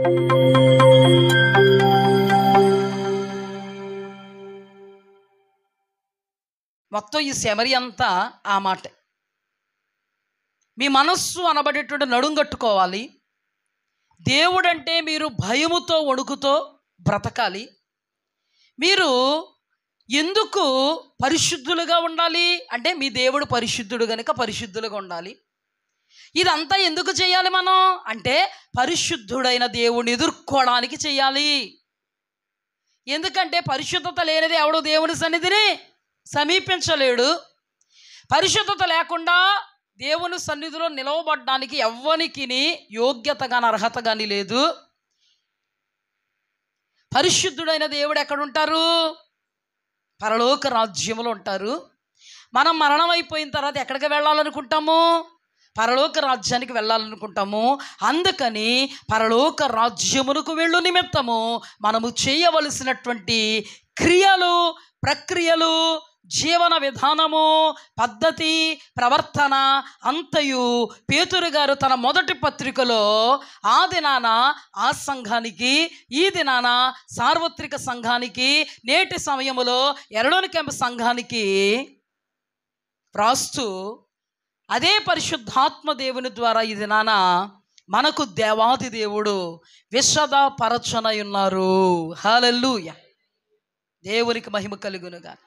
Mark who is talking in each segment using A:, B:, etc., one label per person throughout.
A: మొత్తం ఈ సెమరీ అంతా ఆ మాట. మీ మనస్సు అనబడేటువంటి నడుం కట్టుకోవాలి. దేవుడంటే మీరు భయముతో వణుకుతో బ్రతకాలి. మీరు ఎందుకు పరిశుద్ధులుగా ఉండాలి అంటే మీ దేవుడు పరిశుద్ధుడు కనుక పరిశుద్ధులుగా ఉండాలి. ఇదంతా ఎందుకు చేయాలి మనం అంటే పరిశుద్ధుడైన దేవుడిని ఎదుర్కోవడానికి చేయాలి. ఎందుకంటే పరిశుద్ధత లేనిది ఎవడు దేవుని సన్నిధిని సమీపించలేడు. పరిశుద్ధత లేకుండా దేవుని సన్నిధిలో నిలవబడడానికి ఎవ్వనికి యోగ్యత కానీ అర్హత కానీ లేదు. పరిశుద్ధుడైన దేవుడు ఎక్కడుంటారు? పరలోక రాజ్యములో ఉంటారు. మనం మరణం అయిపోయిన తర్వాత ఎక్కడికి వెళ్ళాలనుకుంటాము? పరలోక రాజ్యానికి వెళ్ళాలనుకుంటాము. అందుకని పరలోక రాజ్యమునకు వెళ్ళు నిమిత్తము మనము చేయవలసినటువంటి క్రియలు, ప్రక్రియలు, జీవన విధానము, పద్ధతి, ప్రవర్తన అంతయు పేతురు గారు తన మొదటి పత్రికలో ఆ దినాన ఆ సంఘానికి, ఈ దినాన సార్వత్రిక సంఘానికి, నేటి సమయములో ఎరడోని క్యాంప్ సంఘానికి రాస్తూ అదే పరిశుద్ధాత్మ దేవుని ద్వారా ఈ దినాన మనకు దేవాది దేవుడు విశదపరచనై ఉన్నారు. హల్లెలూయా, దేవునికి మహిమ కలుగునుగా.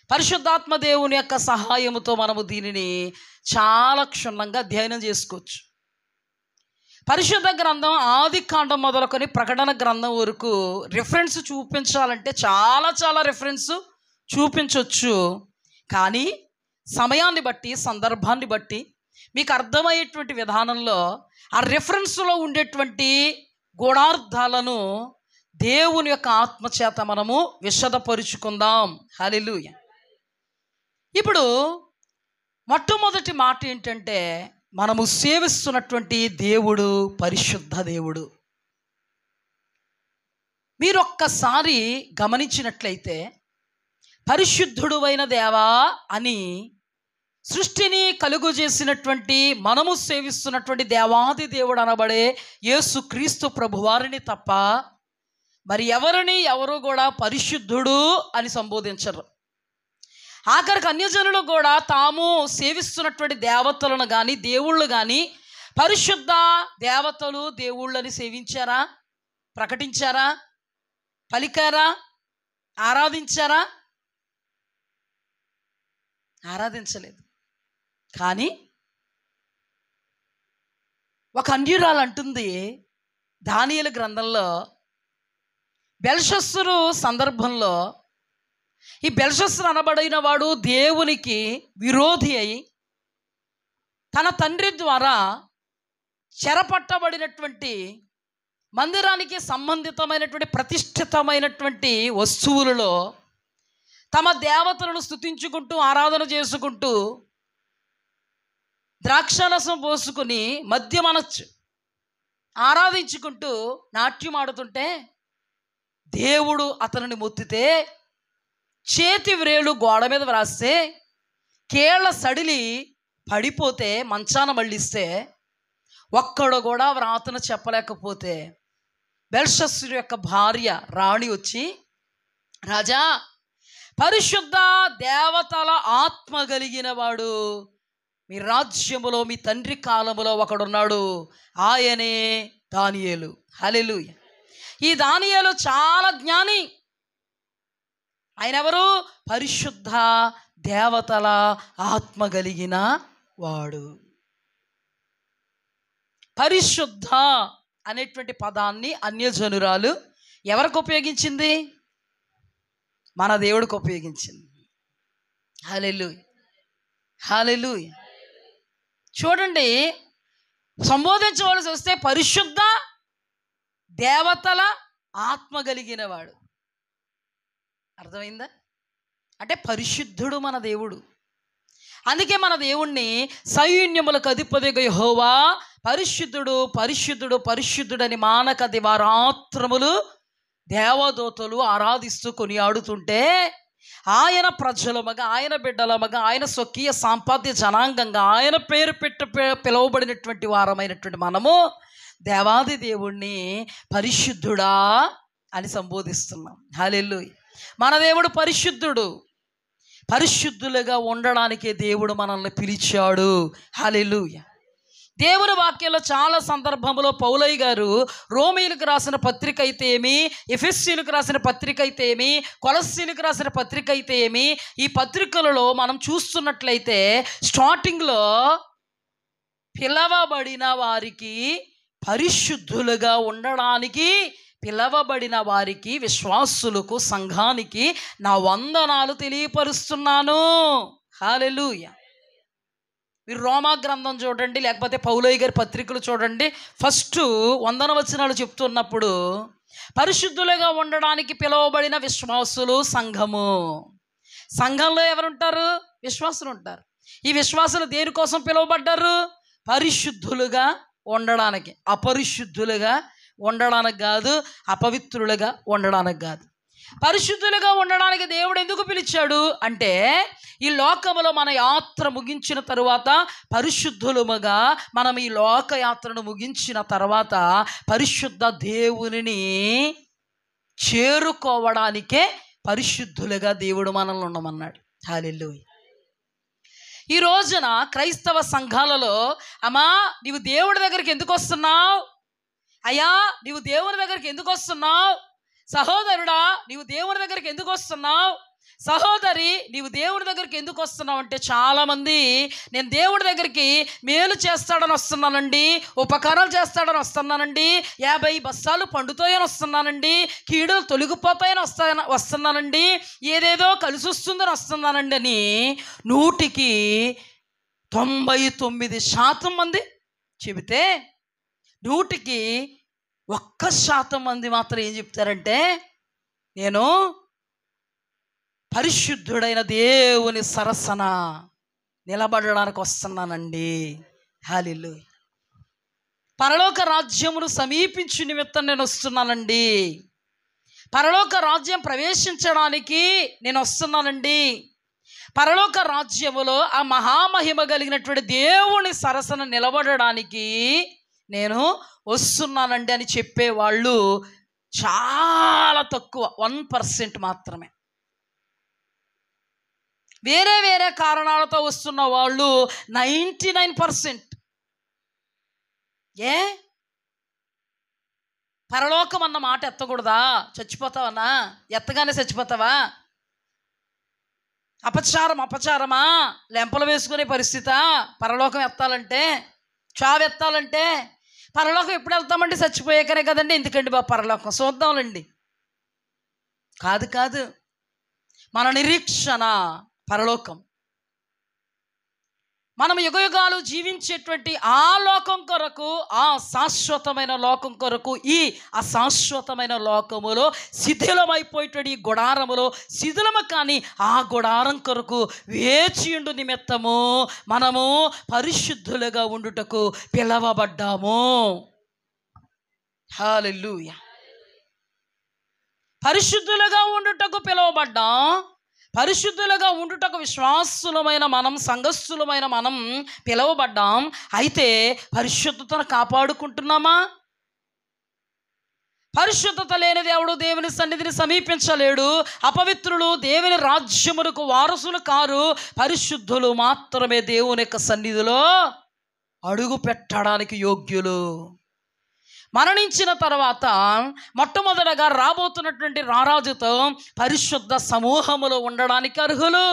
A: పరిశుద్ధాత్మ దేవుని యొక్క సహాయముతో మనము దీనిని చాలా క్షుణ్ణంగా అధ్యయనం చేసుకోవచ్చు. పరిశుద్ధ గ్రంథం ఆది కాండం మొదలుకొని ప్రకటన గ్రంథం వరకు రిఫరెన్స్ చూపించాలంటే చాలా రిఫరెన్స్ చూపించవచ్చు. కానీ సమయాన్ని బట్టి, సందర్భాన్ని బట్టి మీకు అర్థమయ్యేటువంటి విధానంలో ఆ రిఫరెన్స్లో ఉండేటువంటి గూఢార్థాలను దేవుని యొక్క ఆత్మచేత మనము విశదపరుచుకుందాం. హల్లెలూయా. ఇప్పుడు మొట్టమొదటి మాట ఏంటంటే మనము సేవిస్తున్నటువంటి దేవుడు పరిశుద్ధ దేవుడు. మీరు ఒక్కసారి గమనించినట్లయితే పరిశుద్ధుడు అయిన దేవా అని సృష్టిని కలుగు చేసినటువంటి మనము సేవిస్తున్నటువంటి దేవాది దేవుడు అనబడే యేసుక్రీస్తు ప్రభువారిని తప్ప మరి ఎవరు కూడా పరిశుద్ధుడు అని సంబోధించరు. ఆఖరికి అన్యజనులు కూడా తాము సేవిస్తున్నటువంటి దేవతలను కానీ దేవుళ్ళు కానీ పరిశుద్ధ దేవతలు దేవుళ్ళని సేవించారా, ప్రకటించారా, పలికారా, ఆరాధించారా? ఆరాధించలేదు. కానీ ఒక అన్యురాలు అంటుంది దానియేలు గ్రంథంలో, బెల్షస్సరు సందర్భంలో ఈ బెల్షస్సరు అనబడిన వాడు దేవునికి విరోధి అయి తన తండ్రి ద్వారా చెరపట్టబడినటువంటి మందిరానికి సంబంధితమైనటువంటి ప్రతిష్ఠితమైనటువంటి వస్తువులలో తమ దేవతలను స్తుతించుకుంటూ ఆరాధన చేసుకుంటూ ద్రాక్షారసం పోసుకుని మద్యమనొచ్చు ఆరాధించుకుంటూ నాట్యం ఆడుతుంటే దేవుడు అతనిని మొత్తితే, చేతి వ్రేలు గోడ మీద వ్రాస్తే, కేళ్ల సడిలి పడిపోతే, మంచాన మళ్ళిస్తే ఒక్కడు కూడా వ్రాతను చెప్పలేకపోతే బెల్షస్సరు యొక్క భార్య రాణి వచ్చి, రాజా, పరిశుద్ధ దేవతల ఆత్మ కలిగిన వాడు మీ రాజ్యములో మీ తండ్రి కాలములో ఒకడున్నాడు, ఆయనే దానియేలు. హల్లెలూయా. ఈ దానియేలు చాలా జ్ఞాని. ఆయన ఎవరు? పరిశుద్ధ దేవతల ఆత్మ కలిగిన వాడు. పరిశుద్ధ అనేటువంటి పదాన్ని అన్యజనురాలు ఎవరికి ఉపయోగించింది? మన దేవుడికి ఉపయోగించింది. హల్లెలూయా, హల్లెలూయా. చూడండి, సంబోధించవలసి వస్తే పరిశుద్ధ దేవతల ఆత్మ కలిగిన వాడు. అర్థమైందా? అంటే పరిశుద్ధుడు మన దేవుడు. అందుకే మన దేవుణ్ణి సైన్యములకు అధిపతిగా యెహోవా పరిశుద్ధుడు పరిశుద్ధుడు పరిశుద్ధుడని మానక దివారాత్రములు దేవదూతలు ఆరాధిస్తూ కొనియాడుతుంటే, ఆయన ప్రజలమగా, ఆయన బిడ్డలమగా, ఆయన స్వకీయ సాంపాద్య జనాంగంగా, ఆయన పేరు పెట్టి పిలువబడినటువంటి వారమైనటువంటి మనము దేవాది దేవుణ్ణి పరిశుద్ధుడా అని సంబోధిస్తున్నాం. హల్లెలూయా. మన దేవుడు పరిశుద్ధుడు. పరిశుద్ధులుగా ఉండడానికే దేవుడు మనల్ని పిలిచాడు. హల్లెలూయా. దేవుని వాక్యంలో చాలా సందర్భంలో పౌలయ్య గారు రోమీయులకు రాసిన పత్రిక అయితే ఏమి, ఎఫెసీయులకు రాసిన పత్రిక అయితే ఏమి, కొలస్సీయులకు రాసిన పత్రిక అయితే ఏమి, ఈ పత్రికలలో మనం చూస్తున్నట్లయితే స్టార్టింగ్లో పిలవబడిన వారికి, పరిశుద్ధులుగా ఉండడానికి పిలవబడిన వారికి, విశ్వాసులకు, సంఘానికి నా వందనాలు తెలియపరుస్తున్నాను. హల్లెలూయా. మీరు రోమా గ్రంథం చూడండి, లేకపోతే పౌలయ్య గారి పత్రికలు చూడండి. ఫస్ట్ 100 వచనాలు చెప్తున్నప్పుడు పరిశుద్ధులుగా ఉండడానికి పిలువబడిన విశ్వాసులు, సంఘము. సంఘంలో ఎవరుంటారు? విశ్వాసులు ఉంటారు. ఈ విశ్వాసులు దేనికోసం పిలువబడ్డారు? పరిశుద్ధులుగా ఉండడానికి, అపరిశుద్ధులుగా ఉండడానికి కాదు, అపవిత్రులుగా ఉండడానికి కాదు. పరిశుద్ధులుగా ఉండడానికి దేవుడు ఎందుకు పిలిచాడు అంటే, ఈ లోకములో మన యాత్ర ముగించిన తరువాత పరిశుద్ధులుగా మనం ఈ లోకయాత్రను ముగించిన తర్వాత పరిశుద్ధ దేవునిని చేరుకోవడానికే పరిశుద్ధులుగా దేవుడు మనల్ని ఉండమన్నాడు. హల్లెలూయా. ఈ రోజున క్రైస్తవ సంఘాలలో, అమ్మా నీవు దేవుడి దగ్గరికి ఎందుకు వస్తున్నావు? అయ్యా నీవు దేవుని దగ్గరికి ఎందుకు వస్తున్నావు? సహోదరుడా నీవు దేవుని దగ్గరికి ఎందుకు వస్తున్నావు? సహోదరి నీవు దేవుడి దగ్గరికి ఎందుకు వస్తున్నావు అంటే, చాలామంది నేను దేవుడి దగ్గరికి మేలు చేస్తాడని వస్తున్నానండి, ఉపకారాలు చేస్తాడని వస్తున్నానండి, 50 బస్తాలు పండుతాయని వస్తున్నానండి, కీడులు తొలగిపోతాయని వస్తున్నానండి, ఏదేదో కలిసి వస్తుందని వస్తున్నానండి అని 99% మంది చెబితే 1% మంది మాత్రం ఏం చెప్తారంటే, నేను పరిశుద్ధుడైన దేవుని సరసన నిలబడడానికి వస్తున్నానండి. హల్లెలూయా. పరలోక రాజ్యమును సమీపించు నిమిత్తం నేను వస్తున్నానండి. పరలోక రాజ్యం ప్రవేశించడానికి నేను వస్తున్నానండి. పరలోక రాజ్యములో ఆ మహామహిమ కలిగినటువంటి దేవుని సరసన నిలబడడానికి నేను వస్తున్నానండి అని చెప్పేవాళ్ళు చాలా తక్కువ, 1% మాత్రమే. వేరే వేరే కారణాలతో వస్తున్న వాళ్ళు 99%. ఏ పరలోకం అన్న మాట ఎత్తకూడదా? చచ్చిపోతావన్నా? ఎత్తగానే చచ్చిపోతావా? అపచారమా? లెంపలు వేసుకునే పరిస్థితా పరలోకం ఎత్తాలంటే? చావెత్తాలంటే? పరలోకం ఎప్పుడు వెళ్తామండి? చచ్చిపోయాకనే కదండి. ఎందుకండి బాబు పరలోకం? చూద్దాంలేండి. కాదు, మన నిరీక్షణ పరలోకం. మనం యుగయుగాలు జీవించేటువంటి ఆ లోకం కొరకు, ఆ శాశ్వతమైన లోకం కొరకు, ఈ అశాశ్వతమైన లోకములో శిథిలమైపోయేటువంటి ఈ గుడారములో శిథిలము కాని ఆ గుడారం కొరకు వేచియుండు నిమిత్తము మనము పరిశుద్ధులుగా ఉండుటకు పిలవబడ్డాము. హల్లెలూయా. పరిశుద్ధులుగా ఉండుటకు పిలువబడ్డాం. పరిశుద్ధులుగా ఉండుటకు విశ్వాసులమైన మనం, సంఘస్థులమైన మనం పిలువబడ్డాం. అయితే పరిశుద్ధతను కాపాడుకుంటున్నామా? పరిశుద్ధత లేని దేవుడు దేవుని సన్నిధిని సమీపించలేడు. అపవిత్రులు దేవుని రాజ్యములకు వారసులు కారు. పరిశుద్ధులు మాత్రమే దేవుని యొక్క సన్నిధిలో అడుగు పెట్టడానికి యోగ్యులు. మరణించిన తర్వాత మొట్టమొదటగా రాబోతున్నటువంటి రారాజుతో పరిశుద్ధ సమూహములో ఉండడానికి అర్హులు.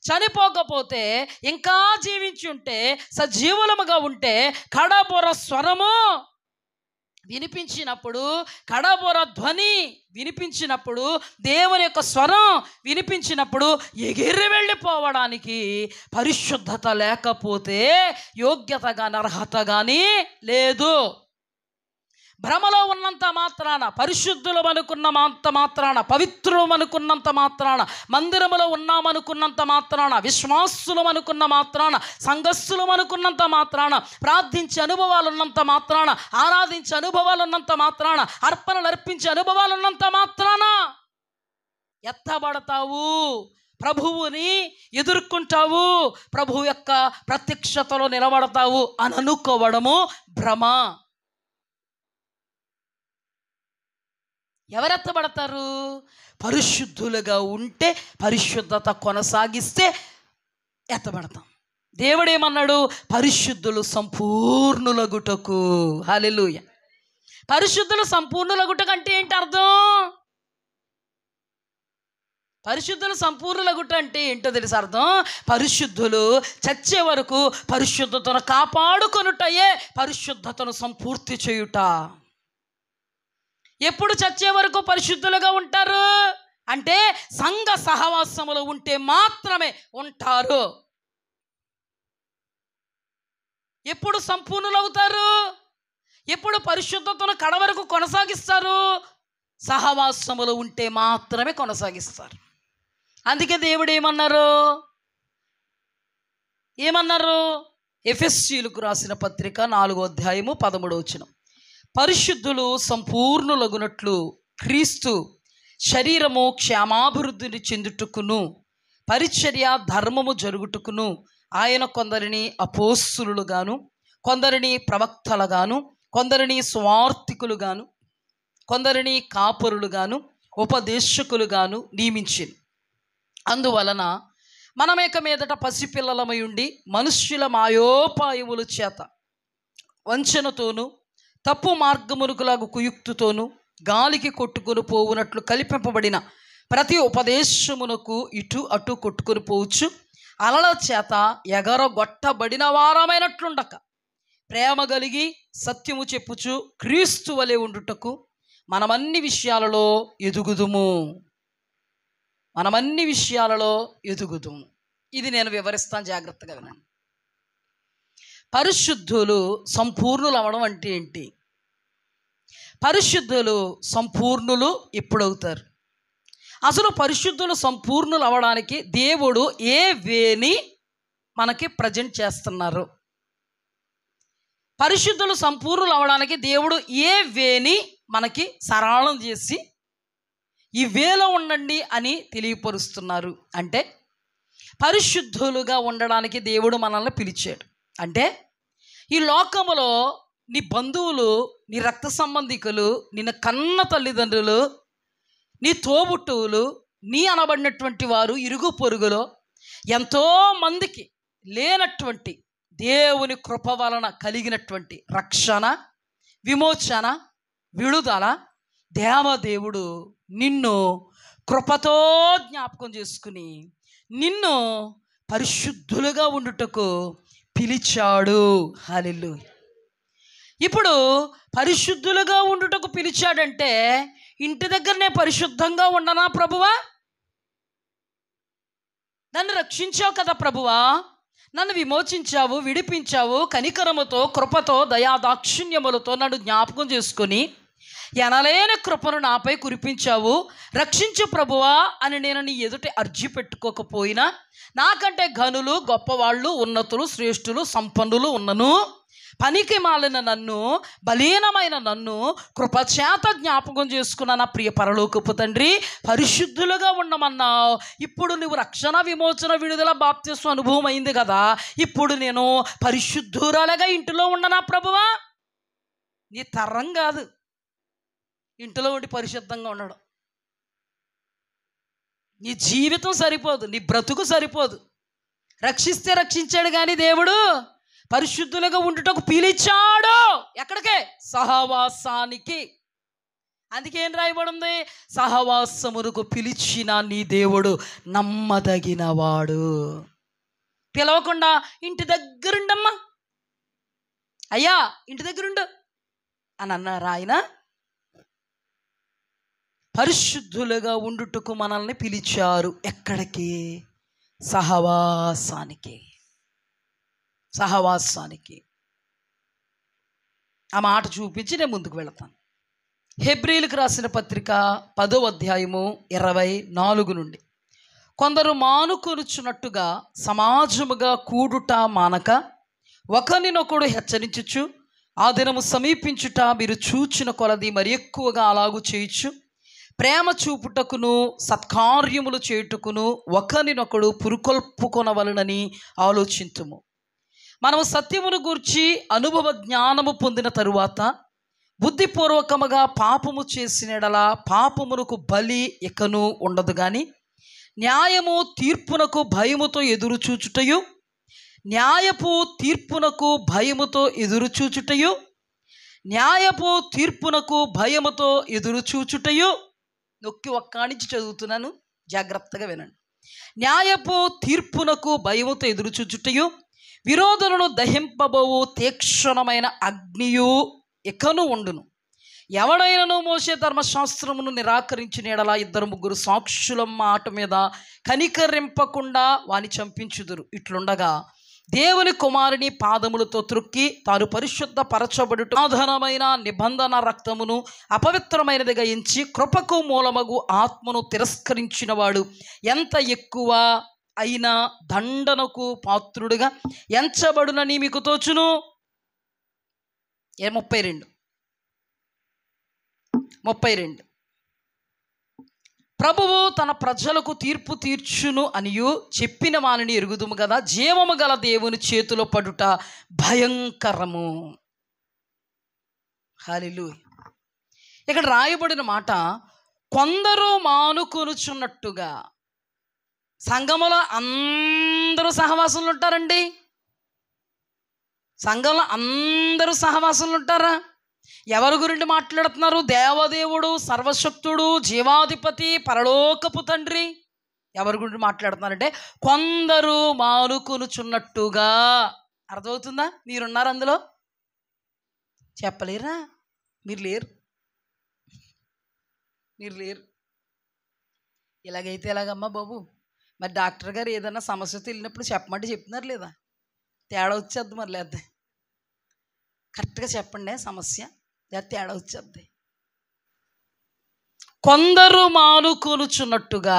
A: చనిపోకపోతే, ఇంకా జీవించి ఉంటే, సజీవులముగా ఉంటే, కడబొర స్వరము వినిపించినప్పుడు, కడబొర ధ్వని వినిపించినప్పుడు, దేవుని యొక్క స్వరం వినిపించినప్పుడు ఎగిరి వెళ్ళిపోవడానికి పరిశుద్ధత లేకపోతే యోగ్యత కానీ అర్హత కానీ లేదు. భ్రమలో ఉన్నంత మాత్రాన, పరిశుద్ధులం అనుకున్నంత మాత్రాన, పవిత్రులం అనుకున్నంత మాత్రాన, మందిరములో ఉన్నామనుకున్నంత మాత్రాన, విశ్వాసులం అనుకున్న మాత్రాన, సంఘస్థులం అనుకున్నంత మాత్రాన, ప్రార్థించే అనుభవాలు ఉన్నంత మాత్రాన, ఆరాధించే అనుభవాలు ఉన్నంత మాత్రాన, అర్పణలు అర్పించే అనుభవాలు ఉన్నంత మాత్రాన ఎత్తబడతావు, ప్రభువుని ఎదుర్కొంటావు, ప్రభువు యొక్క ప్రత్యక్షతలో నిలబడతావు అని అనుకోవడము భ్రమ. ఎవరు ఎత్తబడతారు? పరిశుద్ధులుగా ఉంటే, పరిశుద్ధత కొనసాగిస్తే ఎత్తబడతాం. దేవుడేమన్నాడు? పరిశుద్ధులు సంపూర్ణులగుటకు. హల్లెలూయా. పరిశుద్ధులు సంపూర్ణులగుటకు అంటే ఏంటి అర్థం? పరిశుద్ధులు సంపూర్ణులగుట అంటే ఏంటో తెలుసు అర్థం? పరిశుద్ధులు చచ్చే వరకు పరిశుద్ధతను కాపాడుకొనుటయే పరిశుద్ధతను సంపూర్తి చేయుట. ఎప్పుడు చచ్చే వరకు పరిశుద్ధులుగా ఉంటారు అంటే సంఘ సహవాసములో ఉంటే మాత్రమే ఉంటారు. ఎప్పుడు సంపూర్ణులవుతారు? ఎప్పుడు పరిశుద్ధతను కడవరకు కొనసాగిస్తారు? సహవాసములో ఉంటే మాత్రమే కొనసాగిస్తారు. అందుకే దేవుడు ఏమన్నారు? ఎఫెసీయులకు రాసిన పత్రిక 4వ అధ్యాయము 13వ వచనం, పరిశుద్ధులు సంపూర్ణులగునట్లు క్రీస్తు శరీరము క్షేమాభివృద్ధిని చెందుటకును పరిచర్య ధర్మము జరుగుటకును ఆయన కొందరిని అపోస్తులుగాను, కొందరిని ప్రవక్తలుగాను, కొందరిని స్వార్థికులుగాను, కొందరిని కాపరులుగాను, ఉపదేశకులుగాను నియమించింది. అందువలన మనమేక మీదట పసిపిల్లలమై ఉండి మనుష్యుల మాయోపాయముల చేత వంచనతోనూ తప్పు మార్గమునకులాగు కుయుక్తుతోనూ గాలికి కొట్టుకొని పోవునట్లు కల్పింపబడిన ప్రతి ఉపదేశమునకు ఇటు అటు కొట్టుకొని పోవచ్చు అలల చేత ఎగరగొట్టబడిన వారమైనట్లుండక ప్రేమ కలిగి సత్యము చెప్పుచు క్రీస్తు వలె ఉండుటకు మనమన్ని విషయాలలో ఎదుగుదుము. ఇది నేను వివరిస్తాను, జాగ్రత్తగా వినండి. పరిశుద్ధులు సంపూర్ణులు అవ్వడం అంటే ఏంటి? పరిశుద్ధులు సంపూర్ణులు ఎప్పుడవుతారు? అసలు పరిశుద్ధులు సంపూర్ణులు అవ్వడానికి దేవుడు ఏ వేని మనకి ప్రజెంట్ చేస్తున్నారు? పరిశుద్ధులు సంపూర్ణులు అవ్వడానికి దేవుడు ఏ వేని మనకి సరళం చేసి ఈ వేలో ఉండండి అని తెలియపరుస్తున్నారు? అంటే పరిశుద్ధులుగా ఉండడానికి దేవుడు మనల్ని పిలిచాడు. అంటే ఈ లోకములో నీ బంధువులు, నీ రక్త సంబంధికులు, నిన్న కన్న తల్లిదండ్రులు, నీ తోబుట్టువులు, నీ అనబడినటువంటి వారు ఇరుగు పొరుగులో ఎంతోమందికి లేనటువంటి దేవుని కృప వలన కలిగినటువంటి రక్షణ, విమోచన, విడుదల దేవదేవుడు నిన్ను కృపతో జ్ఞాపకం చేసుకుని నిన్ను పరిశుద్ధులుగా ఉండుటకు పిలిచాడు. హల్లెలూయా. ఇప్పుడు పరిశుద్ధులుగా ఉండుటకు పిలిచాడంటే ఇంటి దగ్గరనే పరిశుద్ధంగా ఉండనా ప్రభువా? నన్ను రక్షించావు కదా ప్రభువా, నన్ను విమోచించావు, విడిపించావు, కనికరముతో కృపతో దయాదాక్షిణ్యములతో నన్ను జ్ఞాపకం చేసుకొని ఎనలేని కృపను నాపై కురిపించావు, రక్షించు ప్రభువా అని నేను నీ ఎదుట అర్జీ పెట్టుకోకపోయినా నాకంటే ఘనులు, గొప్పవాళ్ళు, ఉన్నతులు, శ్రేష్ఠులు, సంపన్నులు ఉన్నను పనికి మాలిన నన్ను, బలీనమైన నన్ను కృపచేత జ్ఞాపకం చేసుకున్న నా ప్రియ పరలోకపు తండ్రి, పరిశుద్ధులుగా ఉండమన్నావు. ఇప్పుడు నువ్వు రక్షణ, విమోచన, విడుదల, బాప్తిస్మ అనుభవం అయింది కదా, ఇప్పుడు నేను పరిశుద్ధురాలుగా ఇంటిలో ఉండనా ప్రభువా? నీ తరం కాదు ఇంటిలో ఉండి పరిశుద్ధంగా ఉండడం. నీ జీవితం సరిపోదు, నీ బ్రతుకు సరిపోదు. రక్షిస్తే రక్షించాడు కానీ దేవుడు పరిశుద్ధులుగా ఉండుటకు పిలిచాడు. ఎక్కడికే? సహవాసానికి. అందుకే ఏం రాయబడింది? సహవాసమునకు పిలిచిన నీ దేవుడు నమ్మదగినవాడు. పిలవకుండా ఇంటి దగ్గరుండమ్మా, అయ్యా ఇంటి దగ్గరుండు అని అన్నారు ఆయన. పరిశుద్ధులుగా ఉండుటకు మనల్ని పిలిచారు. ఎక్కడికి? సహవాసానికి. ఆ మాట చూపించి నేను ముందుకు వెళతాను. హెబ్రీలకు రాసిన పత్రిక 10వ అధ్యాయము 24 నుండి, కొందరు మానుకొనుచున్నట్టుగా సమాజముగా కూడుట మానక ఒకరినొకడు హెచ్చరించుచు ఆ దినము సమీపించుట మీరు చూచిన కొలది మరి ఎక్కువగా అలాగూ చేయొచ్చు. ప్రేమ చూపుటకును సత్కార్యములు చేయుటకును ఒకరినొకడు పురుకొల్పుకొనవలనని ఆలోచింతుము. మనము సత్యమును గూర్చి అనుభవ జ్ఞానము పొందిన తరువాత బుద్ధిపూర్వకముగా పాపము చేసిన యెడల పాపమునకు బలి ఇకను ఉండదు గాని న్యాయము తీర్పునకు భయముతో ఎదురుచూచుటయు న్యాయపు తీర్పునకు భయముతో ఎదురుచూచుటయు న్యాయపు తీర్పునకు భయముతో ఎదురుచూచుటయు నొక్కి ఒక్కానించి చదువుతున్నాను, జాగ్రత్తగా వినండి. న్యాయపు తీర్పునకు భయముతో ఎదురుచూచుటయు విరోధులను దహింపబోవు తీక్షణమైన అగ్నియు ఇకను ఉండును. ఎవడైనను మోషే ధర్మశాస్త్రమును నిరాకరించిన యెడల 2-3 సాక్షుల మాట మీద కనికరింపకుండా వాని చంపించుదురు. ఇట్లుండగా దేవుని కుమారుని పాదములతో త్రొక్కి తాను పరిశుద్ధ పరచబడుట సాధనమైన నిబంధన రక్తమును అపవిత్రమైనదిగా ఎంచి కృపకు మూలమగు ఆత్మను తిరస్కరించిన వాడు ఎంత ఎక్కువ అయినా దండనకు పాత్రుడుగా ఎంచబడునని మీకు తోచును. 32 ప్రభువు తన ప్రజలకు తీర్పు తీర్చును అనియు చెప్పిన వానిని ఎరుగుదుము కదా, జీవము గల దేవుని చేతిలో పడుట భయంకరము. హల్లెలూయా. ఇక్కడ రాయబడిన మాట, కొందరు మానుకొనుచున్నట్టుగా. సంఘములో అందరూ సహవాసంలో ఉంటారండి? సంఘంలో అందరూ సహవాసంలో ఉంటారా? ఎవరి గురించి మాట్లాడుతున్నారు? దేవదేవుడు, సర్వశక్తుడు, జీవాధిపతి, పరలోకపు తండ్రి. ఎవరి గురించి మాట్లాడుతున్నారంటే కొందరు మానుకొనుచున్నట్టుగా. అర్థమవుతుందా? మీరున్నారు అందులో? చెప్పలేరా? మీరు లేరు. ఇలాగైతే ఎలాగమ్మా బాబు? మరి డాక్టర్ గారు ఏదైనా సమస్యతో వెళ్ళినప్పుడు చెప్పమంటే చెప్తున్నారు లేదా? తేడా వచ్చేద్ది. మరి లేదా కరెక్ట్గా చెప్పండి సమస్య, లేదా తేడా వచ్చేద్ది. కొందరు మానుకొనుచున్నట్టుగా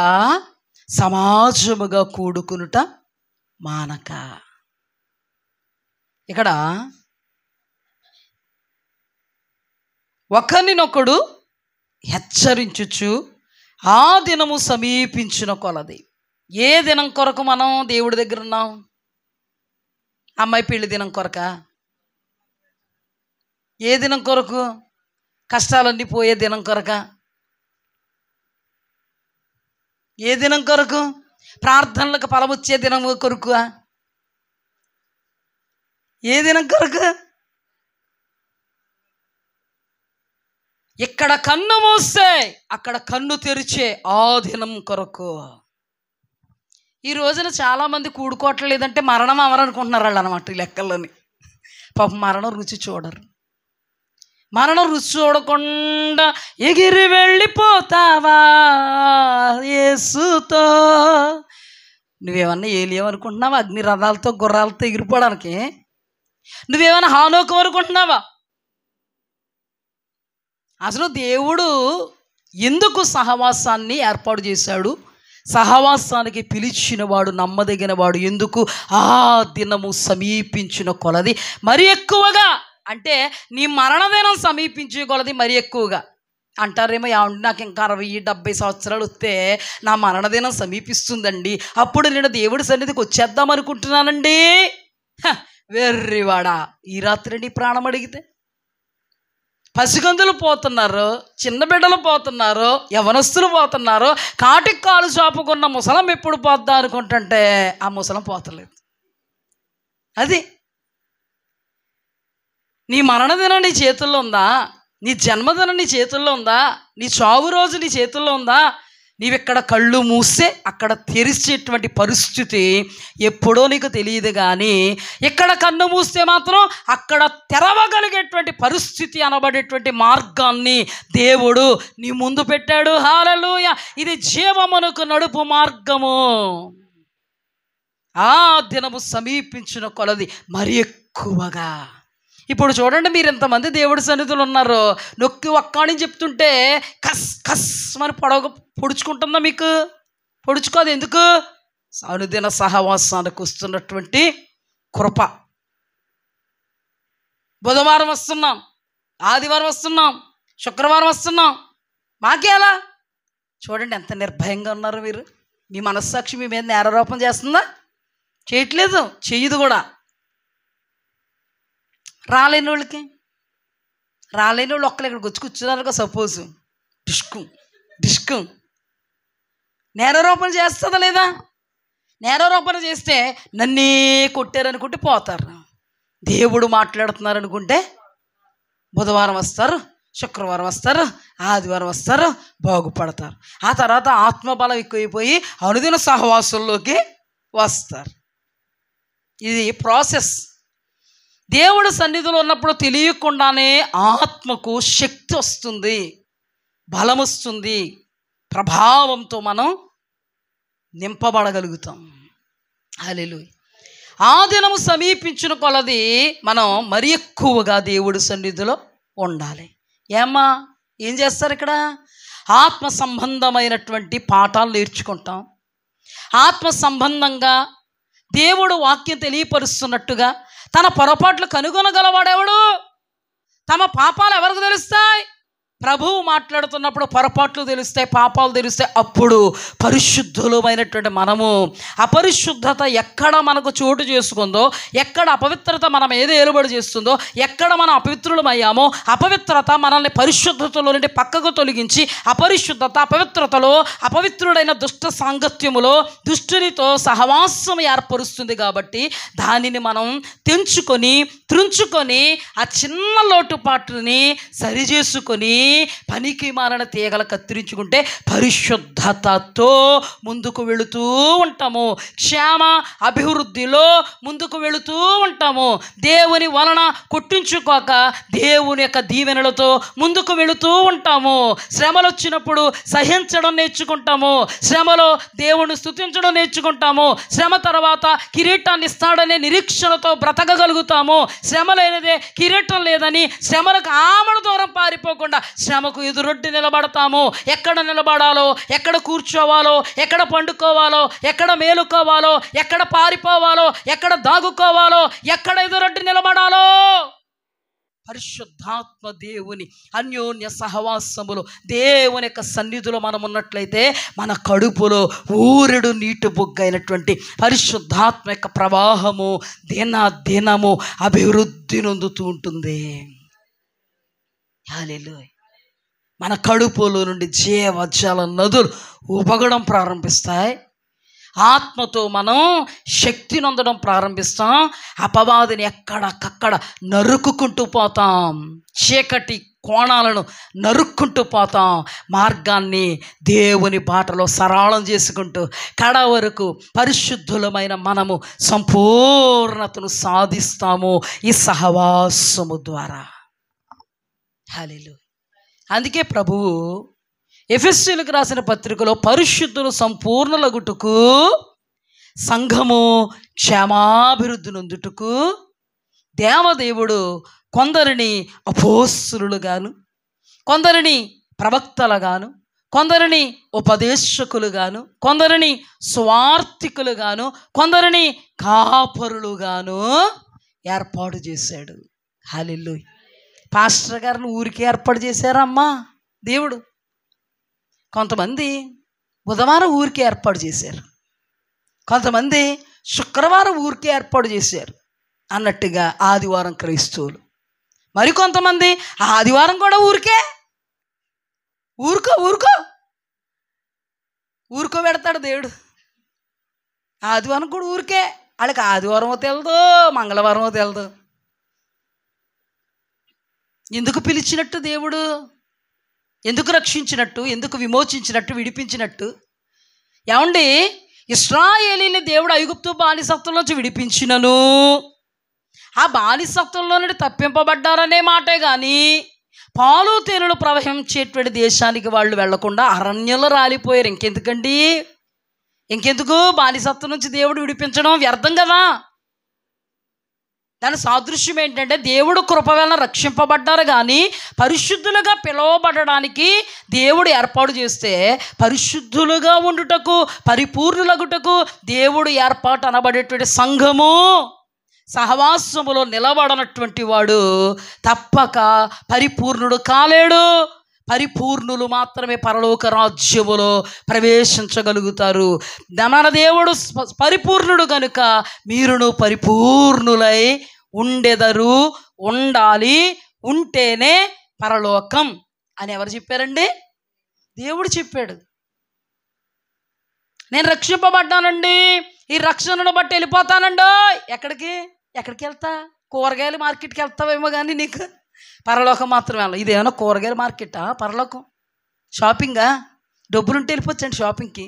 A: సమాజముగా కూడుకునుట మానక. ఇక్కడ ఒకరినొకడు హెచ్చరించుచు ఆ దినము సమీపించిన కొలది. ఏ దినం కొరకు మనం దేవుడి దగ్గర ఉన్నాం? అమ్మాయి పెళ్లి దినం కొరక? ఏ దినం కొరకు? కష్టాలన్నీ పోయే దినం కొరక? ఏ దినం కొరకు? ప్రార్థనలకు ఫలమొచ్చే దినం కొరకు? ఏ దినం కొరకు? ఇక్కడ కన్ను మూస్తే అక్కడ కన్ను తెరిచే ఆ దినం కొరకు. ఈ రోజున చాలామంది కూడుకోవట్లేదంటే మరణం అవరనుకుంటున్నారు వాళ్ళు అన్నమాట. ఈ లెక్కల్లోని పాపం మరణం రుచి చూడరు. మరణం రుచి చూడకుండా ఎగిరి వెళ్ళిపోతావా యేసుతో? నువ్వేమన్నా ఏలియమనుకుంటున్నావా? అగ్ని రథాలతో గుర్రాలతో ఎగిరిపోవడానికి? నువ్వేమన్నా హానోకు అనుకుంటున్నావా? అసలు దేవుడు ఎందుకు సహవాసాన్ని ఏర్పాటు చేశాడు? సహవాసానికి పిలిచినవాడు నమ్మదగినవాడు. ఎందుకు? ఆ దినము సమీపించిన కొలది మరి ఎక్కువగా. అంటే నీ మరణదినం సమీపించే కొలది మరి ఎక్కువగా. అంటారేమో, ఏమండి నాకు ఇంకా 60-70 సంవత్సరాలు వస్తే నా మరణదినం సమీపిస్తుందండి, అప్పుడు నేను దేవుడి సన్నిధికి వచ్చేద్దాం అనుకుంటున్నానండి. వెర్రివాడా, ఈ రాత్రి నీ ప్రాణం అడిగితే? పసిగందులు పోతున్నారు, చిన్న బిడ్డలు పోతున్నారు, యవనస్తులు పోతున్నారు. కాటికి కాలు చాపుకున్న ముసలం ఎప్పుడు పోద్దా అనుకుంటుంటే ఆ ముసలం పోతలేదు. అది నీ మరణదినం నీ చేతుల్లో ఉందా? నీ జన్మదినం నీ చేతుల్లో ఉందా? నీ చావు రోజు నీ చేతుల్లో ఉందా? నీవిక్కడ కళ్ళు మూస్తే అక్కడ తెరిచేటువంటి పరిస్థితి ఎప్పుడో నీకు తెలియదు. కానీ ఇక్కడ కన్ను మూస్తే మాత్రం అక్కడ తెరవగలిగేటువంటి పరిస్థితి అనబడేటువంటి మార్గాన్ని దేవుడు నీ ముందు పెట్టాడు. హల్లెలూయా. ఇది జీవమునకు నడుపు మార్గము. ఆ దినము సమీపించిన కొలది మరి ఎక్కువగా. ఇప్పుడు చూడండి, మీరు ఎంతమంది దేవుడి సన్నిధులు ఉన్నారో, నొక్కి ఒక్కని చెప్తుంటే కస్ కస్ మరి పొడుచుకుంటుందా? మీకు పొడుచుకోదు. ఎందుకు? అనుదిన సహవాసానికి వస్తున్నటువంటి కృప. బుధవారం వస్తున్నాం, ఆదివారం వస్తున్నాం, శుక్రవారం వస్తున్నాం. మాకేలా? చూడండి ఎంత నిర్భయంగా ఉన్నారు మీరు. మీ మనస్సాక్షి మీ మీద నేరారోపణ చేస్తుందా? చేయట్లేదు, చెయ్యదు కూడా. రాలేని వాళ్ళకి రాలేని వాళ్ళు ఒక్కరు ఇక్కడికి వచ్చి కూర్చున్నారుగా సపోజ్, డిస్కు నేరారోపణ చేస్తుందా లేదా? నేరారోపణ చేస్తే నన్నే కొట్టారనుకుంటే పోతారు. దేవుడు మాట్లాడుతున్నారు అనుకుంటే బుధవారం వస్తారు, శుక్రవారం వస్తారు, ఆదివారం వస్తారు, బాగుపడతారు. ఆ తర్వాత ఆత్మబలం ఎక్కువైపోయి అనుదిన సహవాసంలోకి వస్తారు. ఇది ప్రాసెస్. దేవుడు సన్నిధిలో ఉన్నప్పుడు తెలియకుండానే ఆత్మకు శక్తి వస్తుంది, బలం వస్తుంది, ప్రభావంతో మనం నింపబడగలుగుతాం. హల్లెలూయా. ఆ దినము సమీపించిన కొలది మనం మరి ఎక్కువగా దేవుడి సన్నిధిలో ఉండాలి. ఏమ్మా ఏం చేస్తారు ఇక్కడ? ఆత్మ సంబంధమైనటువంటి పాఠాలు నేర్చుకుంటాం. ఆత్మ సంబంధంగా దేవుడు వాక్యం తెలియపరుస్తున్నట్టుగా తన పొరపాట్లు కనుగొనగలవాడెవడు? తమ పాపాలు ఎవరికి తెలుస్తాయి? ప్రభువు మాట్లాడుతున్నప్పుడు పొరపాట్లు తెలుస్తాయి, పాపాలు తెలుస్తాయి. అప్పుడు పరిశుద్ధులమైనటువంటి మనము, అపరిశుద్ధత ఎక్కడ మనకు చోటు చేసుకుందో, ఎక్కడ అపవిత్రత మనం ఏదో ఏలుబడి చేస్తుందో, ఎక్కడ మనం అపవిత్రులమయ్యామో, అపవిత్రత మనల్ని పరిశుద్ధతలో నుండి పక్కకు తొలగించి అపరిశుద్ధత, అపవిత్రతలో, అపవిత్రుడైన దుష్ట సాంగత్యములో దుష్టునితో సహవాసం ఏర్పరుస్తుంది. కాబట్టి దానిని మనం త్రుంచుకొని ఆ చిన్న లోటుపాట్లని సరిచేసుకొని పనికి మాలిన తీగలు కత్తిరించుకుంటే పరిశుద్ధతతో ముందుకు వెళుతూ ఉంటాము. క్షేమ అభివృద్ధిలో ముందుకు వెళుతూ ఉంటాము. దేవుని వలన కొట్టించుకోక దేవుని యొక్క దీవెనలతో ముందుకు వెళుతూ ఉంటాము. శ్రమలు వచ్చినప్పుడు సహించడం నేర్చుకుంటాము. శ్రమలో దేవుని స్తుతించడం నేర్చుకుంటాము. శ్రమ తర్వాత కిరీటాన్ని ఇస్తాడనే నిరీక్షణతో బ్రతకగలుగుతాము. శ్రమ లేనిదే కిరీటం లేదని శ్రమలకు ఆమడ దూరం పారిపోకుండా శ్రమకు ఎదురొడ్డి నిలబడతాము. ఎక్కడ నిలబడాలో, ఎక్కడ కూర్చోవాలో, ఎక్కడ పండుకోవాలో, ఎక్కడ మేలుకోవాలో, ఎక్కడ పారిపోవాలో, ఎక్కడ దాగుకోవాలో, ఎక్కడ ఎదురొడ్డి నిలబడాలో పరిశుద్ధాత్మ దేవుని అన్యోన్య సహవాసములు దేవుని యొక్క సన్నిధిలో మనం ఉన్నట్లయితే మన కడుపులో ఊరెడు నీటి బొగ్గైనటువంటి పరిశుద్ధాత్మ యొక్క ప్రవాహము దినము అభివృద్ధి నొందుతూ ఉంటుంది. హల్లెలూయా. మన కడుపులో నుండి జీవజల నదులు ఉబగడం ప్రారంభిస్తాయి. ఆత్మతో మనం శక్తి నొందడం ప్రారంభిస్తాం. అపవాదిని ఎక్కడకక్కడ నరుక్కుంటూ పోతాం. చీకటి కోణాలను నరుక్కుంటూ పోతాం. మార్గాన్ని దేవుని బాటలో సరళం చేసుకుంటూ కడ వరకు పరిశుద్ధులమైన మనము సంపూర్ణతను సాధిస్తాము ఈ సహవాసము ద్వారా. హల్లెలూయా. అందుకే ప్రభువు ఎఫెసీయులకు రాసిన పత్రికలో పరిశుద్ధులు సంపూర్ణులగుటకు, సంఘము క్షేమాభివృద్ధి నొందుటకు దేవదేవుడు కొందరిని అపోస్తలులుగాను, కొందరిని ప్రవక్తలుగాను, కొందరిని ఉపదేశకులుగాను, కొందరిని స్వార్థికులుగాను, కొందరిని కాపరులుగాను ఏర్పాటు చేశాడు. హల్లెలూయా. పాస్టర్ గారిని ఊరికి ఏర్పాటు చేశారమ్మా దేవుడు. కొంతమంది బుధవారం ఊరికి ఏర్పాటు చేశారు, కొంతమంది శుక్రవారం ఊరికి ఏర్పాటు చేశారు అన్నట్టుగా ఆదివారం క్రైస్తవులు. మరికొంతమంది ఆదివారం కూడా ఊరుకో పెడతాడు దేవుడు. ఆదివారం కూడా ఊరికే. వాళ్ళకి ఆదివారమో తెలదు, మంగళవారమో తెలదు. ఎందుకు పిలిచినట్టు దేవుడు? ఎందుకు రక్షించినట్టు? ఎందుకు విమోచించినట్టు, విడిపించినట్టు? ఏమండి, ఇశ్రాయేలీని దేవుడు ఐగుప్తు బానిసత్వం నుంచి విడిపించినను ఆ బానిసత్వంలో నుండి తప్పింపబడ్డారనే మాటే కానీ పాలు తేనెలు ప్రవహించేటువంటి దేశానికి వాళ్ళు వెళ్లకుండా అరణ్యంలో రాలిపోయారు. ఇంకెందుకు బానిసత్వం నుంచి దేవుడు విడిపించడం? వ్యర్థం కదా. దాని సాదృశ్యం ఏంటంటే దేవుడు కృప వలన రక్షింపబడ్డారు కానీ పరిశుద్ధులుగా పిలువబడడానికి దేవుడు ఏర్పాటు చేస్తే పరిశుద్ధులుగా ఉండుటకు, పరిపూర్ణులగుటకు దేవుడు ఏర్పాటు అనబడేటువంటి సంఘము సహవాసములో నిలబడనటువంటి వాడు తప్పక పరిపూర్ణుడు కాలేడు. పరిపూర్ణులు మాత్రమే పరలోక రాజ్యములో ప్రవేశించగలుగుతారు. మన దేవుడు పరిపూర్ణుడు కనుక మీరును పరిపూర్ణులై ఉండెదరు, ఉండాలి, ఉంటేనే పరలోకం అని ఎవరు చెప్పారండి? దేవుడు చెప్పాడు. నేను రక్షింపబడ్డానండి, ఈ రక్షణను బట్టి వెళ్ళిపోతానండో. ఎక్కడికి వెళ్తా? కూరగాయల మార్కెట్కి వెళ్తావేమో కానీ నీకు పరలోకం మాత్రం వెళ్ళాలి. ఇదేమన్నా కూరగాయల మార్కెటా? పరలోకం షాపింగా? డబ్బులుంటే వెళ్ళిపోవచ్చండి షాపింగ్కి.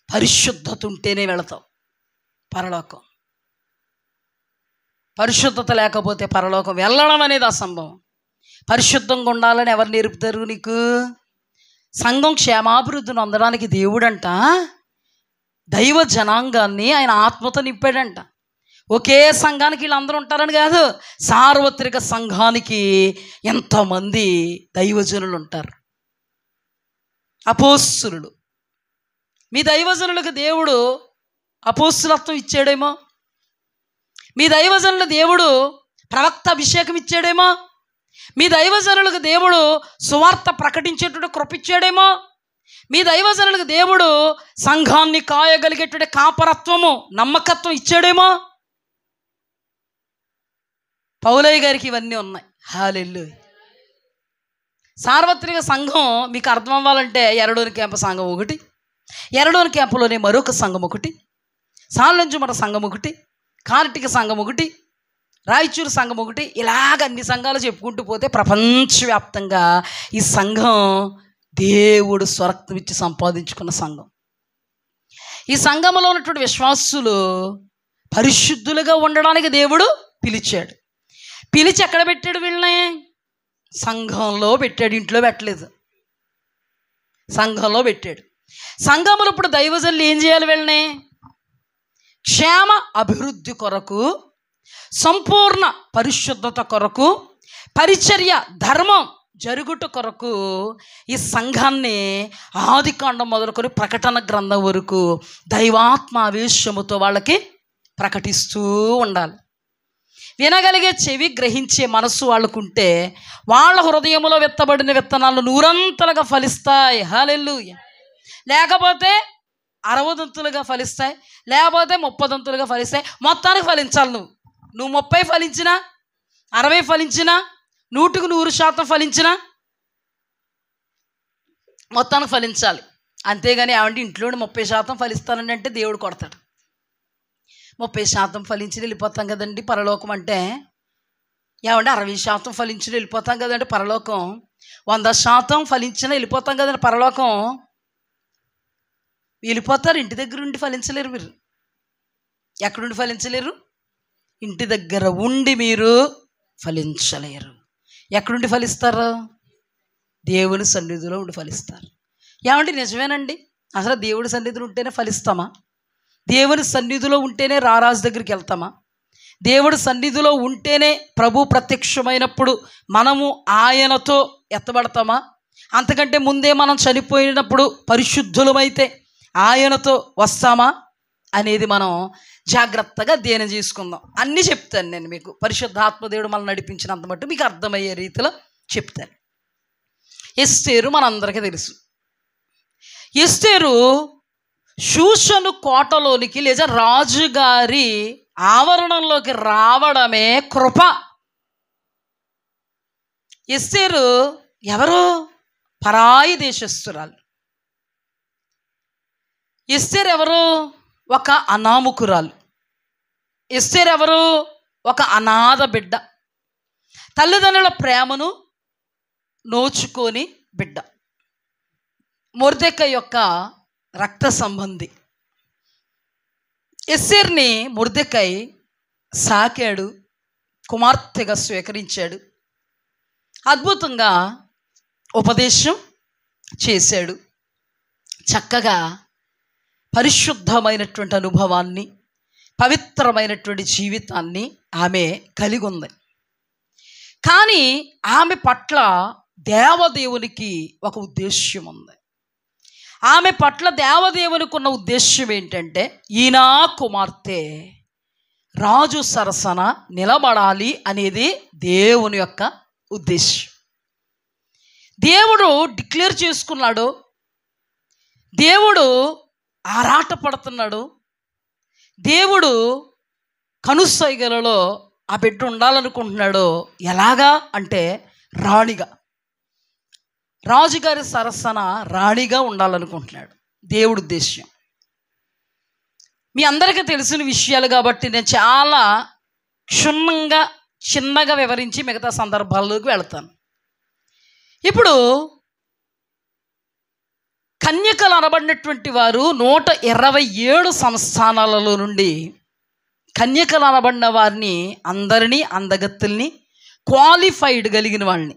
A: పరిశుద్ధత ఉంటేనే వెళతావు పరలోకం. పరిశుద్ధత లేకపోతే పరలోకం వెళ్ళడం అనేది అసంభవం. పరిశుద్ధంగా ఉండాలని ఎవరు నేర్పుతారు నీకు? సంఘం క్షేమాభివృద్ధిని అందడానికి దేవుడంట దైవ జనాంగాన్ని ఆయన ఆత్మతో నింపాడంట. ఒకే సంఘానికి వీళ్ళందరూ ఉంటారని కాదు, సార్వత్రిక సంఘానికి ఎంతమంది దైవజనులు ఉంటారు, అపోస్తులు. మీ దైవజనులకు దేవుడు అపోస్తులత్వం ఇచ్చాడేమో, మీ దైవజనులకు దేవుడు ప్రవక్త అభిషేకం ఇచ్చాడేమో, మీ దైవజనులకు దేవుడు సువార్త ప్రకటించేటువంటి కృప ఇచ్చాడేమో, మీ దైవజనులకు దేవుడు సంఘాన్ని కాయగలిగేటువంటి కాపరత్వము నమ్మకత్వం ఇచ్చాడేమో. పౌలయ్య గారికి ఇవన్నీ ఉన్నాయి. హల్లెలూయా. సార్వత్రిక సంఘం మీకు అర్థం అవ్వాలంటే ఎరడోని క్యాంపు సంఘం ఒకటి, ఎరడోని క్యాంపులోనే మరొక సంఘం ఒకటి, సాలంజుమర సంఘం ఒకటి, కార్టిక సంఘం ఒకటి, రాయచూరు సంఘం ఒకటి, ఇలాగ అన్ని సంఘాలు చెప్పుకుంటూ పోతే ప్రపంచవ్యాప్తంగా ఈ సంఘం దేవుడు స్వరక్తం ఇచ్చి సంపాదించుకున్న సంఘం. ఈ సంఘంలో ఉన్నటువంటి విశ్వాసులు పరిశుద్ధులుగా ఉండడానికి దేవుడు పిలిచాడు. పిలిచి ఎక్కడ పెట్టాడు వీళ్ళని? సంఘంలో పెట్టాడు, ఇంట్లో పెట్టలేదు, సంఘంలో పెట్టాడు. సంఘంలో ఇప్పుడు దైవజనులు ఏం చేయాలి? వీళ్ళని క్షేమ అభివృద్ధి కొరకు, సంపూర్ణ పరిశుద్ధత కొరకు, పరిచర్య ధర్మం జరుగుట కొరకు ఈ సంఘాన్ని ఆదికాండం మొదలుకొని ప్రకటన గ్రంథం వరకు దైవాత్మావేశముతో వాళ్ళకి ప్రకటిస్తూ ఉండాలి. వినగలిగే చెవి, గ్రహించే మనస్సు వాళ్ళకుంటే వాళ్ళ హృదయంలో విత్తబడిన విత్తనాలు నూరంతలుగా ఫలిస్తాయి. హల్లెలూయా. లేకపోతే 60 దంతులుగా ఫలిస్తాయి, లేకపోతే 30 దంతులుగా ఫలిస్తాయి. మొత్తానికి ఫలించాలి. నువ్వు 30 ఫలించినా, 60 ఫలించినా, 100కు 100% ఫలించినా మొత్తానికి ఫలించాలి. అంతేగాని ఏమంటే ఇంట్లోనే 30% ఫలిస్తానండి అంటే దేవుడు కొడతాడు. 30% ఫలించి వెళ్ళిపోతాం కదండి పరలోకం అంటే. ఏమంటే 60% ఫలించి వెళ్ళిపోతాం కదండి పరలోకం. 100% ఫలించిన వెళ్ళిపోతాం కదండి పరలోకం. వెళ్ళిపోతారు, ఇంటి దగ్గర ఉండి ఫలించలేరు. మీరు ఎక్కడుండి ఫలించలేరు? ఇంటి దగ్గర ఉండి మీరు ఫలించలేరు. ఎక్కడుండి ఫలిస్తారు? దేవుని సన్నిధిలో ఉండి ఫలిస్తారు. ఏమంటే నిజమేనండి, అసలు దేవుడి సన్నిధిలో ఉంటేనే ఫలిస్తామా? దేవుని సన్నిధిలో ఉంటేనే రారాజు దగ్గరికి వెళ్తామా? దేవుడి సన్నిధిలో ఉంటేనే ప్రభు ప్రత్యక్షమైనప్పుడు మనము ఆయనతో ఎత్తబడతామా? అంతకంటే ముందే మనం చనిపోయినప్పుడు పరిశుద్ధులమైతే ఆయనతో వస్తామా అనేది మనం జాగ్రత్తగా ధ్యానం చేసుకుందాం. అన్నీ చెప్తాను నేను మీకు. పరిశుద్ధాత్మదేవుడు మనల్ని నడిపించినంత మట్టు మీకు అర్థమయ్యే రీతిలో చెప్తాను. ఎస్తేరు మనందరికీ తెలుసు. ఎస్తేరు షూషను కోటలోనికి లేదా రాజుగారి ఆవరణంలోకి రావడమే కృప. ఎస్తేరు ఎవరు? పరాయి దేశస్తురాలు. ఎస్తేరు ఎవరు? ఒక అనామకురాలు. ఎస్తేరు ఎవరు? ఒక అనాథ బిడ్డ, తల్లిదండ్రుల ప్రేమను నోచుకొని బిడ్డ, మొర్దెకై యొక్క రక్త సంబంధి. ఎస్తేరుని మొర్దెకై సాకాడు, కుమార్తెగా స్వీకరించాడు, అద్భుతంగా ఉపదేశం చేశాడు. చక్కగా పరిశుద్ధమైనటువంటి అనుభవాన్ని, పవిత్రమైనటువంటి జీవితాన్ని ఆమె కలిగి ఉంది. కానీ ఆమె పట్ల దేవదేవునికి ఒక ఉద్దేశ్యం ఉంది. ఆమె పట్ల దేవదేవునికి ఉన్న ఉద్దేశ్యం ఏంటంటే, ఈయన కుమార్తె రాజు సరసన నిలబడాలి అనేది దేవుని యొక్క ఉద్దేశ్యం. దేవుడు డిక్లేర్ చేసుకున్నాడు, దేవుడు ఆరాటపడుతున్నాడు, దేవుడు కనుసైగలలో ఆ బిడ్డ ఉండాలనుకుంటున్నాడో ఎలాగా అంటే రాణిగా, రాజుగారి సరసన రాణిగా ఉండాలనుకుంటున్నాడు. దేవుడి ఉద్దేశ్యం మీ అందరికీ తెలిసిన విషయాలు కాబట్టి నేను చాలా క్షుణ్ణంగా చిన్నగా వివరించి మిగతా సందర్భాల్లోకి వెళ్తాను. ఇప్పుడు కన్యకలు అనబడినటువంటి వారు 127 సంస్థానాలలో నుండి కన్యకలు అనబడిన వారిని అందరినీ, అందగత్తుల్ని, క్వాలిఫైడ్ కలిగిన వాళ్ళని,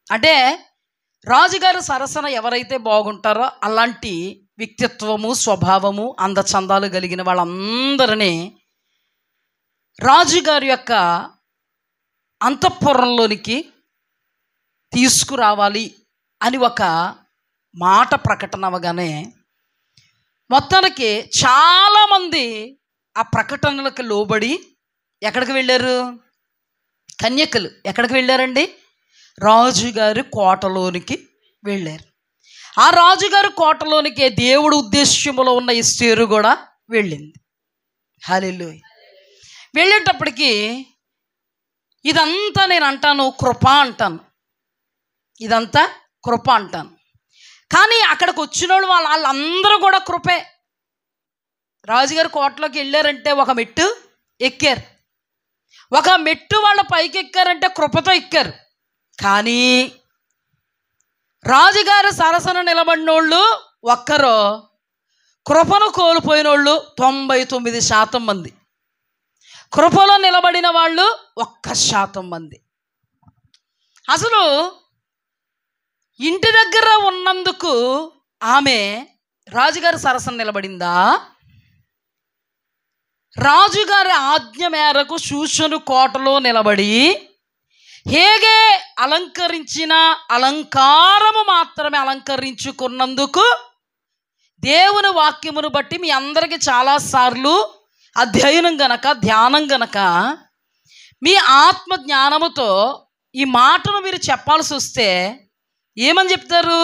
A: అంటే రాజుగారి సరసన ఎవరైతే బాగుంటారో అలాంటి వ్యక్తిత్వము, స్వభావము, అందచందాలు కలిగిన వాళ్ళందరినీ రాజుగారి యొక్క అంతఃపురంలోనికి తీసుకురావాలి అని ఒక మాట ప్రకటన అవగానే మొత్తానికి చాలామంది ఆ ప్రకటనలకు లోబడి ఎక్కడికి వెళ్ళారు? కన్యకలు ఎక్కడికి వెళ్ళారండి? రాజుగారి కోటలోనికి వెళ్ళారు. ఆ రాజుగారి కోటలోనికి దేవుడు ఉద్దేశ్యములో ఉన్న ఎస్తేరు కూడా వెళ్ళింది. హల్లెలూయా. వెళ్ళేటప్పటికి ఇదంతా నేను అంటాను కృప అంటాను, ఇదంతా కృప అంటాను. కానీ అక్కడికి వచ్చిన వాళ్ళందరూ కూడా కృపే. రాజుగారి కోటలోకి వెళ్ళారంటే ఒక మెట్టు ఎక్కారు, ఒక మెట్టు వాళ్ళు పైకి ఎక్కారంటే కృపతో ఎక్కారు. కానీ రాజుగారి సరసన నిలబడిన వాళ్ళు ఒక్కరో, కృపను కోల్పోయిన వాళ్ళు 99% మంది, కృపలో నిలబడిన వాళ్ళు 1% మంది. అసలు ఇంటి దగ్గర ఉన్నందుకు ఆమె రాజుగారి సరసన నిలబడిందా? రాజుగారి ఆజ్ఞ మేరకు షూషను కోటలో నిలబడి హేగే అలంకరించిన అలంకారము మాత్రమే అలంకరించుకున్నందుకు దేవుని వాక్యమును బట్టి మీ అందరికీ చాలాసార్లు అధ్యయనం గనక, ధ్యానం గనక, మీ ఆత్మ జ్ఞానముతో ఈ మాటను మీరు చెప్పాల్సి వస్తే ఏమని చెప్తారు?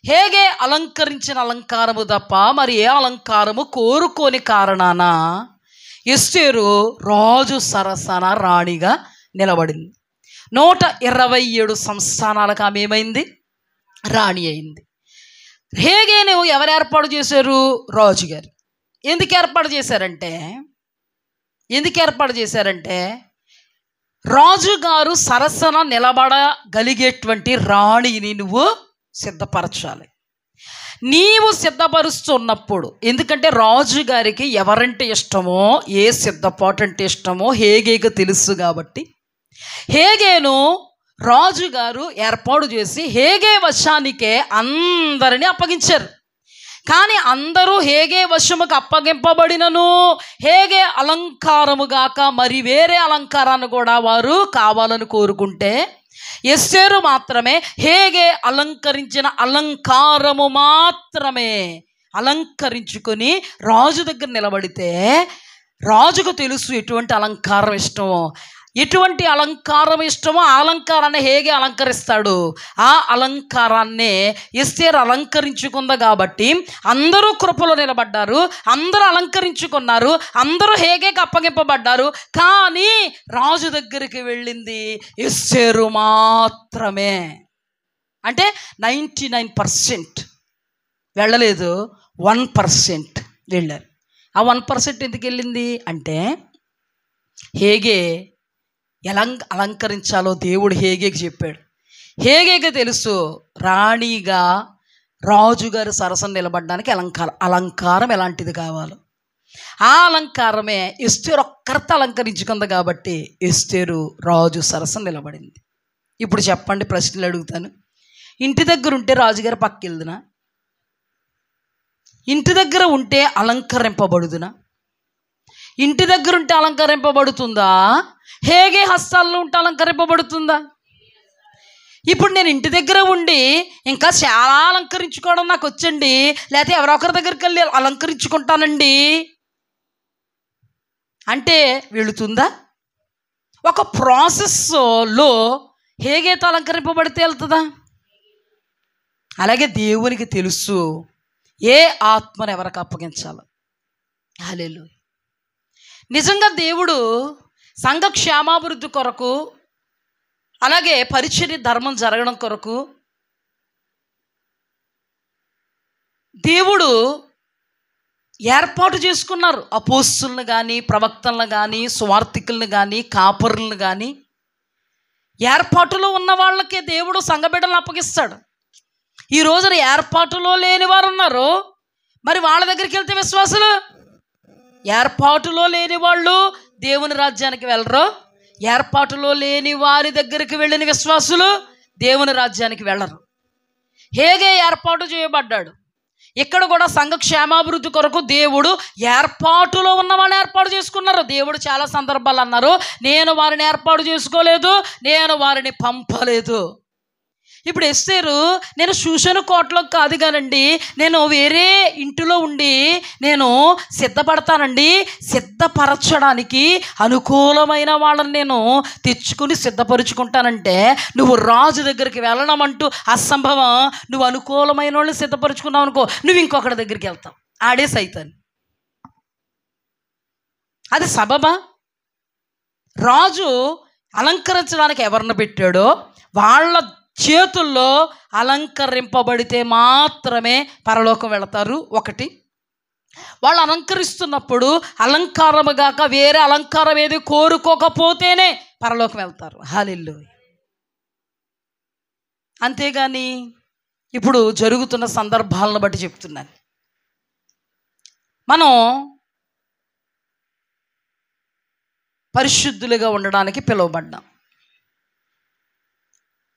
A: హేగే అలంకరించిన అలంకారము తప్ప మరి ఏ అలంకారము కోరుకోని కారణాన ఎస్తేరు రాజు సరసన రాణిగా నిలబడింది. 127 సంస్థానాలకు ఆమె ఏమైంది? రాణి అయింది. హేగేను ఎవరు ఏర్పాటు చేశారు? రాజుగారు. ఎందుకు ఏర్పాటు చేశారంటే రాజుగారు సరసన నిలబడగలిగేటువంటి రాణిని నువ్వు సిద్ధపరచాలి. నీవు సిద్ధపరుస్తున్నప్పుడు, ఎందుకంటే రాజుగారికి ఎవరంటే ఇష్టమో, ఏ సిద్ధపాటు అంటే ఇష్టమో హేగేకు తెలుసు కాబట్టి హేగేను రాజుగారు ఏర్పాటు చేసి హేగే వశానికే అందరినీ అప్పగించారు. కానీ అందరూ హేగే వశముకు అప్పగింపబడినను హేగే అలంకారము గాక మరి వేరే అలంకారాన్ని కూడా వారు కావాలని కోరుకుంటే ఎస్తేరు మాత్రమే హేగే అలంకరించిన అలంకారము మాత్రమే అలంకరించుకొని రాజు దగ్గర నిలబడితే రాజుకు తెలుసు ఎటువంటి అలంకారం ఇష్టమో. ఎటువంటి అలంకారం ఇష్టమో ఆ అలంకారాన్ని హేగే అలంకరిస్తాడు. ఆ అలంకారాన్నే ఎస్తేరు అలంకరించుకుంది కాబట్టి అందరూ కృపలో నిలబడ్డారు, అందరూ అలంకరించుకున్నారు, అందరూ హేగేకి అప్పగింపబడ్డారు. కానీ రాజు దగ్గరికి వెళ్ళింది ఎస్తేరు మాత్రమే. అంటే 99% వెళ్ళలేదు, 1% వెళ్ళారు. ఆ 1% ఎందుకు వెళ్ళింది అంటే హేగే ఎలా అలంకరించాలో దేవుడు హేగేకి చెప్పాడు. హేగేకి తెలుసు రాణిగా రాజుగారి సరసన నిలబడడానికి అలంకారం ఎలాంటిది కావాలో. ఆ అలంకారమే ఎస్తేరు ఒక్కరితో అలంకరించుకుంది కాబట్టి ఎస్తేరు రాజు సరసన నిలబడింది. ఇప్పుడు చెప్పండి, ప్రశ్నలు అడుగుతాను. ఇంటి దగ్గర ఉంటే రాజుగారి పక్కకి వెళ్దునా? ఇంటి దగ్గర ఉంటే అలంకరింపబడుదునా? ఇంటి దగ్గర ఉంటే అలంకరింపబడుతుందా? హేగే హస్తాల్లో ఉంటే అలంకరింపబడుతుందా? ఇప్పుడు నేను ఇంటి దగ్గర ఉండి ఇంకా చాలా అలంకరించుకోవడం నాకు వచ్చండి, లేకపోతే ఎవరొకరి దగ్గరికి వెళ్ళి అలంకరించుకుంటానండి అంటే వెళుతుందా? ఒక ప్రాసెస్లో హేగేతో అలంకరింపబడితే వెళ్తుందా? అలాగే దేవునికి తెలుసు ఏ ఆత్మను ఎవరికి అప్పగించాలో. హల్లెలూయా. నిజంగా దేవుడు సంఘ క్షేమాభివృద్ధి కొరకు, అలాగే పరిచర్య ధర్మం జరగడం కొరకు దేవుడు ఏర్పాటు చేసుకున్నారు. అపోస్తులను కానీ, ప్రవక్తలను కానీ, సువార్థికులను కానీ, కాపరులను కానీ, ఏర్పాటులో ఉన్న వాళ్ళకే దేవుడు సంఘబిడ్డలను అప్పగిస్తాడు. ఈ రోజున ఏర్పాటులో లేని వారు ఉన్నారు, మరి వాళ్ళ దగ్గరికి వెళ్తే విశ్వాసులు, ఏర్పాటులో లేని వాళ్ళు దేవుని రాజ్యానికి వెళ్ళరు. ఏర్పాటులో లేని వారి దగ్గరికి వెళ్ళిన విశ్వాసులు దేవుని రాజ్యానికి వెళ్ళరు. హేగే ఏర్పాటు చేయబడ్డాడు. ఇక్కడ కూడా సంఘ క్షేమాభివృద్ధి కొరకు దేవుడు ఏర్పాటులో ఉన్న వాళ్ళని ఏర్పాటు చేసుకున్నారు. దేవుడు చాలా సందర్భాలు అన్నారు, నేను వారిని ఏర్పాటు చేసుకోలేదు, నేను వారిని పంపలేదు. ఇప్పుడు ఎస్తేరు, నేను శూషను కోటలో కాదు కానండి, నేను వేరే ఇంటిలో ఉండి నేను సిద్ధపడతానండి, సిద్ధపరచడానికి అనుకూలమైన వాళ్ళని నేను తెచ్చుకుని సిద్ధపరుచుకుంటానంటే, నువ్వు రాజు దగ్గరికి వెళ్ళడం అంటూ అసంభవం. నువ్వు అనుకూలమైన వాళ్ళని సిద్ధపరుచుకున్నావు అనుకో, నువ్వు ఇంకొకటి దగ్గరికి వెళ్తావు. ఆడే సైతాన్. అది సబబా? రాజు అలంకరించడానికి ఎవరిని పెట్టాడో వాళ్ళ చేతుల్లో అలంకరింపబడితే మాత్రమే పరలోకం వెళతారు. ఒకటి, వాళ్ళు అలంకరిస్తున్నప్పుడు అలంకారముగాక వేరే అలంకారం ఏది కోరుకోకపోతేనే పరలోకం వెళ్తారు. హల్లెలూయా. అంతేగాని ఇప్పుడు జరుగుతున్న సందర్భాలను బట్టి చెప్తున్నాను. మనం పరిశుద్ధులుగా ఉండడానికి పిలువబడ్డాం.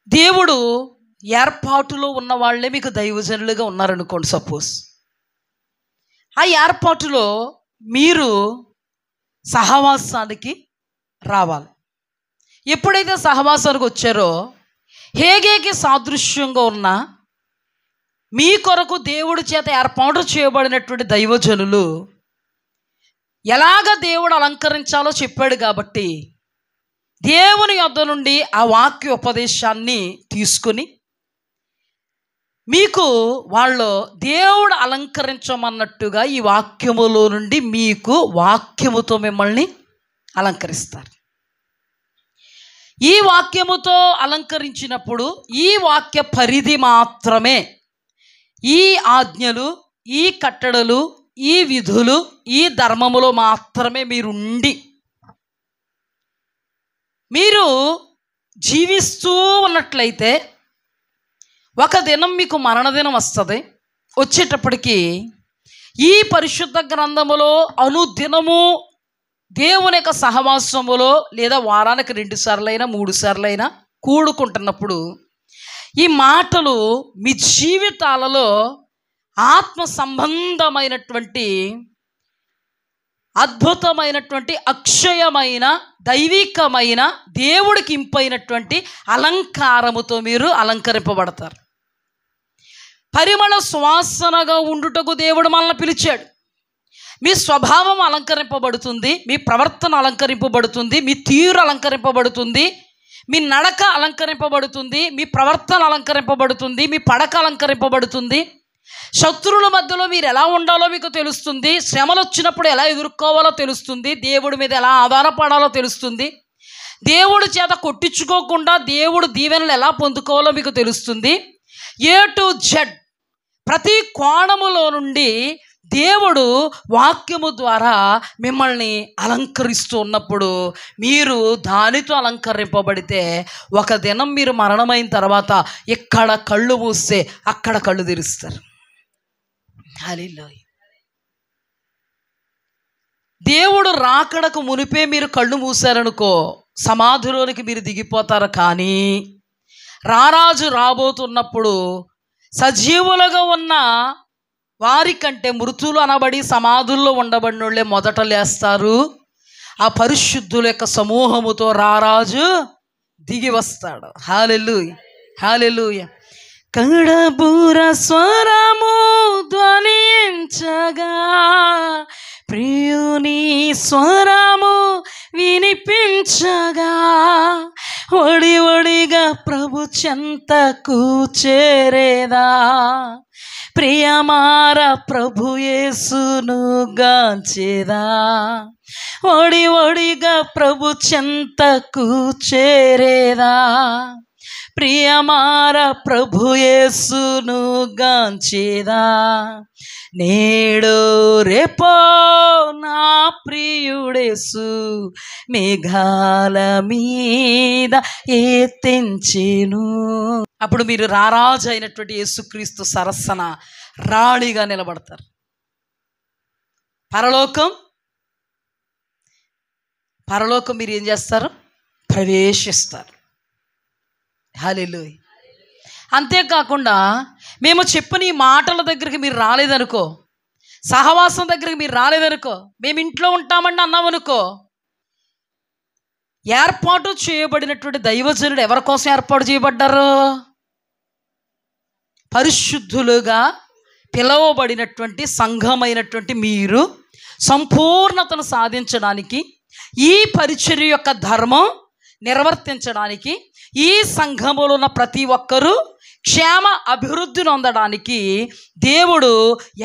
A: దేవుడు ఏర్పాటులో ఉన్న వాళ్ళే మీకు దైవజనులుగా ఉన్నారనుకోండి. సపోజ్ ఆ ఏర్పాటులో మీరు సహవాసానికి రావాలి. ఎప్పుడైతే సహవాసానికి వచ్చారో, హేగేకి సాదృశ్యంగా ఉన్న మీ కొరకు దేవుడి చేత ఏర్పాటు చేయబడినటువంటి దైవజనులు ఎలాగ దేవుడు అలంకరించాలో చెప్పాడు కాబట్టి దేవుని యొద్ద నుండి ఆ వాక్య ఉపదేశాన్ని తీసుకుని మీకు వాళ్ళు దేవుడు అలంకరించమన్నట్టుగా ఈ వాక్యములో నుండి మీకు వాక్యముతో మిమ్మల్ని అలంకరిస్తారు. ఈ వాక్యముతో అలంకరించినప్పుడు ఈ వాక్య పరిధి మాత్రమే, ఈ ఆజ్ఞలు, ఈ కట్టడలు, ఈ విధులు, ఈ ధర్మములో మాత్రమే మీరుండి మీరు జీవిస్తూ ఉన్నట్లయితే ఒక దినం మీకు మరణదినం వస్తుంది. వచ్చేటప్పటికి ఈ పరిశుద్ధ గ్రంథములో అనుదినము దేవుని యొక్క సహవాసములో లేదా వారానికి 2 సార్లైనా 3 సార్లైనా కూడుకుంటున్నప్పుడు ఈ మాటలు మీ జీవితాలలో ఆత్మ సంబంధమైనటువంటి అద్భుతమైనటువంటి అక్షయమైన దైవికమైన దేవుడికి ఇంపైనటువంటి అలంకారముతో మీరు అలంకరింపబడతారు. పరిమళ సువాసనగా ఉండుటకు దేవుడు మనల్ని పిలిచాడు. మీ స్వభావం అలంకరింపబడుతుంది, మీ ప్రవర్తన అలంకరింపబడుతుంది, మీ తీరు అలంకరింపబడుతుంది, మీ నడక అలంకరింపబడుతుంది, మీ ప్రవర్తన అలంకరింపబడుతుంది, మీ పడక అలంకరింపబడుతుంది. శత్రువుల మధ్యలో మీరు ఎలా ఉండాలో మీకు తెలుస్తుంది. శ్రమలు వచ్చినప్పుడు ఎలా ఎదుర్కోవాలో తెలుస్తుంది. దేవుడి మీద ఎలా ఆధారపడాలో తెలుస్తుంది. దేవుడి చేత కొట్టించుకోకుండా దేవుడు దీవెనలు ఎలా పొందుకోవాలో మీకు తెలుస్తుంది. A to Z ప్రతి కోణములో నుండి దేవుడు వాక్యము ద్వారా మిమ్మల్ని అలంకరిస్తూ ఉన్నప్పుడు మీరు దానితో అలంకరింపబడితే ఒక దినం మీరు మరణమైన తర్వాత ఇక్కడ కళ్ళు మూస్తే అక్కడ కళ్ళు తెరుస్తారు. హల్లెలూయా. దేవుడు రాకడకు మునిపే మీరు కళ్ళు మూసారనుకో సమాధిలోనికి మీరు దిగిపోతారు. కానీ రారాజు రాబోతున్నప్పుడు సజీవులుగా ఉన్న వారి కంటే మృతులు అనబడి సమాధుల్లో ఉండబడిన వాళ్ళే మొదట లేస్తారు. ఆ పరిశుద్ధుల యొక్క సమూహముతో రారాజు దిగి వస్తాడు. హల్లెలూయా, హల్లెలూయా. కడబూర స్వరము ధ్వనించగా ప్రియుని స్వరము వినిపించగా ఒడి ఒడిగా ప్రభు చెంతకు చేరేదా ప్రియమార ప్రభు యేసును గాంచెదా, ఒడి ఒడిగా ప్రభు చెంతకు చేరేదా. ప్రియమార ప్రభు యేసును గాంచెదా, నేడు రేపో నా ప్రియుడేసు మేఘాల మీద ఎత్తించెను. అప్పుడు మీరు రారాజు అయినటువంటి యేసుక్రీస్తు సరసన రాణిగా నిలబడతారు. పరలోకం మీరు ఏం చేస్తారు? ప్రవేశిస్తారు. హల్లెలూయా. అంతేకాకుండా మేము చెప్పిన ఈ మాటల దగ్గరికి మీరు రాలేదనుకో, సహవాసం దగ్గరికి మీరు రాలేదనుకో, మేము ఇంట్లో ఉంటామండి అన్నామనుకో, ఏర్పాటు చేయబడినటువంటి దైవజనుడు ఎవరి కోసం ఏర్పాటు చేయబడ్డారు? పరిశుద్ధులుగా పిలువబడినటువంటి సంఘమైనటువంటి మీరు సంపూర్ణతను సాధించడానికి, ఈ పరిచర్య యొక్క ధర్మం నిర్వర్తించడానికి, ఈ సంఘములో ఉన్న ప్రతి ఒక్కరూ క్షేమ అభివృద్ధి నొందడానికి దేవుడు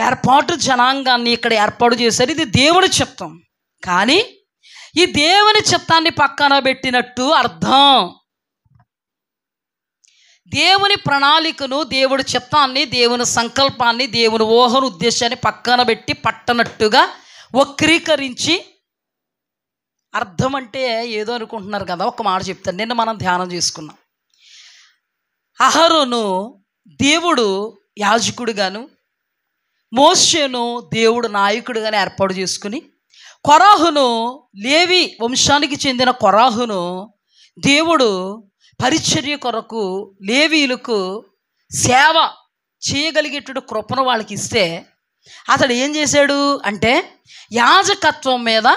A: ఏర్పాటు జనాంగాన్ని ఇక్కడ ఏర్పాటు చేశారు. ఇది దేవుని చిత్తం. కానీ ఈ దేవుని చిత్తాన్ని పక్కన పెట్టినట్టు అర్థం. దేవుని ప్రణాళికను, దేవుడి చిత్తాన్ని, దేవుని సంకల్పాన్ని, దేవుని ఊహను, ఉద్దేశాన్ని పక్కన పెట్టి పట్టనట్టుగా వక్రీకరించి, అర్థం అంటే ఏదో అనుకుంటున్నారు కదా. ఒక మాట చెప్తాను. నిన్న మనం ధ్యానం చేసుకున్నాం. అహరోను దేవుడు యాజకుడిగాను, మోషేను దేవుడు నాయకుడిగాను ఏర్పాటు చేసుకుని, కొరాహును, లేవి వంశానికి చెందిన కొరాహును దేవుడు పరిచర్య కొరకు లేవీలకు సేవ చేయగలిగేటువంటి కృపను వాళ్ళకి ఇస్తే, అతడు ఏం చేశాడు అంటే యాజకత్వం మీద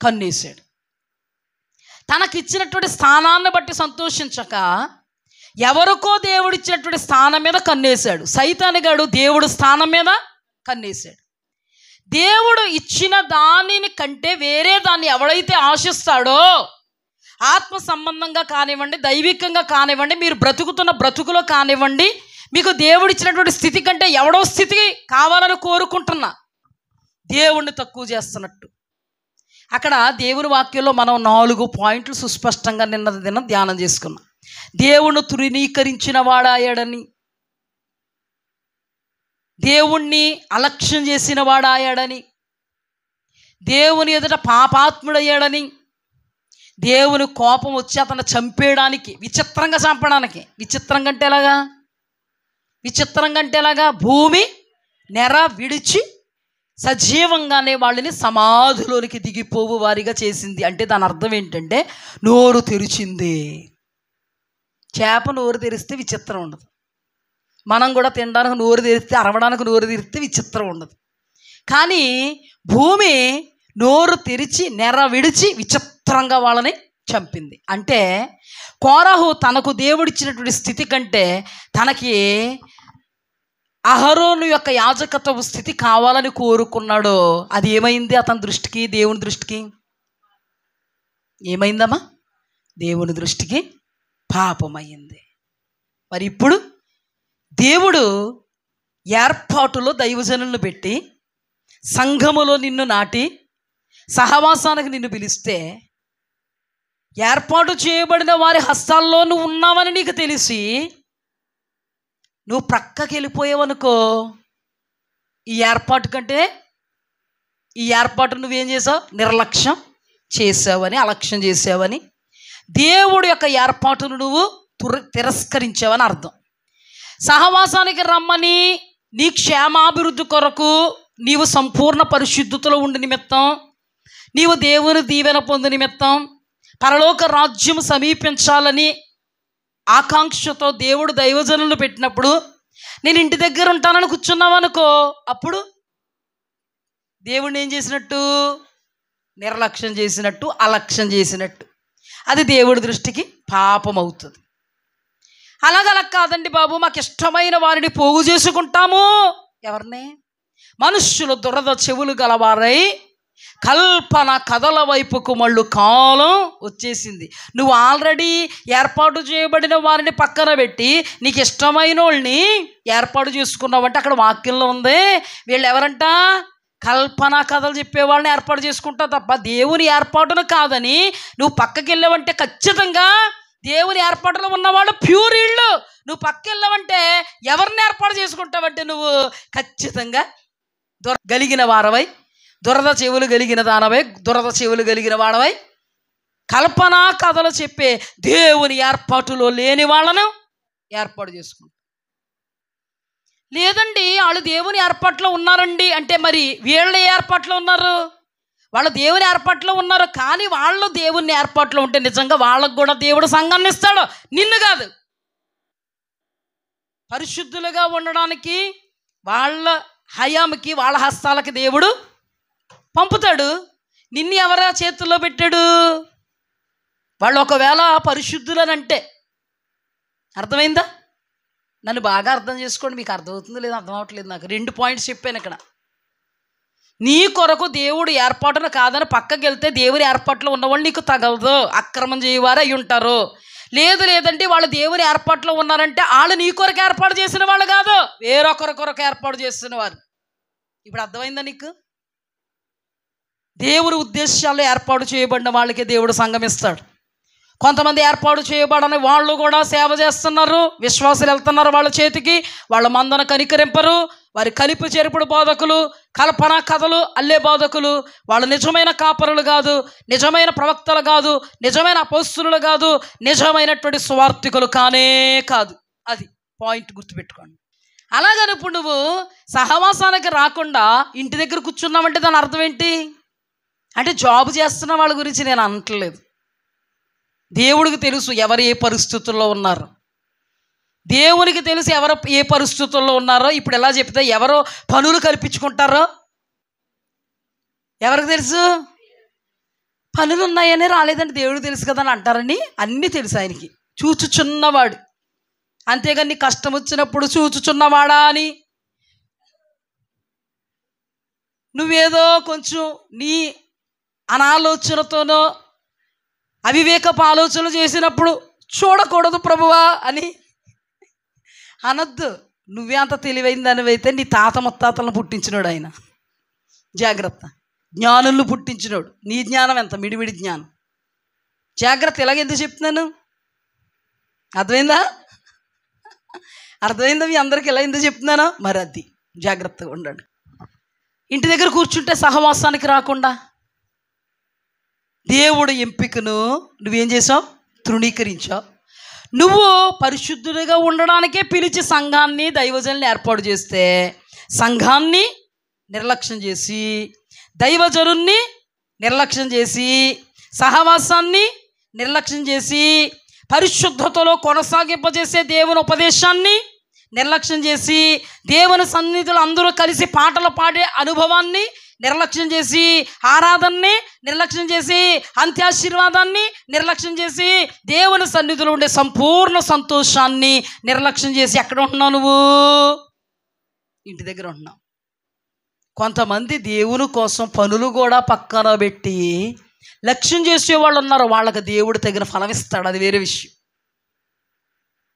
A: కన్నేశాడు. తనకిచ్చినటువంటి స్థానాన్ని బట్టి సంతోషించక ఎవరికో దేవుడిచ్చినటువంటి స్థానం మీద కన్నేశాడు. సైతానుగాడు దేవుడు స్థానం మీద కన్నేశాడు. దేవుడు ఇచ్చిన దానిని కంటే వేరే దాన్ని ఎవడైతే ఆశిస్తాడో, ఆత్మ సంబంధంగా కానివ్వండి, దైవికంగా కానివ్వండి, మీరు బ్రతుకుతున్న బ్రతుకులో కానివ్వండి, మీకు దేవుడిచ్చినటువంటి స్థితి కంటే ఎవడో స్థితి కావాలని కోరుకుంటున్నా, దేవుణ్ణి తక్కువ చేస్తున్నట్టు. అక్కడ దేవుని వాక్యంలో మనం 4 పాయింట్లు సుస్పష్టంగా నిన్న దినం ధ్యానం చేసుకున్నాం. దేవుణ్ణి తృణీకరించిన వాడాయాడని, దేవుణ్ణి అలక్ష్యం చేసిన వాడాయాడని, దేవుని ఎదుట పాపాత్ముడయ్యాడని, దేవుని కోపం వచ్చి అతను చంపేయడానికి, విచిత్రంగా చంపడానికి. విచిత్రంగా అంటే ఎలాగా? భూమి నెర విడిచి సజీవంగానే వాళ్ళని సమాధిలోనికి దిగిపోవు వారిగా చేసింది. అంటే దాని అర్థం ఏంటంటే నోరు తెరిచింది. చేప నోరు తెరిస్తే విచిత్రం ఉండదు. మనం కూడా తినడానికి నోరు తెరిస్తే, అరవడానికి నోరు తెరిస్తే విచిత్రం ఉండదు. కానీ భూమి నోరు తెరిచి నెర విడిచి విచిత్రంగా వాళ్ళని చంపింది. అంటే కోరహు తనకు దేవుడిచ్చినటువంటి స్థితి కంటే తనకి అహరోను యొక్క యాజకత్వ స్థితి కావాలని కోరుకున్నాడు. అది ఏమైంది అతని దృష్టికి? దేవుని దృష్టికి ఏమైందమ్మా? దేవుని దృష్టికి పాపమైంది. మరి ఇప్పుడు దేవుడు ఏర్పాటులో దైవజనులను పెట్టి సంఘములో నిన్ను నాటి సహవాసానికి నిన్ను పిలిస్తే, ఏర్పాటు చేయబడిన వారి హస్తాల్లో నువ్వు ఉన్నావని నీకు తెలిసి నువ్వు ప్రక్కకి వెళ్ళిపోయావనుకో, ఈ ఏర్పాటు నువ్వేం చేసావు? నిర్లక్ష్యం చేసావని, అలక్ష్యం చేసావని, దేవుడు యొక్క ఏర్పాటును నువ్వు తిరస్కరించావని అర్థం. సహవాసానికి రమ్మని నీ క్షేమాభివృద్ధి కొరకు నీవు సంపూర్ణ పరిశుద్ధతలో ఉండి నిమిత్తం, నీవు దేవుని దీవెన పొంది నిమిత్తం, పరలోక రాజ్యం సమీపించాలని ఆకాంక్షతో దేవుడు దైవజనులను పెట్టినప్పుడు నేను ఇంటి దగ్గర ఉంటానని కూర్చున్నావు అనుకో, అప్పుడు దేవుడిని ఏం చేసినట్టు? నిర్లక్ష్యం చేసినట్టు, అలక్ష్యం చేసినట్టు. అది దేవుడి దృష్టికి పాపం అవుతుంది. అలా కాదండి బాబు, మాకు ఇష్టమైన వారిని పోగు చేసుకుంటాము. ఎవరిని? మనుష్యులు దురద చెవులు గలవారై కల్పన కథల వైపుకు మళ్ళు కాలం వచ్చేసింది. నువ్వు ఆల్రెడీ ఏర్పాటు చేయబడిన వారిని పక్కన పెట్టి నీకు ఇష్టమైన వాళ్ళని ఏర్పాటు చేసుకున్నావంటే అక్కడ వాక్యంలో ఉంది. వీళ్ళు ఎవరంట? కల్పన కథలు చెప్పేవాళ్ళని ఏర్పాటు చేసుకుంటావు తప్ప దేవుని ఏర్పాటును కాదని నువ్వు పక్కకి వెళ్ళావంటే ఖచ్చితంగా దేవుని ఏర్పాటులో ఉన్నవాళ్ళు ప్యూర్ ఇళ్ళు. నువ్వు పక్క వెళ్ళావంటే ఎవరిని ఏర్పాటు చేసుకుంటావంటే నువ్వు ఖచ్చితంగా కలిగిన వారవై, దురద చెవులు కలిగిన దానవై, దురద చెవులు కలిగిన వాడవై కల్పనా కథలు చెప్పే దేవుని ఏర్పాటులో లేని వాళ్ళను ఏర్పాటు చేసుకుంటాం. లేదండి వాళ్ళు దేవుని ఏర్పాట్లో ఉన్నారండి అంటే మరి వీళ్ళ ఏర్పాట్లో ఉన్నారు, వాళ్ళు దేవుని ఏర్పాట్లో ఉన్నారు. కానీ వాళ్ళు దేవుని ఏర్పాట్లో ఉంటే నిజంగా వాళ్ళకు కూడా దేవుడు సంఘాన్ని ఇస్తాడు, నిన్ను కాదు. పరిశుద్ధులుగా ఉండడానికి వాళ్ళ హయాముకి వాళ్ళ హస్తాలకి దేవుడు పంపుతాడు. నిన్ను ఎవరి చేతుల్లో పెట్టాడు? వాళ్ళు ఒకవేళ పరిశుద్ధులనంటే అర్థమైందా? నన్ను బాగా అర్థం చేసుకోండి, మీకు అర్థమవుతుందో లేదో అర్థం అవ్వట్లేదు నాకు. 2 పాయింట్స్ చెప్పాను ఇక్కడ. నీ కొరకు దేవుడు ఏర్పాటును కాదని పక్కకి వెళ్తే దేవుని ఏర్పాట్లో ఉన్నవాళ్ళు నీకు తగలదు, అక్రమం చేయవారు అయి ఉంటారు. లేదంటే వాళ్ళు దేవుని ఏర్పాట్లో ఉన్నారంటే వాళ్ళు నీ కొరకు ఏర్పాటు చేసిన వాళ్ళు కాదు, వేరొకరి కొరకు ఏర్పాటు చేసిన వారు. ఇప్పుడు అర్థమైందా నీకు? దేవుని ఉద్దేశాల్లో ఏర్పాటు చేయబడిన వాళ్ళకి దేవుడు సంఘం ఇస్తాడు. కొంతమంది ఏర్పాటు చేయబడని వాళ్ళు కూడా సేవ చేస్తున్నారు, విశ్వాసులు వెళ్తున్నారు వాళ్ళ చేతికి, వాళ్ళ మందన కనికరింపరు, వారి కలిపి చెరుపుడు బోధకులు, కల్పన కథలు అల్లే బోధకులు. వాళ్ళు నిజమైన కాపరులు కాదు, నిజమైన ప్రవక్తలు కాదు, నిజమైన అపోస్తులు కాదు, నిజమైనటువంటి స్వార్థికులు కానే కాదు. అది పాయింట్ గుర్తుపెట్టుకోండి. అలాగని ఇప్పుడు నువ్వు సహవాసానికి రాకుండా ఇంటి దగ్గర కూర్చున్నావంటే దాని అర్థం ఏంటి అంటే జాబ్ చేస్తున్న వాళ్ళ గురించి నేను అనట్లేదు. దేవుడికి తెలుసు ఎవరు ఏ పరిస్థితుల్లో ఉన్నారు, దేవునికి తెలుసు ఎవరు ఏ పరిస్థితుల్లో ఉన్నారో. ఇప్పుడు ఎలా చెప్తే ఎవరో పనులు కల్పించుకుంటారో ఎవరికి తెలుసు? పనులు ఉన్నాయని రాలేదంటే దేవుడికి తెలుసు కదా అని అంటారని అన్నీ తెలుసు ఆయనకి. చూచుచున్నవాడు, అంతేగాని నీ కష్టం వచ్చినప్పుడు చూచుచున్నవాడా అని నువ్వేదో కొంచెం నీ అనాలోచనతోనో అవివేకపు ఆలోచనలు చేసినప్పుడు చూడకూడదు ప్రభువా అని అనొద్దు. నువ్వే అంత తెలివైన దానివైతే నీ తాత ముత్తాతలను పుట్టించినాడు ఆయన. జాగ్రత్త. జ్ఞానులు పుట్టించినాడు. నీ జ్ఞానం ఎంత? మిడిమిడి జ్ఞానం. జాగ్రత్త. ఎలాగెందుకు చెప్తున్నాను? అర్థమైందా? అర్థమైందా? మీ అందరికి ఎలా ఎందుకు చెప్తున్నానో మరి అది జాగ్రత్తగా ఉండండి. ఇంటి దగ్గర కూర్చుంటే సహవాసానికి రాకుండా దేవుడు ఎంపికను నువ్వేం చేసావు? తృణీకరించావు. నువ్వు పరిశుద్ధుడిగా ఉండడానికే పిలిచి సంఘాన్ని దైవజనుల్ని ఏర్పాటు చేస్తే సంఘాన్ని నిర్లక్ష్యం చేసి, దైవజనుల్ని నిర్లక్ష్యం చేసి, సహవాసాన్ని నిర్లక్ష్యం చేసి, పరిశుద్ధతలో కొనసాగింపజేసే దేవుని ఉపదేశాన్ని నిర్లక్ష్యం చేసి, దేవుని సన్నిధిలో అందరూ కలిసి పాటలు పాడే అనుభవాన్ని నిర్లక్ష్యం చేసి, ఆరాధనని నిర్లక్ష్యం చేసి, అంత్యాశీర్వాదాన్ని నిర్లక్ష్యం చేసి, దేవుని సన్నిధిలో ఉండే సంపూర్ణ సంతోషాన్ని నిర్లక్ష్యం చేసి ఎక్కడ ఉంటున్నావు నువ్వు? ఇంటి దగ్గర ఉంటున్నావు. కొంతమంది దేవుని కోసం పనులు కూడా పక్కన పెట్టి లక్ష్యం చేసేవాళ్ళు ఉన్నారు. వాళ్ళకి దేవుడు తగిన ఫలం ఇస్తాడు, అది వేరే విషయం.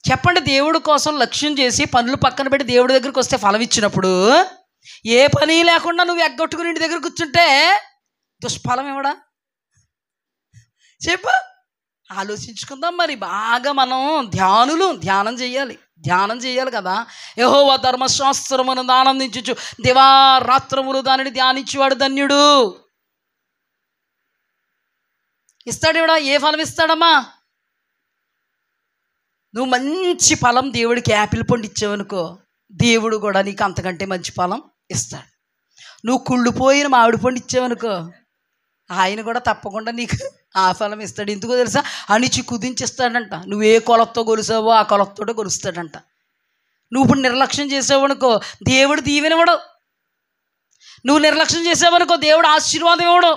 A: చెప్పండి, దేవుడి కోసం లక్ష్యం చేసి పనులు పక్కన పెట్టి దేవుడి దగ్గరికి వస్తే ఫలం ఇచ్చినప్పుడు ఏ పని లేకుండా నువ్వు ఎగ్గొట్టుకుని ఇంటి దగ్గర కూర్చుంటే దుష్ఫలం ఇవ్వడా? చెప్పు. ఆలోచించుకుందాం. మరి బాగా మనం ధ్యానం చేయాలి కదా. యెహోవా ధర్మశాస్త్రమును ఆనందించుచు దివారాత్రములు దానిని ధ్యానించేవాడు ధన్యుడు. ఇస్తాడు ఇవిడ. ఏ ఫలం ఇస్తాడమ్మా? నువ్వు మంచి ఫలం దేవుడికి యాపిల్ పండు ఇచ్చావనుకో, దేవుడు కూడా నీకు అంతకంటే మంచి ఫలం ఇస్తాడు. నువ్వు కుళ్ళిపోయిన మామిడి పండు ఇచ్చావనుకో, ఆయన కూడా తప్పకుండా నీకు ఆ ఫలం ఇస్తాడు. ఎందుకో తెలుసా? అణిచి కుదించిస్తాడంట. నువ్వు ఏ కొలతతో కొలిసావో ఆ కొలతతో కొలుస్తాడంట. నువ్వు ఇప్పుడు నిర్లక్ష్యం చేసావనుకో దేవుడు దీవెనివ్వడు. నువ్వు నిర్లక్ష్యం చేసావనుకో దేవుడు ఆశీర్వాదం ఇవ్వడు.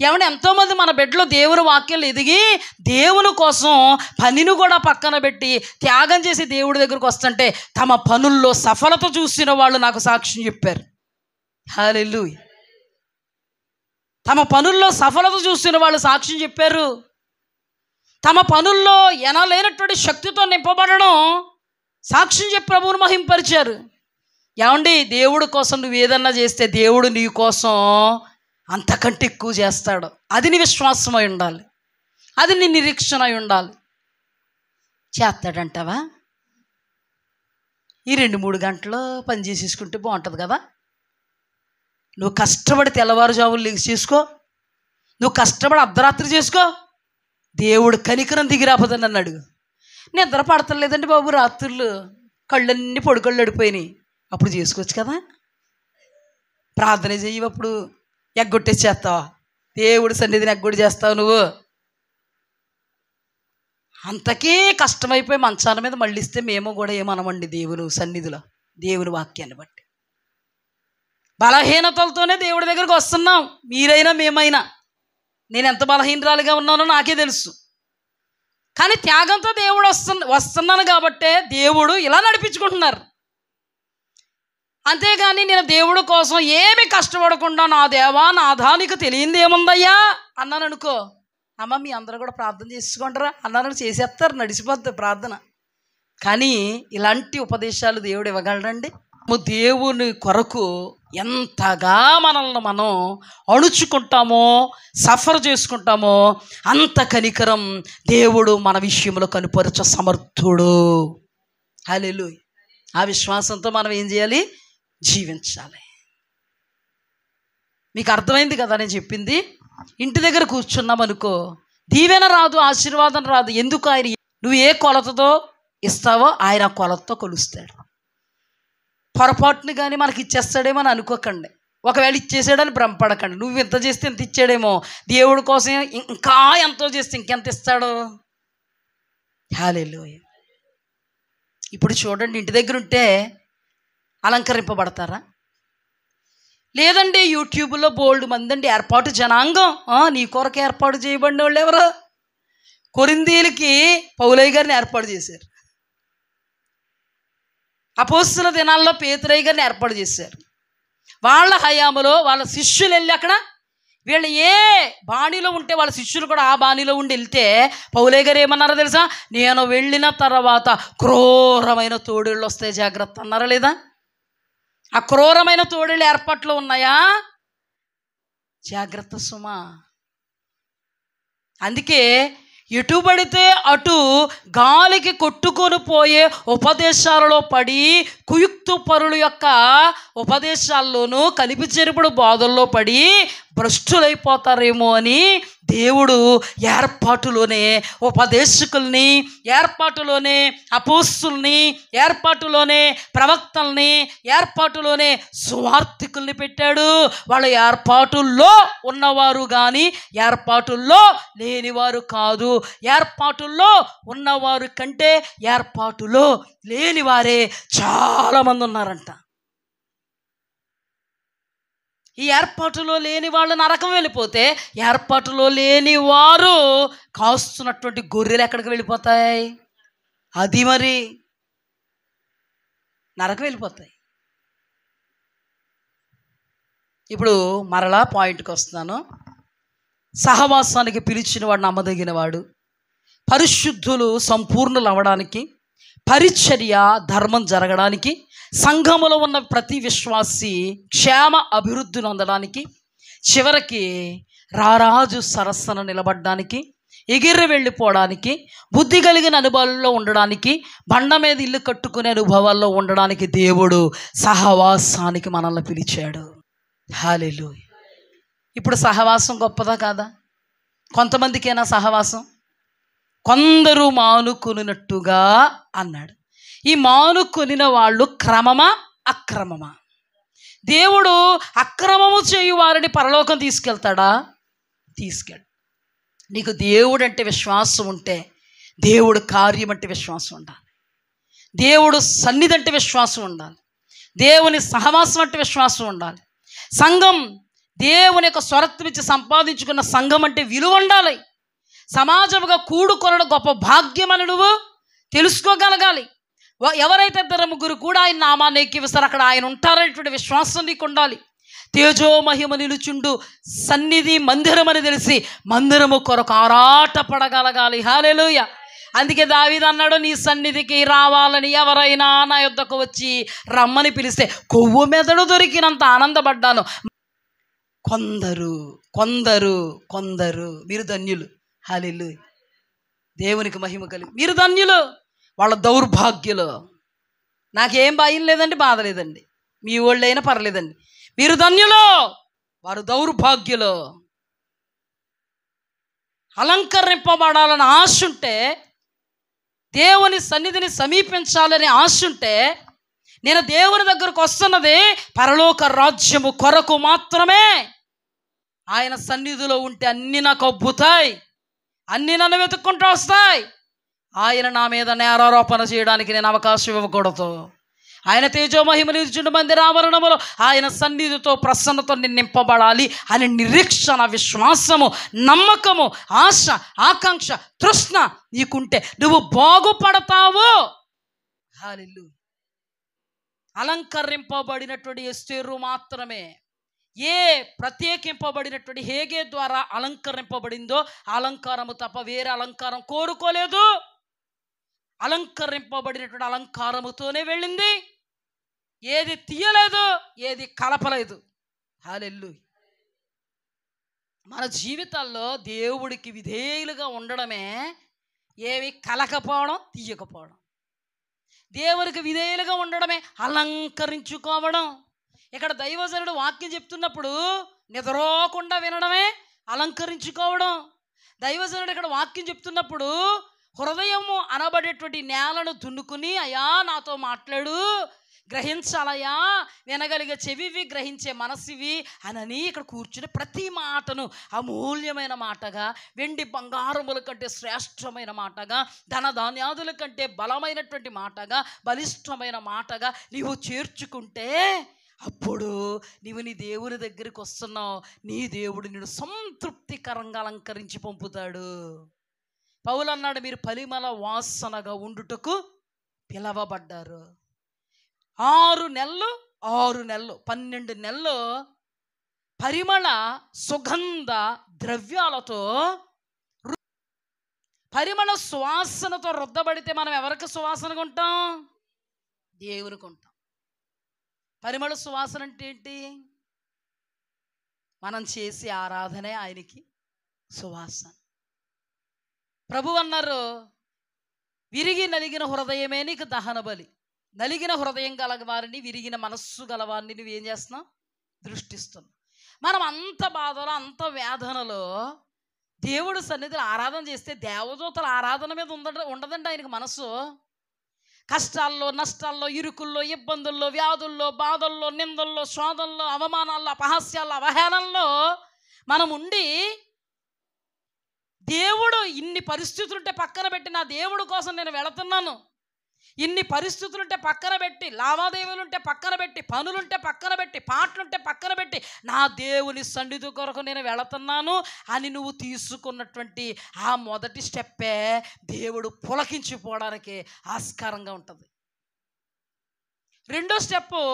A: ఏమంటే ఎంతోమంది మన బిడ్డలో దేవుని వాక్యాలు ఎదిగి దేవుని కోసం పనిని కూడా పక్కన పెట్టి త్యాగం చేసి దేవుడి దగ్గరకు వస్తుంటే తమ పనుల్లో సఫలత చూసిన వాళ్ళు నాకు సాక్ష్యం చెప్పారు. హల్లెలూయా. తమ పనుల్లో సఫలత చూసిన వాళ్ళు సాక్ష్యం చెప్పారు. తమ పనుల్లో ఎనలేనటువంటి శక్తితో నింపబడడం సాక్ష్యం చెప్పి ప్రభువును మహింపరిచారు. ఏమండి, దేవుడి కోసం నువ్వు ఏదన్నా చేస్తే దేవుడు నీ కోసం అంతకంటే ఎక్కువ చేస్తాడు. అది నీ విశ్వాసం అయి ఉండాలి, అది నీ నిరీక్షణ అయి ఉండాలి. చేస్తాడంటావా? ఈ 2-3 గంటలు పని చేసేసుకుంటే బాగుంటుంది కదా. నువ్వు కష్టపడి తెల్లవారుజాములు లేచి చేసుకో, నువ్వు కష్టపడి అర్ధరాత్రి చేసుకో, దేవుడు కనికరం దిగిరాపోదని నన్ను అడుగు. నిద్ర పడతలేదండి బాబు, రాత్రులు కళ్ళన్నీ పొడికళ్ళు అడిపోయినాయి, అప్పుడు చేసుకోవచ్చు కదా. ప్రార్థన చెయ్యి, అప్పుడు ఎగ్గొట్టేసి చేస్తావా? దేవుడి సన్నిధిని ఎగ్గొట్టి చేస్తావు నువ్వు. అంతకీ కష్టమైపోయి మంచాల మీద మళ్ళిస్తే మేము కూడా ఏమనమండి దేవుని సన్నిధిలో, దేవుని వాక్యాన్ని బట్టి. బలహీనతలతోనే దేవుడి దగ్గరికి వస్తున్నాం, మీరైనా మేమైనా. నేను ఎంత బలహీనరాలుగా ఉన్నానో నాకే తెలుసు. కానీ త్యాగంతో దేవుడు వస్తున్నాను కాబట్టే దేవుడు ఇలా నడిపించుకుంటున్నారు. అంతేగాని నేను దేవుడి కోసం ఏమి కష్టపడకుండా నా దేవా నాథా నీకు తెలియంది ఏముందయ్యా అన్నాను అనుకో, అమ్మ మీ అందరూ కూడా ప్రార్థన చేసుకుంటారా అన్నారని చేసేస్తారు, నడిచిపోద్ది ప్రార్థన. కానీ ఇలాంటి ఉపదేశాలు దేవుడు ఇవ్వగలడండి? దేవుని కొరకు ఎంతగా మనల్ని మనం అణుచుకుంటామో, సఫర్ చేసుకుంటామో అంత కనికరం దేవుడు మన విషయంలో కనుపరచ సమర్థుడు. హల్లెలూయా. ఆ విశ్వాసంతో మనం ఏం చేయాలి? జీవించాలి. మీకు అర్థమైంది కదా నేను చెప్పింది? ఇంటి దగ్గర కూర్చున్నాం అనుకో, దీవెన రాదు, ఆశీర్వాదం రాదు. ఎందుకు? ఆయన నువ్వు ఏ కొలతతో ఇస్తావో ఆయన ఆ కొలతతో కొలుస్తాడు. పొరపాటుని కానీ మనకి ఇచ్చేస్తాడేమో అని అనుకోకండి. ఒకవేళ ఇచ్చేసాడని భ్రమపడకండి. నువ్వు ఇంత చేస్తే ఇంత ఇచ్చాడేమో, దేవుడి కోసం ఇంకా ఎంతో చేస్తే ఇంకెంత ఇస్తాడు. హల్లెలూయా. ఇప్పుడు చూడండి, ఇంటి దగ్గర ఉంటే అలంకరింపబడతారా? లేదండి, యూట్యూబ్లో బోల్డ్ మంది అండి ఏర్పాటు జనాంగం. నీ కొరకు ఏర్పాటు చేయబడిన వాళ్ళు ఎవరు? కొరింథీయులకి పౌలయ్య గారిని ఏర్పాటు చేశారు. అపోస్తల దినాల్లో పేతురయ్య గారిని ఏర్పాటు చేశారు. వాళ్ళ హయాములో వాళ్ళ శిష్యులు వెళ్ళి అక్కడ వీళ్ళు ఏ బాణీలో ఉంటే వాళ్ళ శిష్యులు కూడా ఆ బాణీలో ఉండి వెళ్తే పౌలయ్య గారు ఏమన్నారో తెలుసా? నేను వెళ్ళిన తర్వాత క్రూరమైన తోడేళ్ళు వస్తాయి, జాగ్రత్త అన్నారా లేదా? ఆ క్రూరమైన తోడేళ్ళు ఏర్పాట్లు ఉన్నాయా? జాగ్రత్త సుమా. అందుకే ఎటు పడితే అటు గాలికి కొట్టుకొని పోయే ఉపదేశాలలో పడి, కుయుక్తు పరుల యొక్క ఉపదేశాల్లోనూ కలిపి చెరుపుడు బాధల్లో పడి భ్రష్టులైపోతారేమో అని దేవుడు ఏర్పాటులోనే ఉపదేశకుల్ని, ఏర్పాటులోనే అపోస్తుల్ని, ఏర్పాటులోనే ప్రవక్తల్ని, ఏర్పాటులోనే సువార్తికుల్ని పెట్టాడు. వాళ్ళ ఏర్పాటుల్లో ఉన్నవారు కానీ ఏర్పాటుల్లో లేనివారు కాదు. ఏర్పాటుల్లో ఉన్నవారు కంటే ఏర్పాటులో లేనివారే చాలామంది ఉన్నారంట. ఈ ఏర్పాటులో లేని వాళ్ళు నరకం వెళ్ళిపోతే, ఏర్పాటులో లేని వారు కాస్తున్నటువంటి గొర్రెలు ఎక్కడికి వెళ్ళిపోతాయి? అది మరి నరకం వెళ్ళిపోతాయి. ఇప్పుడు మరలా పాయింట్కి వస్తున్నాను. సహవాసానికి పిలిచిన వాడు నమ్మదగిన వాడు, పరిశుద్ధులు సంపూర్ణులు అవ్వడానికి, పరిచర్య ధర్మం జరగడానికి, సంఘములో ఉన్న ప్రతి విశ్వాసి క్షేమ అభివృద్ధి నొందడానికి, చివరికి రారాజు సరస్సున నిలబడడానికి, ఎగిరి వెళ్ళిపోవడానికి, బుద్ధి కలిగిన అనుభవాల్లో ఉండడానికి, బండ మీద ఇల్లు కట్టుకునే అనుభవాల్లో ఉండడానికి దేవుడు సహవాసానికి మనల్ని పిలిచాడు. హల్లెలూయా. ఇప్పుడు సహవాసం గొప్పదా కాదా? కొంతమందికైనా సహవాసం, కొందరు మానుకొనినట్టుగా అన్నాడు. ఈ మానుకొనిన వాళ్ళు క్రమమా అక్రమమా? దేవుడు అక్రమము చేయు వారిని పరలోకం తీసుకెళ్తాడా? తీసుకెళ్ళి. నీకు దేవుడు అంటే విశ్వాసం ఉంటే దేవుడు కార్యం అంటే విశ్వాసం ఉండాలి, దేవుడు సన్నిధి అంటే విశ్వాసం ఉండాలి, దేవుని సహవాసం అంటే విశ్వాసం ఉండాలి. సంఘం, దేవుని యొక్క స్వరత్వం ఇచ్చి సంపాదించుకున్న సంఘం అంటే విలువ ఉండాలి. సమాజముగా కూడుకొనడం గొప్ప భాగ్యం అని నువ్వు తెలుసుకోగలగాలి. ఎవరైతే 2-3 కూడా ఆయన నామాన్ని ఎక్కివిస్తారు అక్కడ ఆయన ఉంటారనేటువంటి విశ్వాసం నీకు ఉండాలి. తేజో మహిమ నిలుచుండు సన్నిధి మందిరమని తెలిసి మందిరము కొరకు ఆరాట పడగలగాలి. హల్లెలూయా. అందుకే దావీదు అన్నాడు, నీ సన్నిధికి రావాలని ఎవరైనా నా యొద్దకు వచ్చి రమ్మని పిలిస్తే కొవ్వు మెదడు దొరికినంత ఆనందపడ్డాను. కొందరు కొందరు కొందరు మీరు ధన్యులు. హల్లెలూయా. దేవునికి మహిమ కలిగి మీరు ధన్యులు. వాళ్ళ దౌర్భాగ్యులు. నాకేం భయం లేదండి, బాధ లేదండి, మీ వాళ్ళైనా పర్లేదండి. మీరు ధన్యులు, వారు దౌర్భాగ్యులు. అలంకరింపబడాలని ఆశ ఉంటే, దేవుని సన్నిధిని సమీపించాలని ఆశ ఉంటే, నేను దేవుని దగ్గరకు వస్తున్నది పరలోక రాజ్యము కొరకు మాత్రమే. ఆయన సన్నిధిలో ఉంటే అన్నీ నాకు అబ్బుతాయి, అన్నీ నన్ను వెతుక్కుంటూ వస్తాయి. ఆయన నా మీద నేరారోపణ చేయడానికి నేను అవకాశం ఇవ్వకూడదు. ఆయన తేజోమహిమ నిలుచుండు మందిరావరణములో ఆయన సన్నిధితో ప్రసన్నతో నింపబడాలి అని నిరీక్షణ, విశ్వాసము, నమ్మకము, ఆశ, ఆకాంక్ష, తృష్ణ నీకుంటే నువ్వు బాగుపడతావు. హల్లెలూయా. అలంకరింపబడినటువంటి ఎస్తేరు మాత్రమే, ఏ ప్రత్యేకింపబడినటువంటి హేగే ద్వారా అలంకరింపబడిందో అలంకారము తప్ప వేరే అలంకారం కోరుకోలేదు. అలంకరింపబడినటువంటి అలంకారముతోనే వెళ్ళింది. ఏది తీయలేదు, ఏది కలపలేదు. హల్లెలూయా. మన జీవితాల్లో దేవుడికి విధేయులుగా ఉండడమే, ఏవి కలకపోవడం, తీయకపోవడం. దేవుడికి విధేయులుగా ఉండడమే అలంకరించుకోవడం. ఇక్కడ దైవజనుడు వాక్యం చెప్తున్నప్పుడు నిద్రోకుండా వినడమే అలంకరించుకోవడం. దైవజనుడు ఇక్కడ వాక్యం చెప్తున్నప్పుడు హృదయము అనబడేటువంటి నేలను దున్నుకుని, అయ్యా నాతో మాట్లాడు, గ్రహించాలయ్యా, వినగలిగే చెవివి, గ్రహించే మనసివి అనని ఇక్కడ కూర్చుని ప్రతి మాటను అమూల్యమైన మాటగా, వెండి బంగారముల కంటే శ్రేష్టమైన మాటగా, ధనధాన్యాదుల కంటే బలమైనటువంటి మాటగా, బలిష్టమైన మాటగా నీవు చేర్చుకుంటే అప్పుడు నీవు నీ దేవుని దగ్గరికి వస్తున్నావు. నీ దేవుడు నిన్ను సంతృప్తికరంగా అలంకరించి పంపుతాడు. పౌలు అన్నాడు, మీరు పరిమళ వాసనగా ఉండుటకు పిలవబడ్డారు. 6 నెలలు 12 నెలలు పరిమళ సుగంధ ద్రవ్యాలతో, పరిమళ సువాసనతో రుద్దబడితే మనం ఎవరికి సువాసనగా ఉంటాం? దేవునికి ఉంటాం. పరిమళ సువాసన అంటే ఏంటి? మనం చేసే ఆరాధనే ఆయనకి సువాసన. ప్రభు అన్నారు, విరిగి నలిగిన హృదయమే నీకు దహన బలి. నలిగిన హృదయం గలవారిని, విరిగిన మనస్సు గలవారిని నువ్వేం చేస్తున్నావు? దృష్టిస్తున్నావు. మనం అంత బాధలో, అంత వేదనలో దేవుడు సన్నిధిలో ఆరాధన చేస్తే దేవదూతల ఆరాధన మీద ఉండదండి ఆయనకు మనసు. కష్టాల్లో, నష్టాల్లో, ఇరుకుల్లో, ఇబ్బందుల్లో, వ్యాధుల్లో, బాధల్లో, నిందల్లో, శోధనల్లో, అవమానాల్లో, అపహాస్యాల్లో, అవహేళనలో మనం ఉండి, దేవుడు ఇన్ని పరిస్థితులుంటే పక్కన పెట్టి, నా దేవుడు కోసం నేను వెళుతున్నాను, ఇన్ని పరిస్థితులుంటే పక్కన పెట్టి, లావాదేవీలుంటే పక్కన పెట్టి, పనులుంటే పక్కన పెట్టి, పాటలుంటే పక్కన పెట్టి, నా దేవుని సన్నిధి కొరకు నేను వెళుతున్నాను అని నువ్వు తీసుకున్నటువంటి ఆ మొదటి స్టెప్పే దేవుడు పులకించిపోవడానికి ఆస్కారంగా ఉంటుంది. రెండో స్టెప్పు,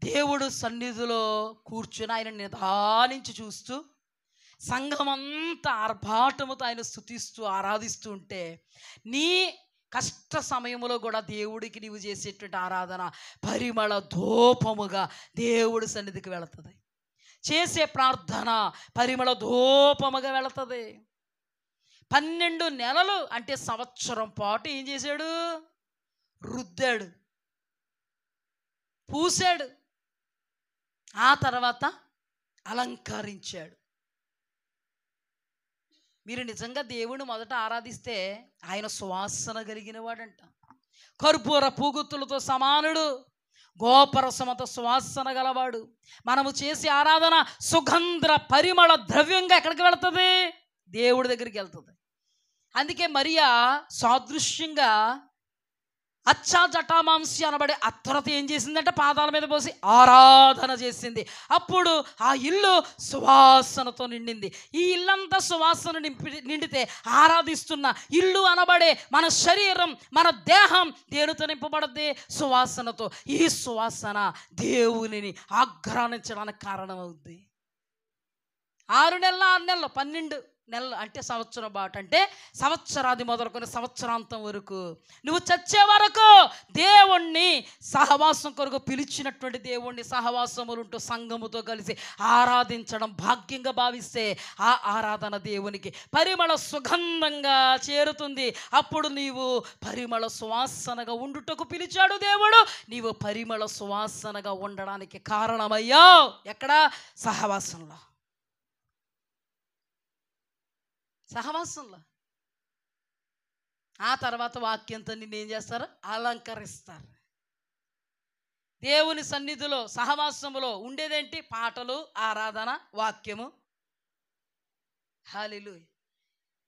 A: దేవుడు సన్నిధిలో కూర్చుని ఆయన నిదానించి చూస్తూ, సంఘమంతా ఆర్భాటముతో ఆయన స్తుతిస్తూ ఆరాధిస్తూ ఉంటే, నీ కష్ట సమయంలో కూడా దేవుడికి నీవు చేసేటువంటి ఆరాధన పరిమళ ధూపముగా దేవుడి సన్నిధికి వెళుతుంది. చేసే ప్రార్థన పరిమళ ధూపముగా వెళుతుంది. 12 నెలలు అంటే సంవత్సరం పాటు ఏం చేశాడు? రుద్దాడు, పూసాడు, ఆ తర్వాత అలంకరించాడు. మీరు నిజంగా దేవుని మొదట ఆరాధిస్తే ఆయన సువాసన కలిగిన వాడంట. కర్పూర పూగుత్తులతో సమానుడు, గోపరసమత సువాసన గలవాడు. మనము చేసే ఆరాధన సుగంధ పరిమళ ద్రవ్యంగా ఎక్కడికి వెళుతుంది? దేవుడి దగ్గరికి వెళ్తుంది. అందుకే మరియా సాదృశ్యంగా అచ్చా జటామాంసి అనబడే అత్తరత ఏం చేసిందంటే పాదాల మీద పోసి ఆరాధన చేసింది. అప్పుడు ఆ ఇల్లు సువాసనతో నిండింది. ఈ ఇల్లంతా సువాసన నిండితే ఆరాధిస్తున్న ఇల్లు అనబడే మన శరీరం, మన దేహం దేనితో నింపబడద్ది? సువాసనతో. ఈ సువాసన దేవునిని ఆగ్రహించడానికి కారణమవుద్ది. 6 నెలలు 6 నెలలు 12 నెలలు అంటే సంవత్సరం బాట, అంటే సంవత్సరాది మొదలుకొని సంవత్సరాంతం వరకు నువ్వు చచ్చే వరకు దేవుణ్ణి సహవాసం కొరకు పిలిచినటువంటి దేవుణ్ణి సహవాసములుంటూ సంఘముతో కలిసి ఆరాధించడం భాగ్యంగా భావిస్తే ఆ ఆరాధన దేవునికి పరిమళ సుగంధంగా చేరుతుంది. అప్పుడు నీవు పరిమళ సువాసనగా ఉండుటకు పిలిచాడు దేవుడు. నీవు పరిమళ సువాసనగా ఉండడానికి కారణమయ్యావు. ఎక్కడ? సహవాసంలో, సహవాసంలో. ఆ తర్వాత వాక్యంతో నిన్ను ఏం చేస్తారు? అలంకరిస్తారు. దేవుని సన్నిధిలో సహవాసములో ఉండేదేంటి? పాటలు, ఆరాధన, వాక్యము. హల్లెలూయా.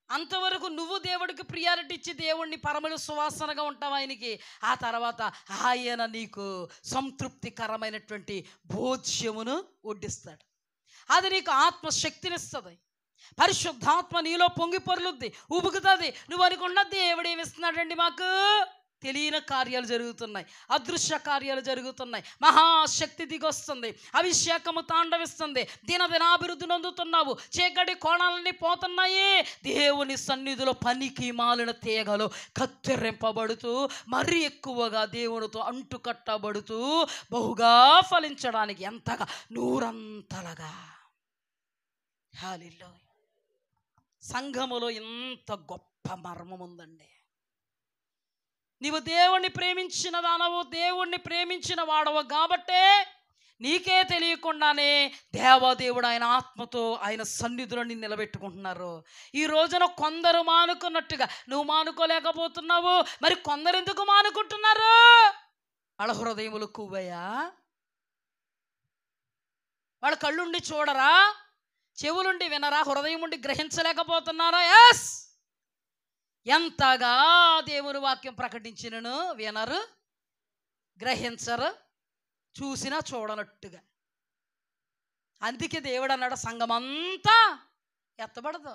A: అంతవరకు నువ్వు దేవుడికి ప్రియారిటీ ఇచ్చి దేవుణ్ణి పరమల సువాసనగా ఉంటావు ఆయనకి. ఆ తర్వాత ఆయన నీకు సంతృప్తికరమైనటువంటి భోజ్యమును వడ్డిస్తాడు. అది నీకు ఆత్మశక్తినిస్తుంది. పరిశుద్ధాత్మ నీలో పొంగి పొర్లుద్ది, ఉబుకుతుంది. నువ్వు అనుకున్న దేవుడు ఏమిస్తున్నాడండి? మాకు తెలియని కార్యాలు జరుగుతున్నాయి, అదృశ్య కార్యాలు జరుగుతున్నాయి, మహాశక్తి దిగొస్తుంది, అభిషేకము తాండవిస్తుంది, దినదినాభివృద్ధి నొందుతున్నావు, చీకటి కోణాలన్నీ పోతున్నాయి. దేవుని సన్నిధిలో పనికి మాలిన తీగలు కత్తిరింపబడుతూ మరీ ఎక్కువగా దేవునితో అంటుకట్టబడుతూ బహుగా ఫలించడానికి ఎంతగా? నూరంతలుగా. హల్లెలూయా. సంఘములో ఎంత గొప్ప మర్మం ఉందండి. నీవు దేవుణ్ణి ప్రేమించిన దానవు, దేవుణ్ణి ప్రేమించిన వాడవు కాబట్టే నీకే తెలియకుండానే దేవాదేవుడు ఆయన ఆత్మతో ఆయన సన్నిధిలో నిన్ను నిలబెట్టుకుంటున్నారు. ఈ రోజున కొందరు మానుకున్నట్టుగా నువ్వు మానుకోలేకపోతున్నావు. మరి కొందరు ఎందుకు మానుకుంటున్నారు? వాళ్ళ హృదయములు కువ్వయా? వాళ్ళ కళ్ళుండి చూడరా? చెవులుండి వినరా? హృదయం ఉండి గ్రహించలేకపోతున్నారా? ఎస్. ఎంతగా దేవుని వాక్యం ప్రకటించినను వినరు, గ్రహించరు, చూసినా చూడనట్టుగా. అందుకే దేవుడు అన్నాడు, సంఘమంతా ఎత్తబడదు.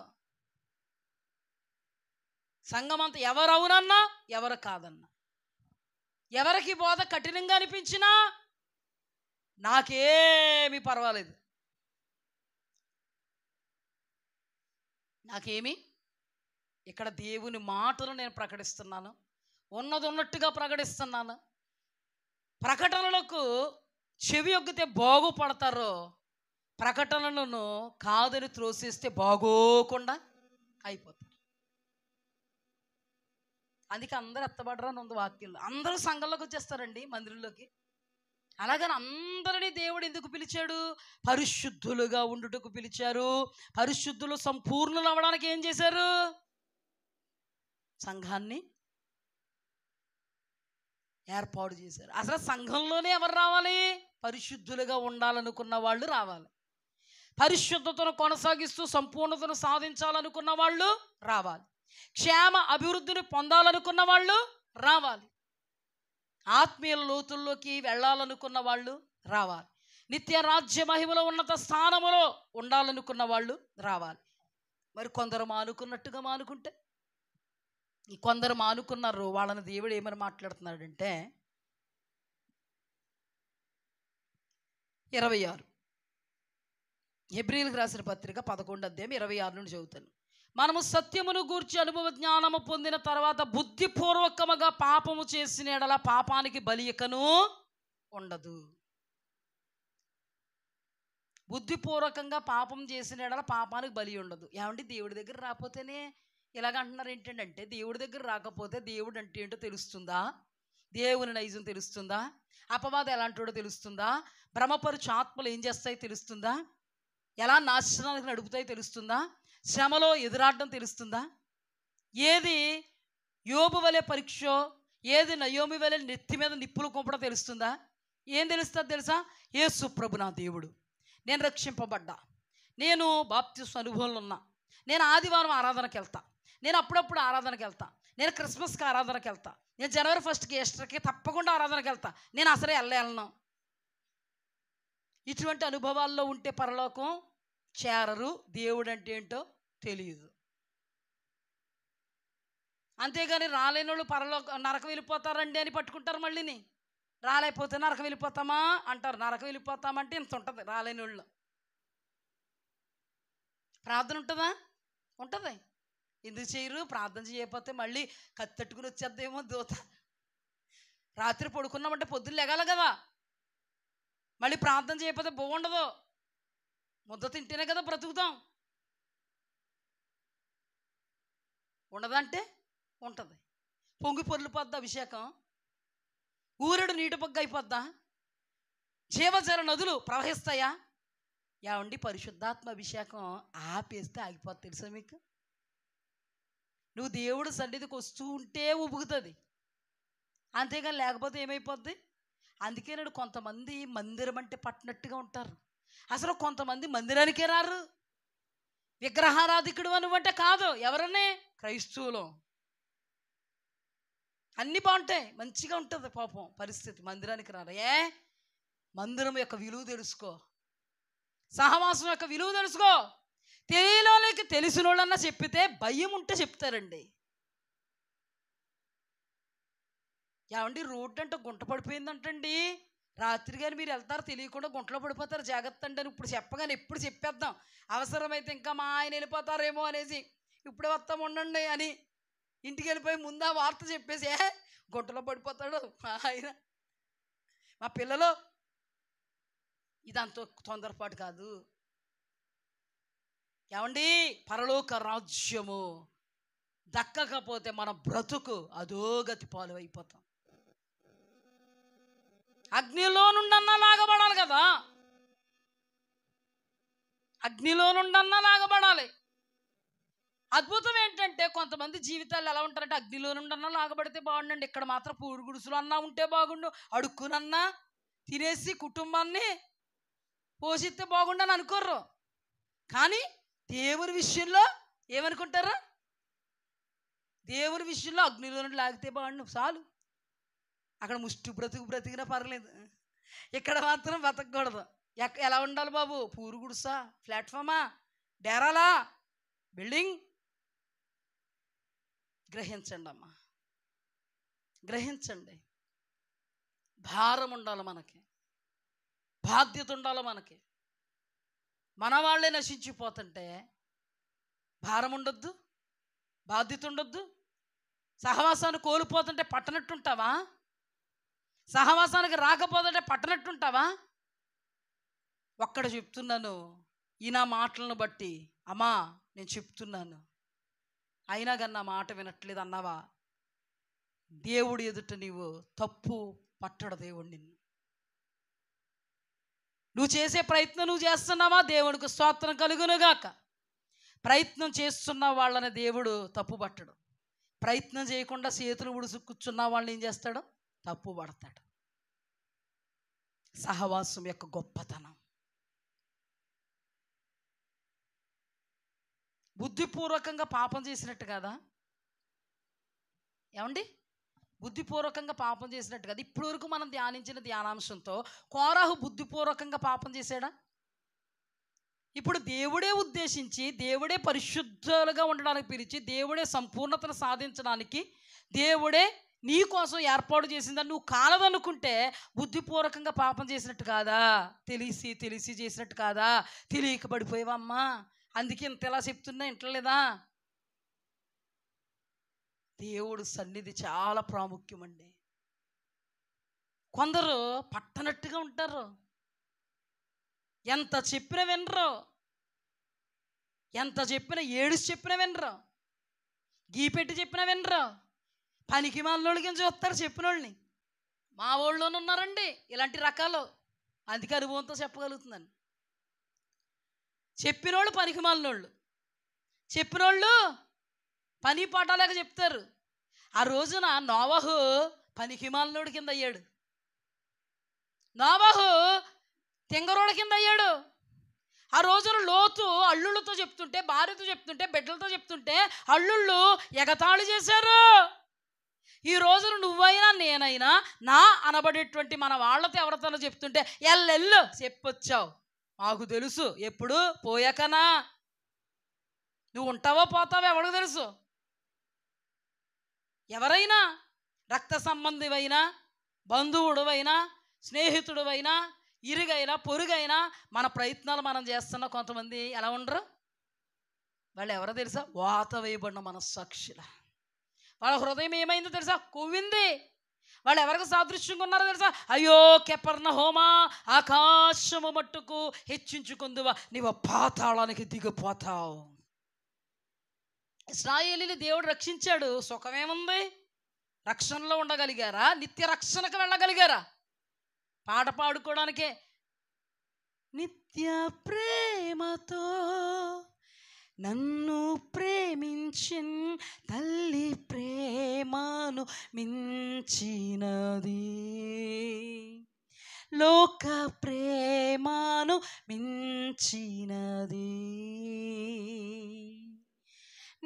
A: సంఘమంతా ఎవరు అవునన్నా ఎవరు కాదన్నా, ఎవరికి బోధ కఠినంగా అనిపించినా నాకేమీ పర్వాలేదు, నాకేమి. ఇక్కడ దేవుని మాటలు నేను ప్రకటిస్తున్నాను, ఉన్నది ఉన్నట్టుగా ప్రకటిస్తున్నాను. ప్రకటనలకు చెవి యొగ్గితే బాగుపడతారు, ప్రకటనలను కాదని త్రోసేస్తే బాగోకుండా అయిపోతారు. అందుకే అందరూ ఎత్తబడరా ఉంది వాక్యంలో. అందరూ సంఘంలోకి వచ్చేస్తారండి, మందిరంలోకి. అలాగని అందరినీ దేవుడు ఎందుకు పిలిచాడు? పరిశుద్ధులుగా ఉండుటకు పిలిచారు. పరిశుద్ధులు సంపూర్ణులు అవ్వడానికి ఏం చేశారు? సంఘాన్ని ఏర్పాటు చేశారు. అసలు సంఘంలోనే ఎవరు రావాలి? పరిశుద్ధులుగా ఉండాలనుకున్న వాళ్ళు రావాలి. పరిశుద్ధతను కొనసాగిస్తూ సంపూర్ణతను సాధించాలనుకున్న వాళ్ళు రావాలి. క్షేమ అభివృద్ధిని పొందాలనుకున్న వాళ్ళు రావాలి. ఆత్మీయ లోతుల్లోకి వెళ్ళాలనుకున్న వాళ్ళు రావాలి. నిత్య రాజ్య మహిమలో ఉన్నత స్థానములో ఉండాలనుకున్న వాళ్ళు రావాలి. మరి కొందరు మానుకున్నట్టుగా మానుకుంటే, ఈ కొందరు మానుకున్నారు, వాళ్ళని దేవుడు ఏమని మాట్లాడుతున్నాడంటే 26 హెబ్రీయులకు రాసిన పత్రిక 11వ అధ్యాయం 26 నుండి చదువుతాను. మనము సత్యమును గూర్చి అనుభవ జ్ఞానము పొందిన తర్వాత బుద్ధిపూర్వకముగా పాపము చేసిన యెడల పాపానికి బలి ఇకను ఉండదు. బుద్ధిపూర్వకంగా పాపం చేసిన యెడల పాపానికి బలి ఉండదు. ఏమంటే దేవుడి దగ్గర రాకపోతేనే ఇలాగ అంటున్నారు ఏంటంటే, దేవుడి దగ్గర రాకపోతే దేవుడు అంటే ఏంటో తెలుస్తుందా? దేవుని నైజం తెలుస్తుందా? అపవాదం ఎలాంటివాడో తెలుస్తుందా? భ్రమపరుచు ఆత్మలు ఏం చేస్తాయో తెలుస్తుందా? ఎలా నాశనానికి నడుపుతాయో తెలుస్తుందా? శ్రమలో ఎదురాడడం తెలుస్తుందా? ఏది యోబు వలె పరీక్షో, ఏది నయోమి వలె నెత్తి మీద నిప్పులు కొంపడం తెలుస్తుందా? ఏం తెలుస్తుంది తెలుసా? యేసు ప్రభు నా దేవుడు, నేను రక్షింపబడ్డా, నేను బాప్తిస్మ అనుభవంలో ఉన్నా, నేను ఆదివారం ఆరాధనకి వెళ్తా, నేను అప్పుడప్పుడు ఆరాధనకి వెళ్తా, నేను క్రిస్మస్కి ఆరాధనకి వెళ్తా, నేను జనవరి 1కి ఈస్టర్కి తప్పకుండా ఆరాధనకి వెళ్తా, నేను అసలే వెళ్ళను. ఇటువంటి అనుభవాల్లో ఉంటే పరలోకం చేరరు, దేవుడు అంటే ఏంటో తెలియదు. అంతేగాని రాలేని వాళ్ళు నరకం వెళ్ళిపోతారండి అని పట్టుకుంటారు. మళ్ళీని రాలేకపోతే నరకం వెళ్ళిపోతామా అంటారు. నరకం వెళ్ళిపోతామంటే ఇంత ఉంటుంది రాలేని వాళ్ళు. ప్రార్థన ఉంటుందా? ఉంటుంది. ఎందుకు చేయరు? ప్రార్థన చేయకపోతే మళ్ళీ కత్తెట్టుకుని వచ్చేద్దేమో దూత. రాత్రి పడుకున్నామంటే పొద్దున్న లెగాలి కదా, మళ్ళీ ప్రార్థన చేయకపోతే బాగుండదు. ముద్ద తింటేనే కదా బ్రతుకుతాం. ఉండదంటే ఉంటుంది. పొంగి పొర్లిపోద్దా అభిషేకం, ఊరెడు నీటి పగ్గు అయిపోద్దా, జీవజల నదులు ప్రవహిస్తాయా? ఏమండి, పరిశుద్ధాత్మ అభిషేకం ఆపేస్తే ఆగిపోద్ది. తెలుసా మీకు? నువ్వు దేవుడు సన్నిధికి వస్తూ ఉంటే ఉబుకుతుంది, అంతేగాని లేకపోతే ఏమైపోద్ది? అందుకే నేను కొంతమంది మందిరం అంటే పట్టినట్టుగా ఉంటారు. అసలు కొంతమంది మందిరానికే రారు. విగ్రహారాధికుడు అనువంటే కాదు, ఎవరనే క్రైస్తవులు. అన్నీ బాగుంటాయి, మంచిగా ఉంటుంది పాపం పరిస్థితి, మందిరానికి రారు. మందిరం యొక్క విలువ తెలుసుకో, సహవాసం యొక్క విలువ తెలుసుకో. తెలియలోనికి తెలిసిన వాళ్ళన్నా చెప్పితే భయం ఉంటే చెప్తారండి. ఏమండి, రోడ్డు అంటే గుంట పడిపోయిందంటండి, రాత్రి కానీ మీరు వెళ్తారు తెలియకుండా గుంటలో పడిపోతారు, జాగ్రత్త అండి అని ఇప్పుడు చెప్పగానే ఎప్పుడు చెప్పేద్దాం. అవసరమైతే ఇంకా మా ఆయన వెళ్ళిపోతారేమో అనేసి ఇప్పుడే వస్తాం ఉండండి అని ఇంటికి వెళ్ళిపోయి ముందు ఆ వార్త చెప్పేసి గుంటలో పడిపోతాడు మా ఆయన, మా పిల్లలు. ఇదంత తొందరపాటు కాదు. ఏమండి, పరలోక రాజ్యము దక్కకపోతే మన బ్రతుకు అధోగతి పాలు అయిపోతాం. అగ్నిలో నుండన్నా లాగబడాలి కదా, అగ్నిలో నుండన్నా లాగబడాలి. అద్భుతం ఏంటంటే కొంతమంది జీవితాలు ఎలా ఉంటారంటే అగ్నిలో నుండన్నా లాగబడితే బాగుండండి, ఇక్కడ మాత్రం పూరు గుడుసులు అన్నా ఉంటే బాగుండు, అడుక్కునన్నా తినేసి కుటుంబాన్ని పోషిస్తే బాగుండని అనుకోర్రు. కానీ దేవుని విషయంలో ఏమనుకుంటారా? దేవుని విషయంలో అగ్నిలో నుండి లాగితే బాగుండు చాలు. అక్కడ ముష్టి బ్రతికినా పర్లేదు, ఇక్కడ మాత్రం బతకూడదు. ఎలా ఉండాలి బాబు? పూరు గుడిసా, ప్లాట్ఫామా, డేరాలా, బిల్డింగ్? గ్రహించండి అమ్మా, గ్రహించండి. భారం ఉండాలి మనకి, బాధ్యత ఉండాలి మనకి. మన వాళ్ళే నశించిపోతుంటే భారం ఉండొద్దు, బాధ్యత ఉండొద్దు. సహవాసాన్ని కోల్పోతుంటే పట్టనట్టుంటావా? సహవాసానికి రాకపోతుంటే పట్టనట్టుంటావా? ఒక్కడ చెప్తున్నాను, ఈ నా మాటలను బట్టి అమ్మా నేను చెప్తున్నాను, అయినా కానీ నా మాట వినట్లేదు అన్నావా, దేవుడు ఎదుట నీవు తప్పు పట్టడు దేవుడు నిన్ను. నువ్వు చేసే ప్రయత్నం నువ్వు చేస్తున్నావా? దేవునికి స్తోత్రం కలుగునుగాక. ప్రయత్నం చేస్తున్న వాళ్ళని దేవుడు తప్పు పట్టడు. ప్రయత్నం చేయకుండా చేతులు ఉడుసు కూర్చున్న వాళ్ళని ఏం చేస్తాడు? తప్పు పడతాడు. సహవాసం యొక్క గొప్పతనం. బుద్ధిపూర్వకంగా పాపం చేసినట్టు కదా ఏమండి, బుద్ధిపూర్వకంగా పాపం చేసినట్టు కదా. ఇప్పటి వరకు మనం ధ్యానించిన ధ్యానాంశంతో కోరాహు బుద్ధిపూర్వకంగా పాపం చేశాడా? ఇప్పుడు దేవుడే ఉద్దేశించి, దేవుడే పరిశుద్ధులుగా ఉండడానికి పిలిచి, దేవుడే సంపూర్ణతను సాధించడానికి దేవుడే నీ కోసం ఏర్పాటు చేసిందని నువ్వు కాలదనుకుంటే బుద్ధిపూర్వకంగా పాపం చేసినట్టు కాదా? తెలిసి చేసినట్టు కాదా? తెలియక పడిపోయావమ్మా, అందుకే ఇంత ఎలా చెప్తున్నా ఇంటలేదా? దేవుడు సన్నిధి చాలా ప్రాముఖ్యమండి. కొందరు పట్టనట్టుగా ఉంటారు, ఎంత చెప్పినా వినరు, ఎంత చెప్పినా ఏడుసి చెప్పినా వినరు, గీపెట్టి చెప్పినా వినరు. పనికి మాలోళ్ళకి చూస్తారు చెప్పిన వాళ్ళని. మా ఊళ్ళోనే ఉన్నారండి ఇలాంటి రకాలు, అందుకే అనుభవంతో చెప్పగలుగుతున్నాను. చెప్పినోళ్ళు పనికి మాలినోళ్ళు, చెప్పినోళ్ళు పని పాఠాలేక చెప్తారు. ఆ రోజున నోవహు పనికి మాలినోడి కింద అయ్యాడు, నోవహు తింగరోడి కింద అయ్యాడు. ఆ రోజున లోతు అల్లుళ్ళతో చెప్తుంటే, భార్యతో చెప్తుంటే, బిడ్డలతో చెప్తుంటే అల్లుళ్ళు ఎగతాళి చేశారు. ఈ రోజున నువ్వైనా నేనైనా నా అనబడేటువంటి మన వాళ్ళతో ఎవరితో చెప్తుంటే, ఎల్లెల్లు చెప్పొచ్చావు, మాకు తెలుసు ఎప్పుడు పోయాకనా, నువ్వు ఉంటావో పోతావో ఎవరికి తెలుసు. ఎవరైనా రక్త సంబంధివైనా, బంధువుడువైనా, స్నేహితుడువైనా, ఇరుగైనా పొరుగైనా మన ప్రయత్నాలు మనం చేస్తున్న కొంతమంది ఎలా ఉండరు, వాళ్ళు ఎవరో తెలుసా, వాత వేయబడిన మనస్సాక్షుల. వాళ్ళ హృదయం ఏమైందో తెలుసా, కొవ్వింది. వాళ్ళు ఎవరికి సాదృశ్యంగా ఉన్నారో తెలుసా, అయ్యో కెపర్నహూమా, ఆకాశము మట్టుకు హెచ్చించుకుందువా, నీవు పాతాళానికి దిగిపోతావు. ఇశ్రాయేలీని దేవుడు రక్షించాడు, సుఖమేముంది? రక్షణలో ఉండగలిగారా? నిత్య రక్షణకు వెళ్ళగలిగారా? పాట పాడుకోవడానికే నిత్య ప్రేమతో నన్ను ప్రేమించిన్ తల్లి ప్రేమను మించినది, లోక ప్రేమను మించినది,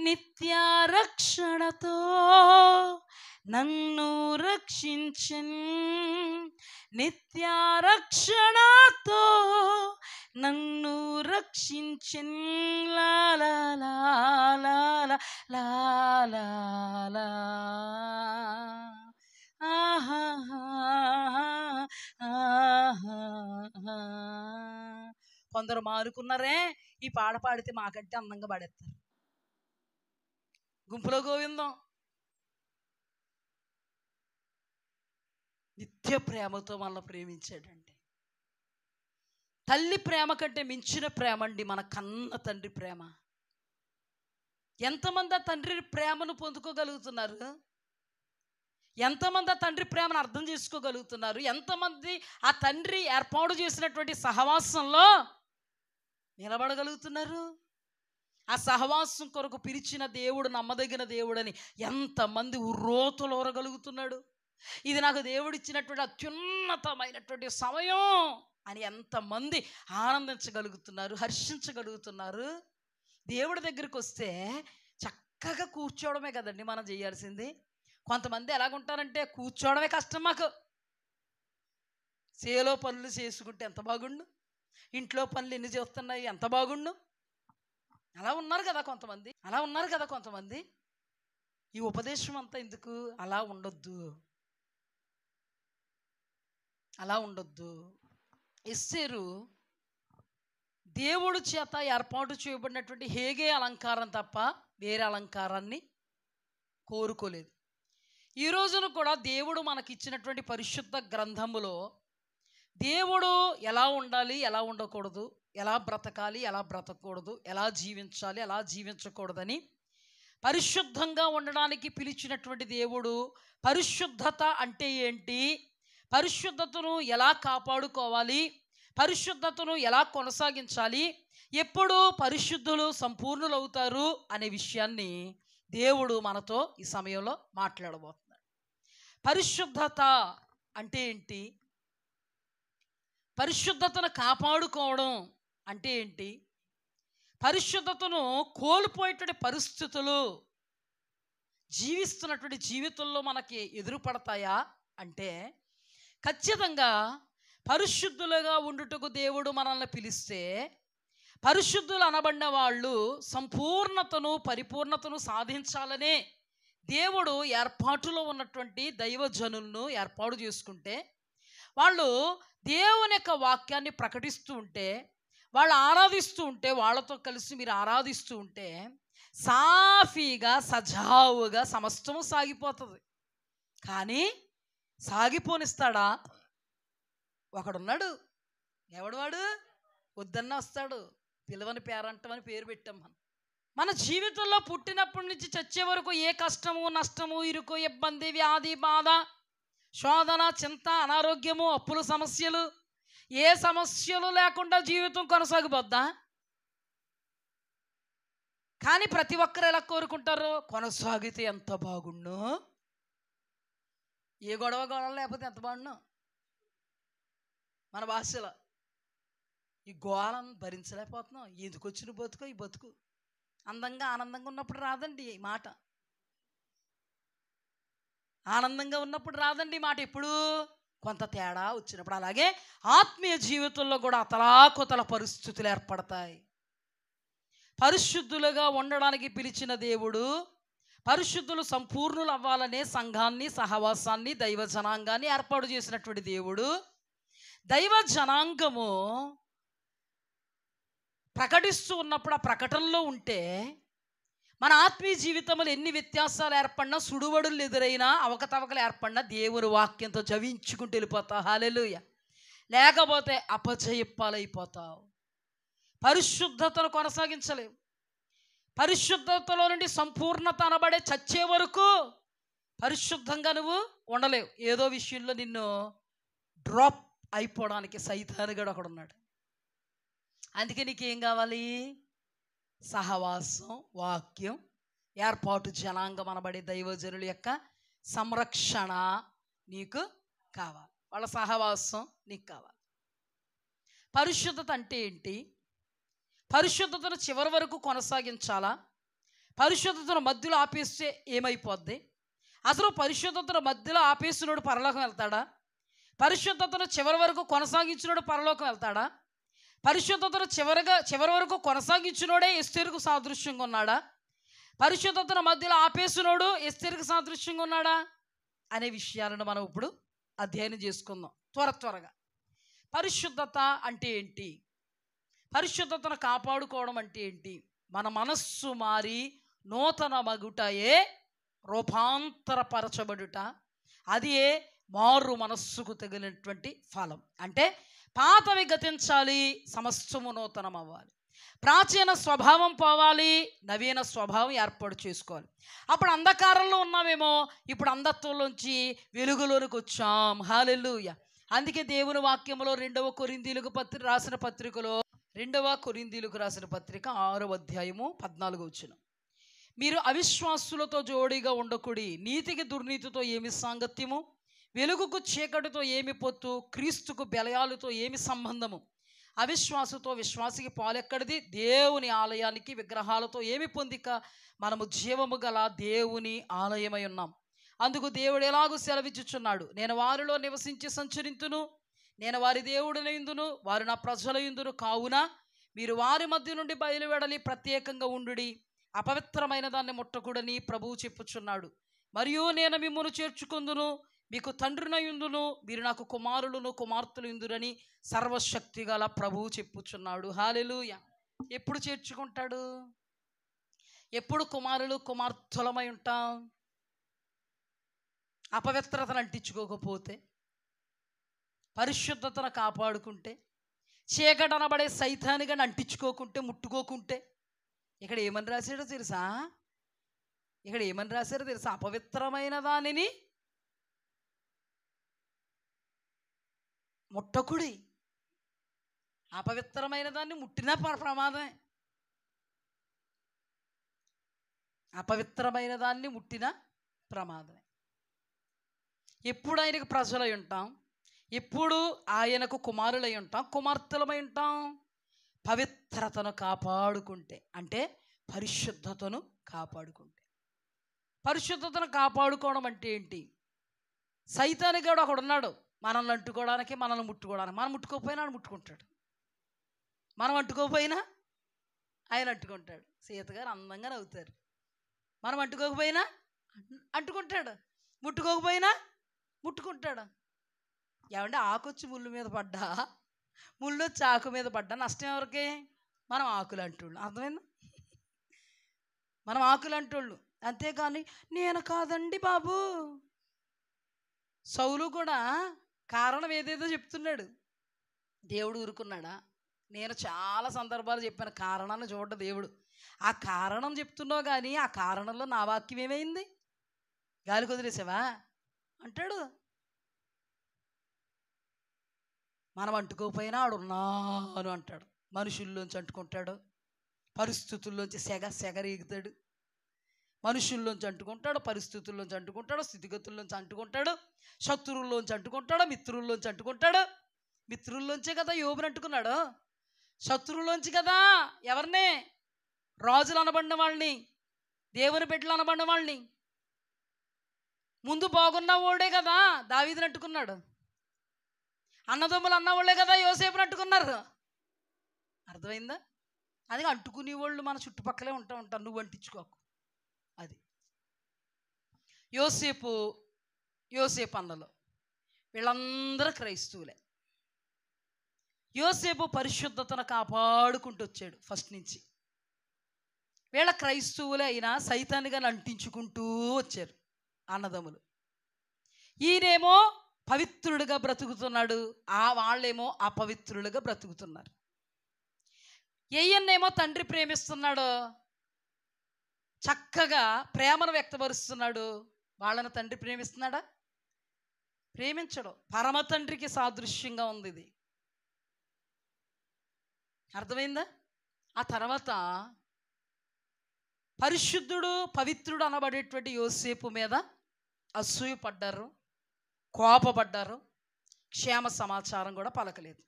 A: నిత్య రక్షణతో నన్ను రక్షించిన్, నిత్య రక్షణతో నన్ను రక్షించిన్, లాలా లాలా లాలా ఆహా ఆహా. కొందరు మారుకున్నారే, ఈ పాట పాడితే మాకంటే అందంగా పాడేస్తారు. గుంపులో గోవిందం. నిత్య ప్రేమతో మనల్ని ప్రేమించాడండి. తల్లి ప్రేమ కంటే మించిన ప్రేమ అండి మన కన్న తండ్రి ప్రేమ. ఎంతమంది ఆ తండ్రి ప్రేమను పొందుకోగలుగుతున్నారు? ఎంతమంది ఆ తండ్రి ప్రేమను అర్థం చేసుకోగలుగుతున్నారు? ఎంతమంది ఆ తండ్రి ఏర్పాటు చేసినటువంటి సహవాసంలో నిలబడగలుగుతున్నారు? ఆ సహవాసం కొరకు పిలిచిన దేవుడు నమ్మదగిన దేవుడని ఎంతమంది ఉర్రోతలోరగలుగుతున్నాడు? ఇది నాకు దేవుడు ఇచ్చినటువంటి అత్యున్నతమైనటువంటి సమయం అని ఎంతమంది ఆనందించగలుగుతున్నారు, హర్షించగలుగుతున్నారు? దేవుడి దగ్గరికి వస్తే చక్కగా కూర్చోవడమే కదండి మనం చేయాల్సింది. కొంతమంది ఎలాగుంటారంటే, కూర్చోవడమే కష్టం మాకు, చేలో పనులు చేసుకుంటే ఎంత బాగుండు, ఇంట్లో పనులు ఎన్ని చేస్తున్నాయి ఎంత బాగుండు, అలా ఉన్నారు కదా కొంతమంది, అలా ఉన్నారు కదా కొంతమంది. ఈ ఉపదేశం అంతా ఎందుకు? అలా ఉండొద్దు, అలా ఉండొద్దు. ఎస్తేరు దేవుడు చేత ఏర్పాటు చేయబడినటువంటి హేగే అలంకారం తప్ప వేరే అలంకారాన్ని కోరుకోలేదు. ఈ రోజున కూడా దేవుడు మనకిచ్చినటువంటి పరిశుద్ధ గ్రంథములో దేవుడు ఎలా ఉండాలి, ఎలా ఉండకూడదు, ఎలా బ్రతకాలి, ఎలా బ్రతకూడదు, ఎలా జీవించాలి, ఎలా జీవించకూడదని పరిశుద్ధంగా ఉండడానికి పిలిచినటువంటి దేవుడు. పరిశుద్ధత అంటే ఏంటి, పరిశుద్ధతను ఎలా కాపాడుకోవాలి, పరిశుద్ధతను ఎలా కొనసాగించాలి, ఎప్పుడు పరిశుద్ధులు సంపూర్ణులవుతారు అనే విషయాన్ని దేవుడు మనతో ఈ సమయంలో మాట్లాడబోతున్నాడు. పరిశుద్ధత అంటే ఏంటి, పరిశుద్ధతను కాపాడుకోవడం అంటే ఏంటి, పరిశుద్ధతను కోల్పోయేటువంటి పరిస్థితులు జీవిస్తున్నటువంటి జీవితంలో మనకి ఎదురుపడతాయా అంటే, ఖచ్చితంగా పరిశుద్ధులుగా ఉండుటకు దేవుడు మనల్ని పిలిస్తే, పరిశుద్ధులు అనబడిన వాళ్ళు సంపూర్ణతను పరిపూర్ణతను సాధించాలనే దేవుడు ఏర్పాటులో ఉన్నటువంటి దైవజనులను ఏర్పాటు చేసుకుంటే, వాళ్ళు దేవుని యొక్క వాక్యాన్ని ప్రకటిస్తూ ఉంటే, వాళ్ళు ఆరాధిస్తూ ఉంటే, వాళ్ళతో కలిసి మీరు ఆరాధిస్తూ ఉంటే సాఫీగా సజావుగా సమస్తము సాగిపోతుంది. కానీ సాగిపోనిస్తాడా? ఒకడున్నాడు. ఎవడు వాడు? వద్దన్న వస్తాడు. పిలవని పేరంటమని పేరు పెట్టాం మనం. మన జీవితంలో పుట్టినప్పటి నుంచి చచ్చే వరకు ఏ కష్టము, నష్టము, ఇరుకు, ఇబ్బంది, వ్యాధి, బాధ, శోధన, చింత, అనారోగ్యము, అప్పుల సమస్యలు, ఏ సమస్యలు లేకుండా జీవితం కొనసాగిపోద్దా? కానీ ప్రతి ఒక్కరు ఎలా కోరుకుంటారు, కొనసాగితే ఎంత బాగుండు, ఏ గొడవ లేకపోతే ఎంత బాగుండు. మన భాషలో ఈ గోళం భరించలేకపోతున్నాం. ఎందుకు వచ్చిన బతుకు ఈ బతుకు. అందంగా ఆనందంగా ఉన్నప్పుడు రాదండి ఈ మాట. ఆనందంగా ఉన్నప్పుడు రాదండి ఈ మాట. ఎప్పుడు కొంత తేడా వచ్చినప్పుడు. అలాగే ఆత్మీయ జీవితంలో కూడా అతలాకుతల పరిస్థితులు ఏర్పడతాయి. పరిశుద్ధులుగా ఉండడానికి పిలిచిన దేవుడు, పరిశుద్ధులు సంపూర్ణులు అవ్వాలనే సంఘాన్ని, సహవాసాన్ని, దైవ జనాంగాన్ని ఏర్పాటు చేసినటువంటి దేవుడు, దైవ జనాంగము ప్రకటిస్తూ ఉన్నప్పుడు ఆ ప్రకటనలో ఉంటే మన ఆత్మీయ జీవితంలో ఎన్ని వ్యత్యాసాలు ఏర్పడినా, సుడువడులు ఎదురైనా, అవకతవకలు ఏర్పడినా దేవుని వాక్యంతో జవించుకుంటూ వెళ్ళిపోతావు. హల్లెలూయా. లేకపోతే అపజయపాలైపోతావు. పరిశుద్ధతను కొనసాగించలేవు. పరిశుద్ధతలో నుండి సంపూర్ణత అనబడే చచ్చే వరకు పరిశుద్ధంగా నువ్వు ఉండలేవు. ఏదో విషయంలో నిన్ను డ్రాప్ అయిపోవడానికి సైతానుగాడు ఒకడు ఉన్నాడు. అందుకే నీకేం కావాలి? సహవాసం, వాక్యం, ఏర్పాటు జనాంగం అనబడే దైవజనుల యొక్క సంరక్షణ నీకు కావాలి. వాళ్ళ సహవాసం నీకు కావాలి. పరిశుద్ధత అంటే ఏంటి? పరిశుద్ధతను చివరి వరకు కొనసాగించాలా? పరిశుద్ధతను మధ్యలో ఆపేస్తే ఏమైపోద్ది? అసలు పరిశుద్ధతను మధ్యలో ఆపేసినోడు పరలోకం వెళ్తాడా? పరిశుద్ధతను చివరి వరకు కొనసాగించినోడు పరలోకం వెళ్తాడా? పరిశుద్ధతను చివరి వరకు కొనసాగించినోడే ఎస్తేరుకు సాదృశ్యంగా ఉన్నాడా? పరిశుద్ధతను మధ్యలో ఆపేసినోడు ఎస్తేరుకు సాదృశ్యంగా ఉన్నాడా అనే విషయాలను మనం ఇప్పుడు అధ్యయనం చేసుకుందాం త్వరగా. పరిశుద్ధత అంటే ఏంటి? పరిశుద్ధతను కాపాడుకోవడం అంటే ఏంటి? మన మనస్సు మారి నూతన మగుటయే రూపాంతరపరచబడుట. అది మారు మనస్సుకు తగిలినటువంటి ఫలం. అంటే పాతవి గతించాలి, సమస్తము నూతనం అవ్వాలి. ప్రాచీన స్వభావం పోవాలి, నవీన స్వభావం ఏర్పాటు చేసుకోవాలి. అప్పుడు అంధకారంలో ఉన్నామేమో, ఇప్పుడు అంధత్వంలోంచి వెలుగులోనికి వచ్చాం. హల్లెలూయా. అందుకే దేవుని వాక్యంలో 2వ కొరింథీయులకు రాసిన పత్రికలో 2వ కొరింథీయులకు రాసిన పత్రిక 6వ అధ్యాయము 14వ వచనం, మీరు అవిశ్వాసులతో జోడీగా ఉండకుడి, నీతికి దుర్నీతితో ఏమి సాంగత్యము, వెలుగుకు చీకటితో ఏమి పొత్తు, క్రీస్తుకు బెలయాలతో ఏమి సంబంధము, అవిశ్వాసతో విశ్వాసికి పాలెక్కడిది, దేవుని ఆలయానికి విగ్రహాలతో ఏమి పొందిక, మనము జీవము గల దేవుని ఆలయమై ఉన్నాం. అందుకు దేవుడు ఎలాగూ సెలవిచ్చుచున్నాడు, నేను వారిలో నివసించి సంచరింతును, నేను వారి దేవుడినయుందును, వారు నా ప్రజలయుందును, కావున మీరు వారి మధ్య నుండి బయలువెడలి ప్రత్యేకంగా ఉండుడి, అపవిత్రమైన దాన్ని ముట్టకూడని ప్రభువు చెప్పుచున్నాడు. మరియు నేను మిమ్మును చేర్చుకుందును, మీకు తండ్రినయుందును, మీరు నాకు కుమారులను కుమార్తెలు ఇందురని సర్వశక్తి గల ప్రభువు చెప్పుచున్నాడు. హల్లెలూయా. ఎప్పుడు చేర్చుకుంటాడు? ఎప్పుడు కుమారులు కుమార్తెలమై ఉంటాం? అపవిత్రతను అంటించుకోకపోతే, పరిశుద్ధతను కాపాడుకుంటే, చీకటి అనబడే సైతానిగా అంటించుకోకుంటే, ముట్టుకోకుంటే. ఇక్కడ ఏమని రాశాడో తెలుసా? అపవిత్రమైన దానిని ముట్టకుడి. అపవిత్రమైన దాన్ని ముట్టినా ప్రమాదమే. అపవిత్రమైన దాన్ని ముట్టినా ప్రమాదమే. ఎప్పుడు ఆయనకు ప్రజలై ఉంటాం, ఎప్పుడు ఆయనకు కుమారులై ఉంటాం, కుమార్తెలమై ఉంటాం? పవిత్రతను కాపాడుకుంటే, అంటే పరిశుద్ధతను కాపాడుకుంటే. పరిశుద్ధతను కాపాడుకోవడం అంటే ఏంటి? సైతానిగాడు ఒకడున్నాడు, మనల్ని అంటుకోవడానికి, మనల్ని ముట్టుకోవడానికి. మనం ముట్టుకోకపోయినా ఆయన ముట్టుకుంటాడు, మనం అంటుకోకపోయినా ఆయన అంటుకుంటాడు. సీతగారు అందంగా నవ్వుతారు. మనం అంటుకోకపోయినా అంటుకుంటాడు, ముట్టుకోకపోయినా ముట్టుకుంటాడు. ఏమంటే ఆకొచ్చి ముళ్ళు మీద పడ్డా, ముళ్ళు వచ్చి ఆకు మీద పడ్డా నష్టం ఎవరికి? మనం ఆకులు అంటోళ్ళు. అర్థమైందా? మనం ఆకులు అంటోళ్ళు. అంతేకాని నేను కాదండి బాబు. సౌలు కూడా కారణం ఏదేదో చెప్తున్నాడు, దేవుడు ఊరుకున్నాడా? నేను చాలా సందర్భాలు చెప్పాను, కారణాన్ని చూడ దేవుడు. ఆ కారణం చెప్తున్నావు కానీ ఆ కారణంలో నా వాక్యం ఏమైంది? గాలి కుదిరేసావా అంటాడు. మనం అంటుకోకపోయినా ఆడున్నాను అంటాడు. మనుషుల్లోంచి అంటుకుంటాడు, పరిస్థితుల్లోంచి సెగరీగుతాడు. మనుషుల్లోంచి అంటుకుంటాడు, పరిస్థితుల్లోంచి అంటుకుంటాడు, స్థితిగతుల్లోంచి అంటుకుంటాడు, శత్రువుల్లోంచి అంటుకుంటాడు, మిత్రుల్లోంచి అంటుకుంటాడు. మిత్రుల్లోంచే కదా యోబుని అంటుకున్నాడు. శత్రువులోంచి కదా. ఎవరిని? రాజులు అనబడిన వాళ్ళని, దేవుని బిడ్డలు అనబడిన వాళ్ళని. ముందు బాగున్న వాడే కదా దావీదుని అట్టుకున్నాడు. అన్నదమ్ములు అన్నవాళ్ళే కదా యోసేపుని అట్టుకున్నారు. అర్థమైందా? అది అంటుకునే వాళ్ళు మన చుట్టుపక్కలే ఉంటారు, నువ్వు అంటించుకోకు. అది యోసేపు అన్నలు వీళ్ళందరూ క్రైస్తవులే. యోసేపు పరిశుద్ధతను కాపాడుకుంటూ వచ్చాడు ఫస్ట్ నుంచి. వీళ్ళ క్రైస్తవులే అయినా సైతాన్నిగా అంటించుకుంటూ వచ్చారు అన్నదమ్ములు. ఈయనేమో పవిత్రుడిగా బ్రతుకుతున్నాడు, వాళ్ళేమో అపవిత్రులుగా బ్రతుకుతున్నారు. ఏయన్నేమో తండ్రి ప్రేమిస్తున్నాడు, చక్కగా ప్రేమను వ్యక్తపరుస్తున్నాడు. వాళ్ళని తండ్రి ప్రేమిస్తున్నాడా? ప్రేమించడం. పరమ తండ్రికి సాదృశ్యంగా ఉంది ఇది. అర్థమైందా? ఆ తర్వాత పరిశుద్ధుడు పవిత్రుడు అనబడేటువంటి యోసేపు మీద అసూయపడ్డారు, కోపపడ్డారు. క్షేమ సమాచారం కూడా పలకలేదు.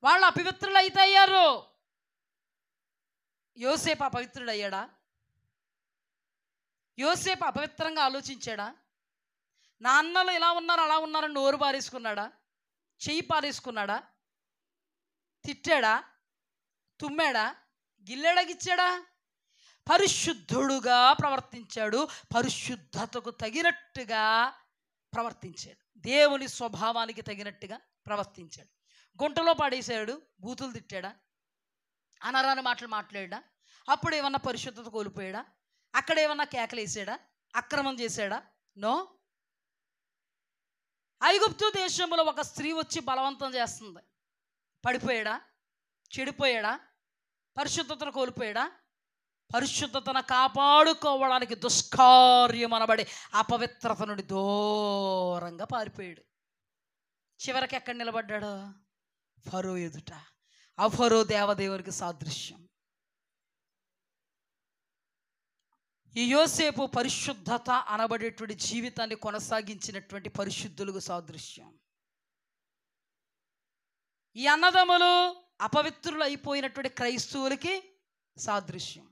A: వాళ్ళు అపవిత్రులు అయితే అయ్యారు. యోసేపు అపవిత్రుడు అయ్యాడా? యోసేపు అపవిత్రంగా ఆలోచించాడా? నా అన్నలు ఇలా ఉన్నారు అలా ఉన్నారని నోరు పారేసుకున్నాడా? చెయ్యి పారేసుకున్నాడా? తిట్టాడా? తుమ్మాడా? గిల్లాడా? గిచ్చాడా? పరిశుద్ధుడుగా ప్రవర్తించాడు, పరిశుద్ధతకు తగినట్టుగా ప్రవర్తించాడు, దేవుని స్వభావానికి తగినట్టుగా ప్రవర్తించాడు. గుంటలో పాడేశాడు, బూతులు తిట్టాడా? అనరాని మాటలు మాట్లాడా? అప్పుడు ఏమన్నా పరిశుద్ధత కోల్పోయాడా? అక్కడ ఏమన్నా కేకలేసాడా? అక్రమం చేశాడా? నో. ఐగుప్తు దేశంలో ఒక స్త్రీ వచ్చి బలవంతం చేస్తుంది, పడిపోయాడా? చెడిపోయాడా? పరిశుద్ధతను కోల్పోయాడా? పరిశుద్ధతను కాపాడుకోవడానికి దుష్కార్యం అనబడి అపవిత్రత నుండి దూరంగా పారిపోయాడు. చివరికి ఎక్కడ నిలబడ్డాడు? ఫరో ఎదుట. ఆ ఫరో దేవదేవునికి సాదృశ్యం. ఈ యోసేపు పరిశుద్ధత అనబడేటువంటి జీవితాన్ని కొనసాగించినటువంటి పరిశుద్ధులకు సాదృశ్యం. ఈ అన్నదమ్ములు అపవిత్రులు అయిపోయినటువంటి క్రైస్తవులకి సాదృశ్యం.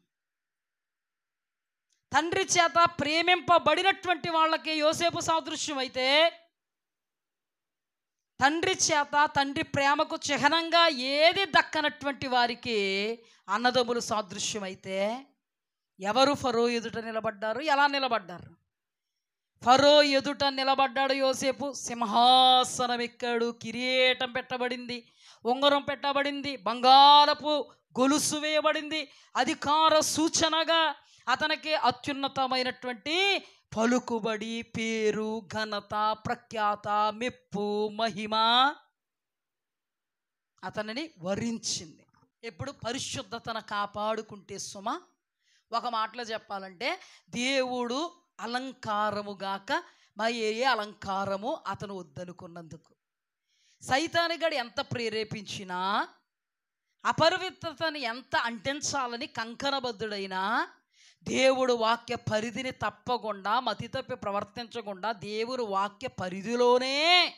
A: తండ్రి చేత ప్రేమింపబడినటువంటి వాళ్ళకి యోసేపు సాదృశ్యం అయితే, తండ్రి చేత తండ్రి ప్రేమకు చిహ్నంగా ఏది దక్కనటువంటి వారికి అన్నదమ్ములు సాదృశ్యం అయితే, ఎవరు ఫరో ఎదుట నిలబడ్డారు? ఎలా నిలబడ్డారు? ఫరో ఎదుట నిలబడ్డాడు యోసేపు. సింహాసనం ఎక్కాడు, కిరీటం పెట్టబడింది, ఉంగరం పెట్టబడింది, బంగారపు గొలుసు వేయబడింది. అధికార సూచనగా అతనికి అత్యున్నతమైనటువంటి పలుకుబడి, పేరు, ఘనత, ప్రఖ్యాత, మెప్పు, మహిమ అతనిని వరించింది. ఎప్పుడు? పరిశుద్ధతను కాపాడుకుంటే సుమ. ఒక మాటలో చెప్పాలంటే దేవుడు అలంకారముగాక మరి ఏ అలంకారము అతను వద్దనుకున్నందుకు. సైతానుగాడు ఎంత ప్రేరేపించినా, అపవిత్రతను ఎంత అంటించాలని కంకణబద్ధుడైనా, దేవుడు వాక్య పరిధిని తప్పకుండా, మతి తప్పి ప్రవర్తించకుండా దేవుడు వాక్య పరిధిలోనే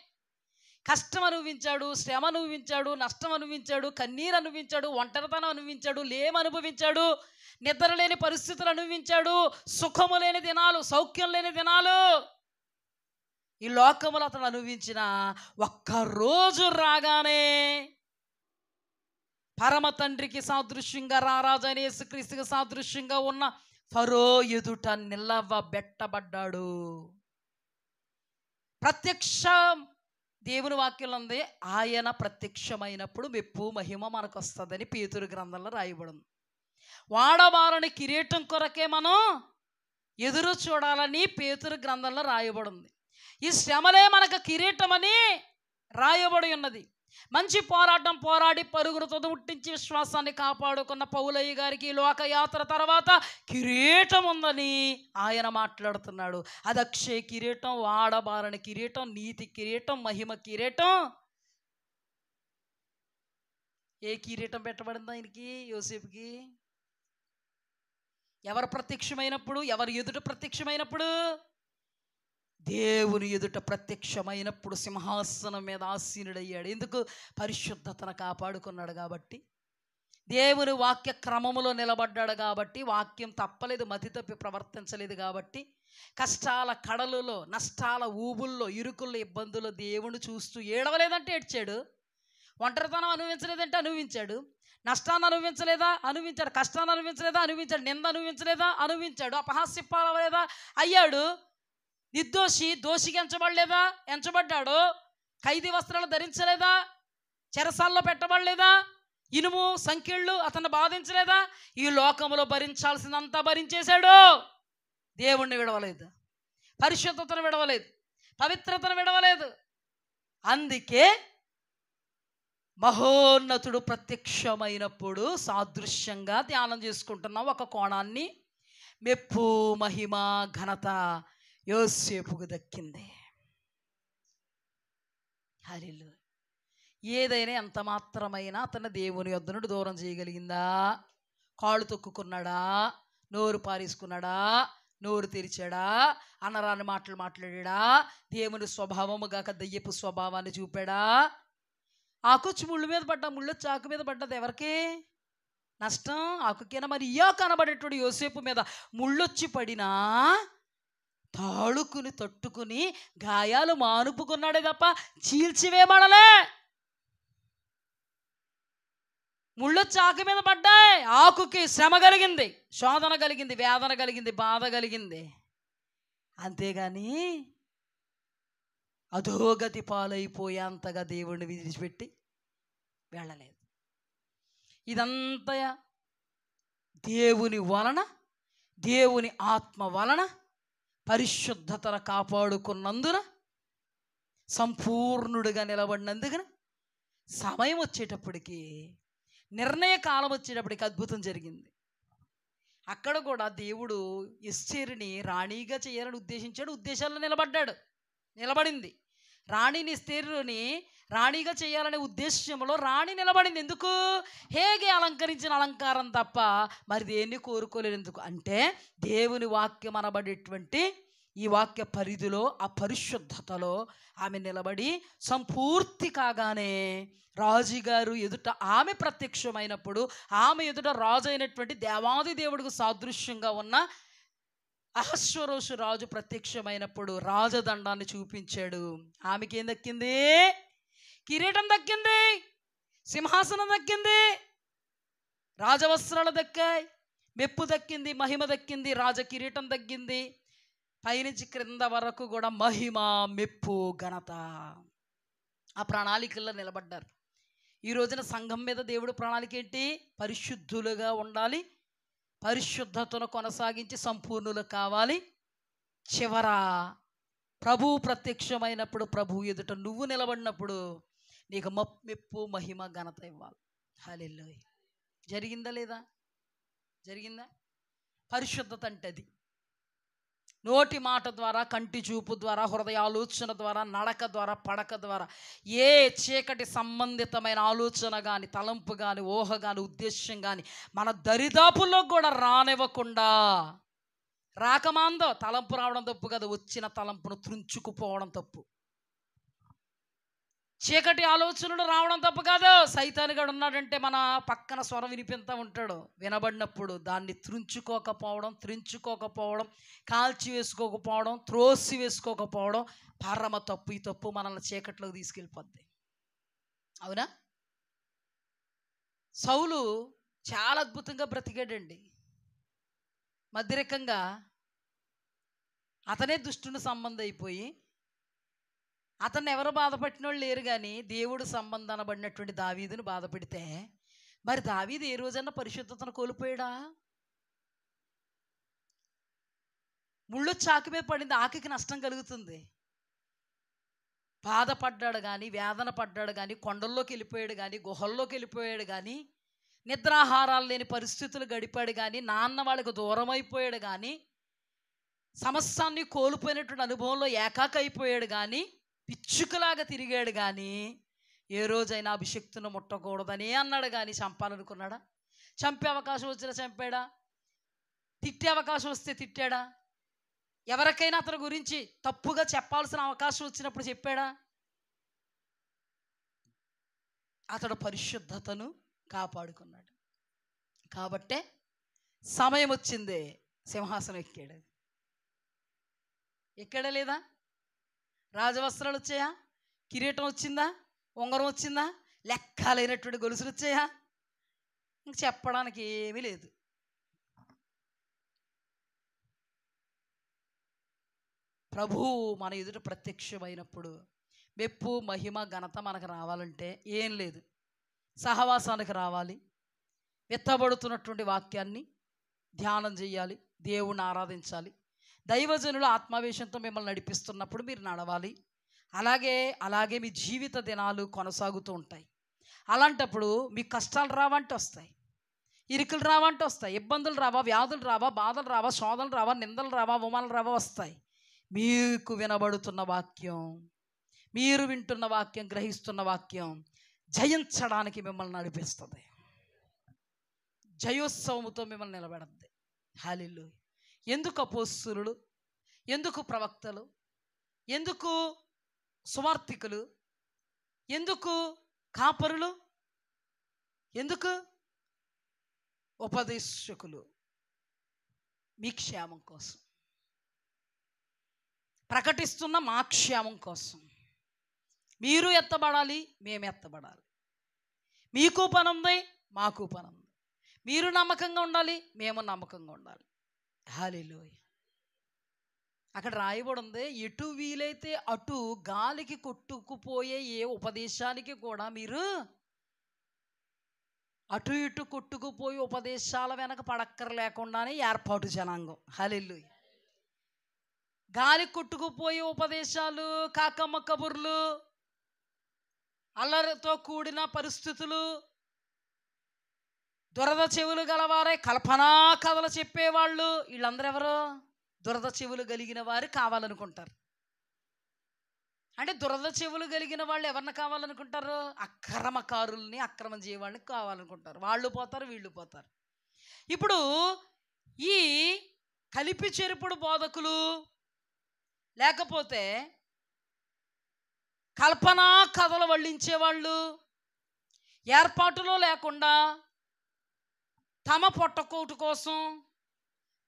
A: కష్టం అనుభవించాడు, శ్రమ అనుభవించాడు, నష్టం అనుభవించాడు, కన్నీరు అనుభవించాడు, ఒంటరితనం అనుభవించాడు, లేమి అనుభవించాడు, నిద్ర లేని పరిస్థితులు అనుభవించాడు, సుఖము లేని దినాలు, సౌఖ్యం లేని దినాలు ఈ లోకములు అతను అనుభవించిన ఒక్కరోజు రాగానే పరమ తండ్రికి సాదృశ్యంగా, రారాజైన యేసుక్రీస్తుకి సాదృశ్యంగా ఉన్న ఫరో ఎదుట నిలవబెట్టబడ్డాడు. ప్రత్యక్ష దేవుని వాక్యంలో ఉంది, ఆయన ప్రత్యక్షమైనప్పుడు మెప్పు మహిమ మనకు వస్తుందని పేతురు గ్రంథంలో రాయబడింది. వాడబారని కిరీటం కొరకే మనం ఎదురు చూడాలని పేతురు గ్రంథంలో రాయబడింది. ఈ శ్రమలే మనకు కిరీటమని రాయబడి ఉన్నది. మంచి పోరాటం పోరాడి పరుగును తొదముట్టించి విశ్వాసాన్ని కాపాడుకున్న పౌలయ్య గారికి లోకయాత్ర తర్వాత కిరీటం ఉందని ఆయన మాట్లాడుతున్నాడు. అది అక్షయ కిరీటం, వాడబారని కిరీటం, నీతి కిరీటం, మహిమ కిరీటం. ఏ కిరీటం పెట్టబడింది ఆయనకి? యోసేపుకి. ఎవరు ప్రత్యక్షమైనప్పుడు? ఎవరు ఎదుట ప్రత్యక్షమైనప్పుడు? దేవుని ఎదుట ప్రత్యక్షమైనప్పుడు సింహాసనం మీద ఆసీనుడయ్యాడు. ఎందుకు? పరిశుద్ధతను కాపాడుకున్నాడు కాబట్టి. దేవుని వాక్య క్రమములో నిలబడ్డాడు కాబట్టి, వాక్యం తప్పలేదు, మతి తప్పి ప్రవర్తించలేదు కాబట్టి, కష్టాల కడలులో, నష్టాల ఊబుల్లో, ఇరుకుల్లో, ఇబ్బందుల్లో దేవుని చూస్తూ ఏడవలేదంటే ఏడ్చాడు. ఒంటరితనం అనుభవించలేదంటే అనుభవించాడు. నష్టాన్ని అనుభవించలేదా? అనుభవించాడు. కష్టాన్ని అనుభవించలేదా? అనుభవించాడు. నింద అనుభవించలేదా? అనుభవించాడు. అపహాస్యపాలలేదా? అయ్యాడు. నిర్దోషి దోషిగా ఎంచబడలేదా? ఎంచబడ్డాడు. ఖైదీ వస్త్రాలు ధరించలేదా? చెరసాల్లో పెట్టబడలేదా? ఇనుము సంకెళ్ళు అతన్ని బాధించలేదా? ఈ లోకంలో భరించాల్సినంత భరించేశాడు. దేవుణ్ణి విడవలేదు, పరిశుద్ధతను విడవలేదు, పవిత్రతను విడవలేదు. అందుకే మహోన్నతుడు ప్రత్యక్షమైనప్పుడు సాదృశ్యంగా ధ్యానం చేసుకుంటున్నాం ఒక కోణాన్ని. మెప్పు, మహిమ, ఘనత యోసేపుకు దక్కింది. హల్లెలూయా. ఏదైనా ఎంత మాత్రమైనా అతను దేవుని యొద్ద నుండి దూరం చేయగలిగిందా? కాళ్ళు తొక్కుకున్నాడా? నోరు పారేసుకున్నాడా? నోరు తెరిచాడా? అనరాని మాటలు మాట్లాడా? దేవుని స్వభావము గాక దయ్యపు స్వభావాన్ని చూపాడా? ఆకొచ్చి ముళ్ళు మీద పడ్డా, ముళ్ళొచ్చి ఆకు మీద పడ్డది ఎవరికి నష్టం? ఆకుకైనా. మరి ఇయా కనబడేటోడు యోసేపు మీద ముళ్ళొచ్చి పడినా తాళుకుని తట్టుకుని గాయాలు మానుపుకున్నాడే తప్ప చీల్చివేయబడలే. ముళ్ళొచ్చి ఆకు మీద పడ్డాయి, ఆకుకి శ్రమ కలిగింది, శోధన కలిగింది, వేదన కలిగింది, బాధ కలిగింది. అంతేగాని అధోగతి పాలైపోయేంతగా దేవుడిని విడిచిపెట్టి వెళ్ళలేదు. ఇదంతా దేవుని వలన, దేవుని ఆత్మ వలన పరిశుద్ధతను కాపాడుకున్నందున, సంపూర్ణుడిగా నిలబడినందుకు సమయం వచ్చేటప్పటికి, నిర్ణయ కాలం వచ్చేటప్పటికి అద్భుతం జరిగింది. అక్కడ కూడా దేవుడు ఎస్తేరుని రాణిగా చేయాలని ఉద్దేశించాడు. ఉద్దేశాల్లో నిలబడింది. రాణిని ఎస్తేరుని రాణిగా చేయాలనే ఉద్దేశంలో రాణి నిలబడింది. ఎందుకు? హేగే అలంకరించిన అలంకారం తప్ప మరి దేన్ని కోరుకోలేదు. ఎందుకు అంటే దేవుని వాక్యం అనబడేటువంటి ఈ వాక్య పరిధిలో, ఆ పరిశుద్ధతలో ఆమె నిలబడి సంపూర్తి కాగానే రాజుగారు ఎదుట ఆమె ప్రత్యక్షమైనప్పుడు, ఆమె ఎదుట రాజు అయినటువంటి దేవాది దేవుడికి సాదృశ్యంగా ఉన్న అహశ్వరోషు రాజు ప్రత్యక్షమైనప్పుడు రాజదండాన్ని చూపించాడు. ఆమెకి ఏం దక్కింది? కిరీటం దక్కింది, సింహాసనం దక్కింది, రాజవస్త్రాలు దక్కాయి, మెప్పు దక్కింది, మహిమ దక్కింది, రాజ కిరీటం దక్కింది. పైనుంచి క్రింద వరకు కూడా మహిమ, మెప్పు, ఘనత ఆ ప్రణాళికల్లో నిలబడ్డారు. ఈ రోజున సంఘం మీద దేవుడు ప్రణాళిక ఏంటి? పరిశుద్ధులుగా ఉండాలి, పరిశుద్ధతను కొనసాగించి సంపూర్ణులు కావాలి. చివర ప్రభువు ప్రత్యక్షమైనప్పుడు, ప్రభు ఎదుట నువ్వు నిలబడినప్పుడు నీకు మెప్పు, మహిమ, ఘనత ఇవ్వాలి. హల్లెలూయా. జరిగిందా లేదా? జరిగిందా? పరిశుద్ధత అంటే అది. నోటి మాట ద్వారా, కంటి చూపు ద్వారా, హృదయ ఆలోచన ద్వారా, నడక ద్వారా, పడక ద్వారా ఏ చీకటి సంబంధితమైన ఆలోచన కానీ, తలంపు కానీ, ఊహ కానీ, ఉద్దేశం కానీ మన దరిదాపుల్లో కూడా రానివ్వకుండా, రాకమాందో తలంపు రావడం తప్పు కదా, వచ్చిన తలంపును త్రుంచుకుపోవడం తప్పు. చీకటి ఆలోచనలు రావడం తప్పు కాదు. సైతానుగాడు ఉన్నాడంటే మన పక్కన స్వరం వినిపిస్తూ ఉంటాడు. వినబడినప్పుడు దాన్ని త్రుంచుకోకపోవడం, కాల్చి వేసుకోకపోవడం, త్రోసి వేసుకోకపోవడం పరమ తప్పు. ఈ తప్పు మనల్ని చీకట్లోకి తీసుకెళ్ళిపోద్ది. అవునా? సౌలు చాలా అద్భుతంగా బ్రతికాడండి. మధ్యరకంగా అతనే దుష్టుని సంబంధం అయిపోయి, అతన్ని ఎవరు బాధపట్టిన వాళ్ళు లేరు, కానీ దేవుడు సంబంధం అనబడినటువంటి దావీదుని బాధపెడితే, మరి దావీదు ఏ రోజన్నా పరిశుద్ధతను కోల్పోయాడా? ముళ్ళు చాకు మీద పడింది, ఆకుకి నష్టం కలుగుతుంది. బాధపడ్డాడు కానీ, వేదన పడ్డాడు కానీ, కొండల్లోకి వెళ్ళిపోయాడు కానీ, గుహల్లోకి వెళ్ళిపోయాడు కానీ, నిద్రాహారాలు లేని పరిస్థితులు గడిపాడు కానీ, నాన్న వాళ్ళకు దూరం అయిపోయాడు కానీ, సమస్తాన్ని కోల్పోయినటువంటి అనుభవంలో ఏకాకైపోయాడు కానీ, పిచ్చుకలాగా తిరిగాడు కానీ, ఏ రోజైనా అభిషక్తును ముట్టకూడదని అన్నాడు కానీ చంపాలనుకున్నాడా? చంపే అవకాశం వచ్చినా చంపాడా? తిట్టే అవకాశం వస్తే తిట్టాడా? ఎవరికైనా అతని గురించి తప్పుగా చెప్పాల్సిన అవకాశం వచ్చినప్పుడు చెప్పాడా? అతడు పరిశుద్ధతను కాపాడుకున్నాడు. కాబట్టే సమయం వచ్చింది, సింహాసనం ఎక్కాడు. ఎక్కడా లేదా? రాజవస్త్రాలు వచ్చాయా? కిరీటం వచ్చిందా? ఉంగరం వచ్చిందా? లెక్కలేనటువంటి గొలుసులు వచ్చాయా? ఇంక చెప్పడానికి ఏమీ లేదు. ప్రభువు మన ఎదుట ప్రత్యక్షమైనప్పుడు మెప్పు, మహిమ, ఘనత మనకు రావాలంటే ఏం లేదు, సహవాసానికి రావాలి, విత్తబడుతున్నటువంటి వాక్యాన్ని ధ్యానం చేయాలి, దేవుణ్ణి ఆరాధించాలి, దైవజనులు ఆత్మావేశంతో మిమ్మల్ని నడిపిస్తున్నప్పుడు మీరు నడవాలి. అలాగే మీ జీవిత దినాలు కొనసాగుతూ ఉంటాయి. అలాంటప్పుడు మీకు కష్టాలు రావంటే వస్తాయి, ఇరుకులు రావంటే వస్తాయి, ఇబ్బందులు రావా, వ్యాధులు రావా, బాధలు రావా, శోధనలు రావా, నిందలు రావా, అవమానాలు రావా, వస్తాయి. మీకు వినబడుతున్న వాక్యం, మీరు వింటున్న వాక్యం, గ్రహిస్తున్న వాక్యం జయించడానికి మిమ్మల్ని నడిపిస్తుంది, జయోత్సవముతో మిమ్మల్ని నిలబెడద్ది. హల్లెలూయా. ఎందుకు అపోస్తలులు, ఎందుకు ప్రవక్తలు, ఎందుకు సువార్తికులు, ఎందుకు కాపరులు, ఎందుకు ఉపదేశకులు? మీ క్షేమం కోసం, ప్రకటిస్తున్న మా క్షేమం కోసం. మీరు ఎత్తబడాలి, మేము ఎత్తబడాలి. మీకు పని ఉంది, మాకు పని ఉంది. మీరు నమ్మకంగా ఉండాలి, మేము నమ్మకంగా ఉండాలి. హల్లెలూయా. అక్కడ రాయబడి ఉంది, ఎటు వీలైతే అటు గాలికి కొట్టుకుపోయే ఏ ఉపదేశానికి కూడా మీరు అటు ఇటు కొట్టుకుపోయి ఉపదేశాల వెనక పడక్కర లేకుండానే ఏర్పాటు జనాంగం. హల్లెలూయా. గాలి కొట్టుకుపోయే ఉపదేశాలు, కాకమ్మ కబుర్లు, అల్లరితో కూడిన పరిస్థితులు, దురద చెవులు గలవారే కల్పనా కథలు చెప్పేవాళ్ళు, వీళ్ళందరూ ఎవరు? దురద చెవులు కలిగిన వారు కావాలనుకుంటారు. అంటే దురద చెవులు కలిగిన వాళ్ళు ఎవరిని కావాలనుకుంటారు? అక్రమకారుల్ని, అక్రమం చేయవాళ్ళని కావాలనుకుంటారు. వాళ్ళు పోతారు, వీళ్ళు పోతారు. ఇప్పుడు ఈ కలిపి చెరుపుడు బోధకులు, లేకపోతే కల్పనా కథలు వల్లించేవాళ్ళు, ఏర్పాటులో లేకుండా తమ పొట్టకోటు కోసం,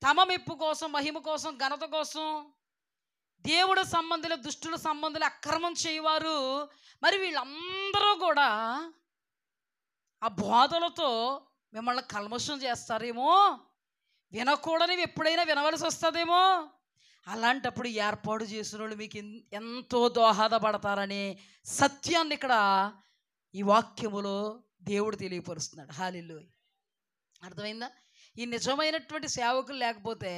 A: తమ మెప్పు కోసం, మహిమ కోసం, ఘనత కోసం దేవుడు సంబంధులు, దుష్టుల సంబంధులు, అక్రమం చేయవారు, మరి వీళ్ళందరూ కూడా ఆ బోధలతో మిమ్మల్ని కల్మషం చేస్తారేమో, వినకూడనివి ఎప్పుడైనా వినవలసి వస్తుందేమో. అలాంటప్పుడు ఏర్పాటు చేసిన వాళ్ళు మీకు ఎంతో దోహదపడతారనే సత్యాన్ని ఇక్కడ ఈ వాక్యములో దేవుడు తెలియపరుస్తున్నాడు. హల్లెలూయా. అర్థమైందా? ఈ నిజమైనటువంటి సేవకులు లేకపోతే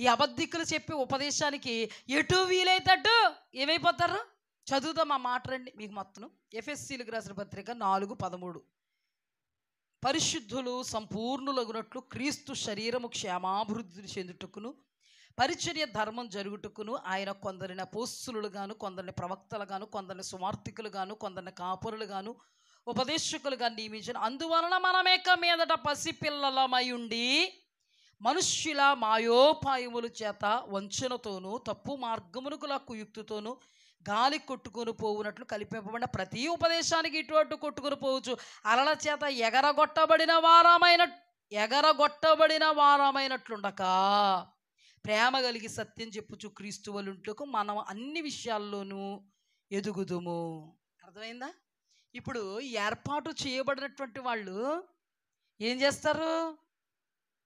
A: ఈ అబద్ధికులు చెప్పే ఉపదేశానికి ఎటు వీలైతే అటు ఏమైపోతారు? చదువుదాం ఆ మాట రండి మీకు మొత్తం. ఎఫెసీయులకు రాసిన పత్రిక 4:13. పరిశుద్ధులు సంపూర్ణులగునట్లు క్రీస్తు శరీరము క్షేమాభివృద్ధి చెందుటకును పరిచర్య ధర్మం జరుగుటకును ఆయన కొందరిని అపోస్తలులుగాను, కొందరిని ప్రవక్తలుగాను, కొందరిని సువార్తికులుగాను, కొందరిని కాపరులుగాను, ఉపదేశకులుగా నియమించిన. అందువలన మనమేక మీదట పసిపిల్లలమై ఉండి మనుష్యుల మాయోపాయముల చేత వంచనతోనూ తప్పు మార్గమునకుల కుయుక్తితోనూ గాలి కొట్టుకొని పోవునట్లు కల్పింపబడిన ప్రతి ఉపదేశానికి ఇటు అటు కొట్టుకొని పోవచ్చు అలల చేత ఎగరగొట్టబడిన వారమైనట్లుండక ప్రేమ కలిగి సత్యం చెప్పుచు క్రీస్తు వలుంటకు మనం అన్ని విషయాల్లోనూ ఎదుగుదుము. అర్థమైందా? ఇప్పుడు ఏర్పాటు చేయబడినటువంటి వాళ్ళు ఏం చేస్తారు?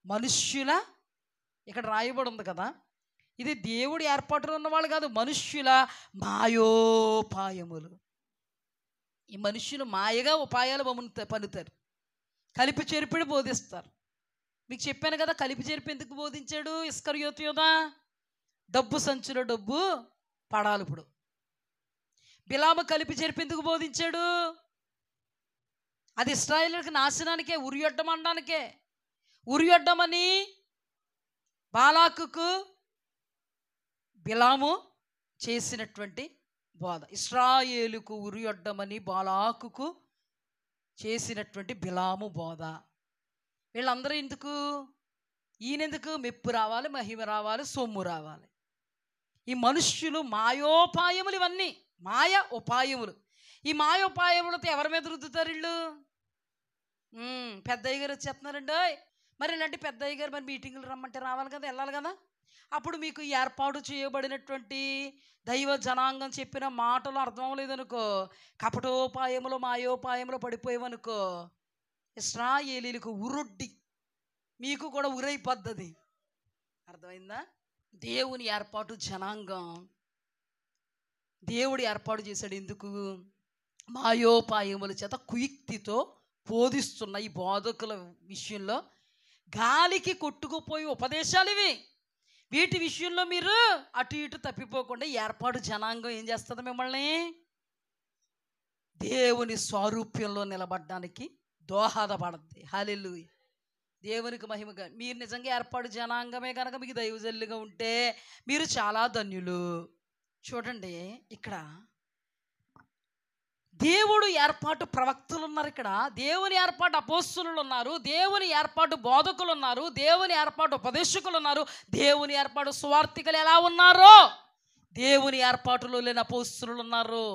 A: మనుష్యుల, ఇక్కడ రాయబడి ఉంది కదా, ఇది దేవుడి ఏర్పాటులో ఉన్నవాళ్ళు కాదు, మనుష్యుల మాయోపాయములు. ఈ మనుష్యులు మాయగా ఉపాయాలు పన్నుతారు, కలిపి చెరిపిడి బోధిస్తారు. మీకు చెప్పాను కదా, కలిపి చెరిపి ఎందుకు బోధించాడు ఇస్కరియోతు యోధా? డబ్బు సంచులో డబ్బు పడాలి. ఇప్పుడు బిలాము కలిపి చెరిపి ఎందుకు బోధించాడు? అది ఇశ్రాయేలుకి నాశనానికే, ఉరియొడ్డమనడానికే. ఉరియొడ్డమని బాలాకుకు బిలాము చేసినటువంటి బోధ, ఇశ్రాయేలుకు ఉరియొడ్డమని బాలాకుకు చేసినటువంటి బిలాము బోధ. వీళ్ళందరూ ఎందుకు? ఈయనెందుకు? మెప్పు రావాలి, మహిమ రావాలి, సొమ్ము రావాలి. ఈ మనుష్యులు మాయోపాయములు, ఇవన్నీ మాయ ఉపాయములు. ఈ మాయోపాయములతో ఎవరి మీద రుద్దుతారు వీళ్ళు? పెద్దయ్య గారు వచ్చేస్తున్నారండి, మరి ఇలాంటి పెద్దయ్య గారు మరి మీటింగులు రమ్మంటే రావాలి కదా, వెళ్ళాలి కదా. అప్పుడు మీకు ఏర్పాటు చేయబడినటువంటి దైవ జనాంగం చెప్పిన మాటలు అర్థం అవ్వలేదనుకో, కపటోపాయములు మాయోపాయములు పడిపోయామనుకో, ఇశ్రాయేలీలకు ఉరొడ్డి, మీకు కూడా ఉరైపోద్దది. అర్థమైందా? దేవుని ఏర్పాటు జనాంగం దేవుడు ఏర్పాటు చేశాడు. ఎందుకు? మాయోపాయముల చేత కుయుక్తితో బోధిస్తున్న ఈ బోధకుల విషయంలో గాలికి కొట్టుకుపోయి ఉపదేశాలు ఇవి. వీటి విషయంలో మీరు అటు ఇటు తప్పిపోకుండా ఏర్పాటు జనాంగం ఏం చేస్తుంది? మిమ్మల్ని దేవుని స్వారూప్యంలో నిలబడడానికి దోహదపడద్ది. హల్లెలూయా, దేవునికి మహిమగా. మీరు నిజంగా ఏర్పాటు జనాంగమే కనుక మీకు దైవజల్లుగా ఉంటే మీరు చాలా ధన్యులు. చూడండి, ఇక్కడ దేవుడు ఏర్పాటు ప్రవక్తలు ఉన్నారు, ఇక్కడ దేవుని ఏర్పాటు అపోస్తలులు ఉన్నారు, దేవుని ఏర్పాటు బోధకులు ఉన్నారు, దేవుని ఏర్పాటు ఉపదేశకులు ఉన్నారు, దేవుని ఏర్పాటు సువార్థికులు ఎలా ఉన్నారో దేవుని ఏర్పాటులో లేని అపోస్తలులు ఉన్నారు,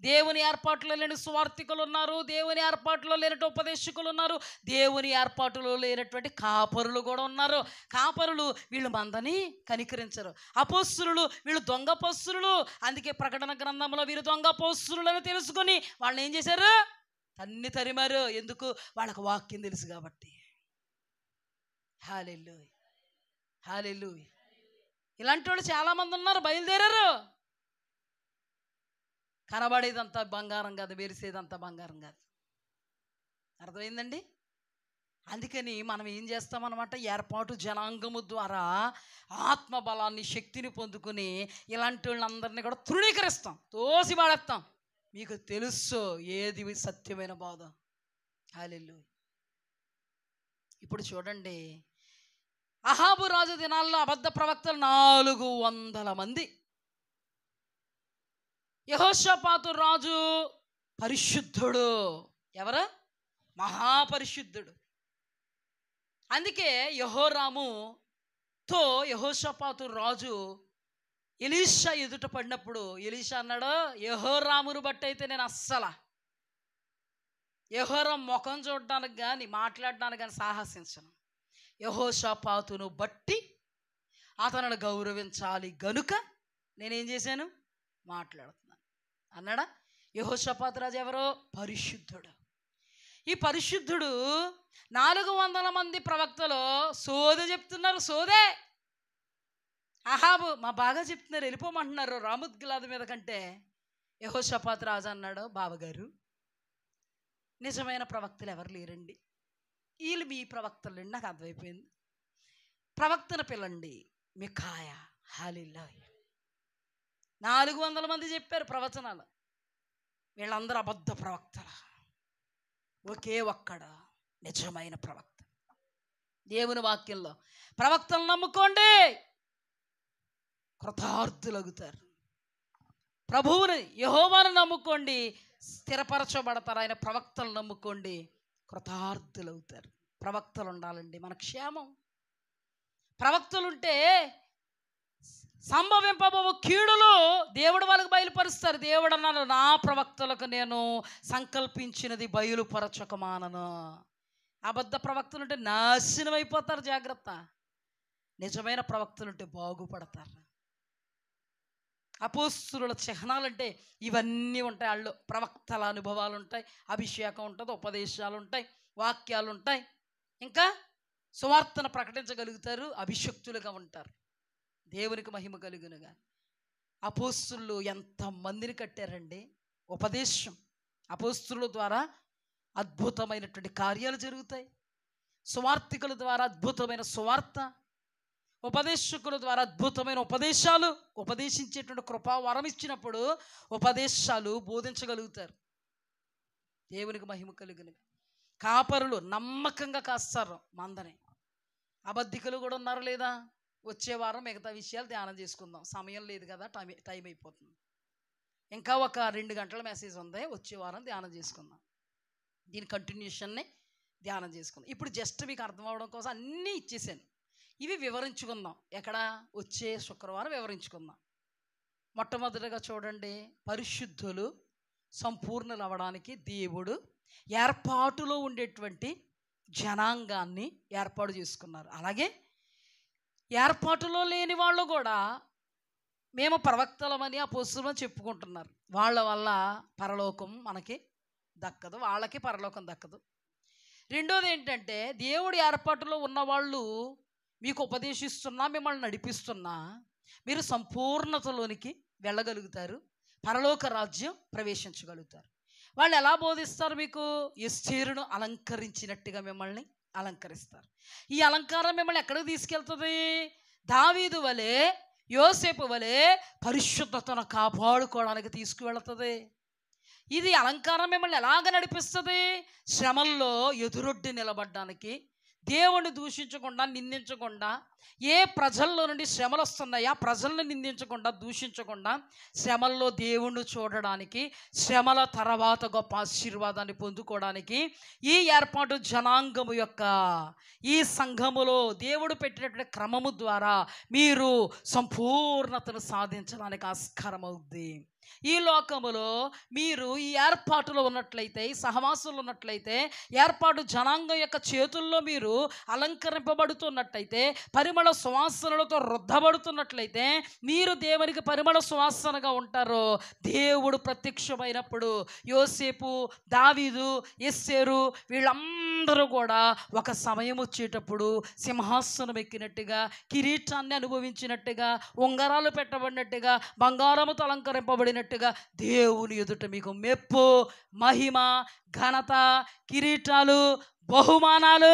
A: దేవుని ఏర్పాటులో లేని సువార్థికులు ఉన్నారు, దేవుని ఏర్పాటులో లేనటువంటి ఉపదేశకులు ఉన్నారు, దేవుని ఏర్పాటులో లేనటువంటి కాపరులు కూడా ఉన్నారు. కాపరులు వీళ్ళు మందని కనికరించరు, అపోస్తలులు వీళ్ళు దొంగ అపోస్తలులు, అందుకే ప్రకటన గ్రంథంలో వీరు దొంగ అపోస్తలులు అని తెలుసుకొని వాళ్ళని ఏం చేశారు? తరిమారు. ఎందుకు? వాళ్ళకు వాక్యం తెలుసు కాబట్టి. హల్లెలూయా, హల్లెలూయా. ఇలాంటి వాళ్ళు చాలామంది ఉన్నారు, బయలుదేరారు. కనబడేదంతా బంగారం కాదు, మెరిసేదంతా బంగారం కాదు. అర్థమైందండి? అందుకని మనం ఏం చేస్తామన్నమాట, ఏర్పాటు జనాంగము ద్వారా ఆత్మబలాన్ని, శక్తిని పొందుకుని ఇలాంటి వాళ్ళందరినీ కూడా తృణీకరిస్తాం, తోసి పాడేస్తాం. మీకు తెలుసు ఏది సత్యమైన బోధ. హల్లెలూయా. ఇప్పుడు చూడండి, అహాబు రాజు దినాల్లో అబద్ధ ప్రవక్తలు 400 మంది. యెహోషాపాతు రాజు పరిశుద్ధుడు. ఎవరు? మహాపరిశుద్ధుడు. అందుకే యెహోరాముతో యెహోషాపాతు రాజు ఎలీషా ఎదుట పడినప్పుడు ఎలీషా అన్నాడు, యెహోరామును బట్టి అయితే నేను యెహోరాం ముఖం చూడడానికి కానీ మాట్లాడడానికి కానీ సాహసించను, యెహోషాపాతును బట్టి అతను గౌరవించాలి గనుక నేనేం చేశాను? మాట్లాడుతున్నాను అన్నాడా. యెహోషాపాతు రాజు ఎవరో? పరిశుద్ధుడు. ఈ పరిశుద్ధుడు 400 మంది ప్రవక్తలు సోదే చెప్తున్నారు. సోదే. అహాబు మా బాగా చెప్తున్నారు, వెళ్ళిపోమంటున్నారు రామోత్గిలాదు మీద కంటే. యెహోషాపాతు రాజు అన్నాడు, బావగారు నిజమైన ప్రవక్తలు ఎవరు లేరండి, వీళ్ళు మీ ప్రవక్తలు నాకు అర్థమైపోయింది, ప్రవక్తను పిల్లండి, మికాయా. హల్లెలూయా. 400 మంది చెప్పారు ప్రవచనాలు, వీళ్ళందరూ అబద్ధ ప్రవక్తలు, ఒకే ఒక్కడ నిజమైన ప్రవక్త. దేవుని వాక్యంలో ప్రవక్తలను నమ్ముకోండి, కృతార్థులగుతారు. ప్రభువుని యెహోవాను నమ్ముకోండి, స్థిరపరచబడతారు. ఆయన ప్రవక్తలు నమ్ముకోండి, కృతార్థులవుతారు. ప్రవక్తలు ఉండాలండి, మన క్షేమం. ప్రవక్తలుంటే సంభవింపబోవు కీడులు దేవుడు వాళ్ళకి బయలుపరుస్తారు. దేవుడు అన్నాడు, నా ప్రవక్తలకు నేను సంకల్పించినది బయలుపరచక మానను. అబద్ధ ప్రవక్తలుంటే నాశనం అయిపోతారు, జాగ్రత్త. నిజమైన ప్రవక్తలుంటే బాగుపడతారు. అపోస్తలుల చిహ్నాలంటే ఇవన్నీ ఉంటాయి. వాళ్ళు ప్రవక్తల అనుభవాలు ఉంటాయి, అభిషేకం ఉంటుంది, ఉపదేశాలు ఉంటాయి, వాక్యాలు ఉంటాయి, ఇంకా సువార్తను ప్రకటించగలుగుతారు, అభిషక్తులుగా ఉంటారు. దేవునికి మహిమ కలుగునుగా. అపోస్తలులు ఎంతమందిని కట్టారండి. ఉపదేశం, అపోస్తలుల ద్వారా అద్భుతమైనటువంటి కార్యాలు జరుగుతాయి, సువార్థికుల ద్వారా అద్భుతమైన సువార్త, ఉపదేశకుల ద్వారా అద్భుతమైన ఉపదేశాలు, ఉపదేశించేటువంటి కృపా వరం ఇచ్చినప్పుడు ఉపదేశాలు బోధించగలుగుతారు. దేవునికి మహిమ కలుగునుగా. కాపరులు నమ్మకంగా కాస్తారు మందని. అబద్ధికులు కూడా ఉన్నారు లేదా? వచ్చే వారం మిగతా విషయాలు ధ్యానం చేసుకుందాం, సమయం లేదు కదా, టైం అయిపోతుంది. ఇంకా ఒక 2 గంటల మెసేజ్ ఉంది, వచ్చే వారం ధ్యానం చేసుకుందాం. దీని కంటిన్యూషన్ని ధ్యానం చేసుకుందాం. ఇప్పుడు జస్ట్ మీకు అర్థం అవడం కోసం అన్నీ ఇచ్చేసాను, ఇవి వివరించుకుందాం. ఎక్కడ? వచ్చే శుక్రవారం వివరించుకుందాం. మొట్టమొదటిగా చూడండి, పరిశుద్ధులు సంపూర్ణులు అవ్వడానికి దేవుడు ఏర్పాటులో ఉండేటువంటి జనాంగాన్ని ఏర్పాటు చేసుకున్నారు. అలాగే ఏర్పాటులో లేని వాళ్ళు కూడా మేము ప్రవక్తలమని అపోస్తలులని చెప్పుకుంటున్నారు. వాళ్ళ వల్ల పరలోకం మనకి దక్కదు, వాళ్ళకి పరలోకం దక్కదు. రెండోది ఏంటంటే, దేవుడి ఏర్పాటులో ఉన్నవాళ్ళు మీకు ఉపదేశిస్తున్నా, మిమ్మల్ని నడిపిస్తున్నా మీరు సంపూర్ణతలోనికి వెళ్ళగలుగుతారు, పరలోక రాజ్యం ప్రవేశించగలుగుతారు. వాళ్ళు ఎలా బోధిస్తారు? మీకు ఎస్తేరును అలంకరించినట్టుగా మిమ్మల్ని అలంకరిస్తారు. ఈ అలంకారం మిమ్మల్ని ఎక్కడికి తీసుకెళ్తుంది? దావీదు వలె, యోసేపు వలె పరిశుద్ధతను కాపాడుకోవడానికి తీసుకువెళుతుంది. ఇది అలంకారం మిమ్మల్ని ఎలాగ నడిపిస్తుంది? శ్రమల్లో ఎదురొడ్డి నిలబడ్డానికి, దేవుణ్ణి దూషించకుండా, నిందించకుండా, ఏ ప్రజల్లో నుండి శ్రమలు వస్తున్నాయో ఆ ప్రజల్ని నిందించకుండా, దూషించకుండా, శ్రమల్లో దేవుణ్ణి చూడడానికి, శ్రమల తర్వాత గొప్ప ఆశీర్వాదాన్ని పొందుకోవడానికి ఈ ఏర్పాటు జనాంగము యొక్క ఈ సంఘములో దేవుడు పెట్టినటువంటి క్రమము ద్వారా మీరు సంపూర్ణతను సాధించడానికి ఆస్కారం అవుద్ది. ఈ లోకములో మీరు ఈ ఏర్పాటులో ఉన్నట్లయితే, ఈ సహవాసంలో ఉన్నట్లయితే, ఏర్పాటు జనాంగం యొక్క చేతుల్లో మీరు అలంకరింపబడుతున్నట్లయితే, పరిమళ సువాసనలతో రుద్దబడుతున్నట్లయితే, మీరు దేవునికి పరిమళ సువాసనగా ఉంటారు. దేవుడు ప్రత్యక్షమైనప్పుడు యోసేపు, దావీదు, ఎస్తేరు వీళ్ళందరూ కూడా ఒక సమయం వచ్చేటప్పుడు సింహాసనం ఎక్కినట్టుగా, కిరీటాన్ని అనుభవించినట్టుగా, ఉంగరాలు పెట్టబడినట్టుగా, బంగారముతో అలంకరింపబడినట్టుగా దేవుని ఎదుట మీకు మెప్పు, మహిమ, ఘనత, కిరీటాలు, బహుమానాలు,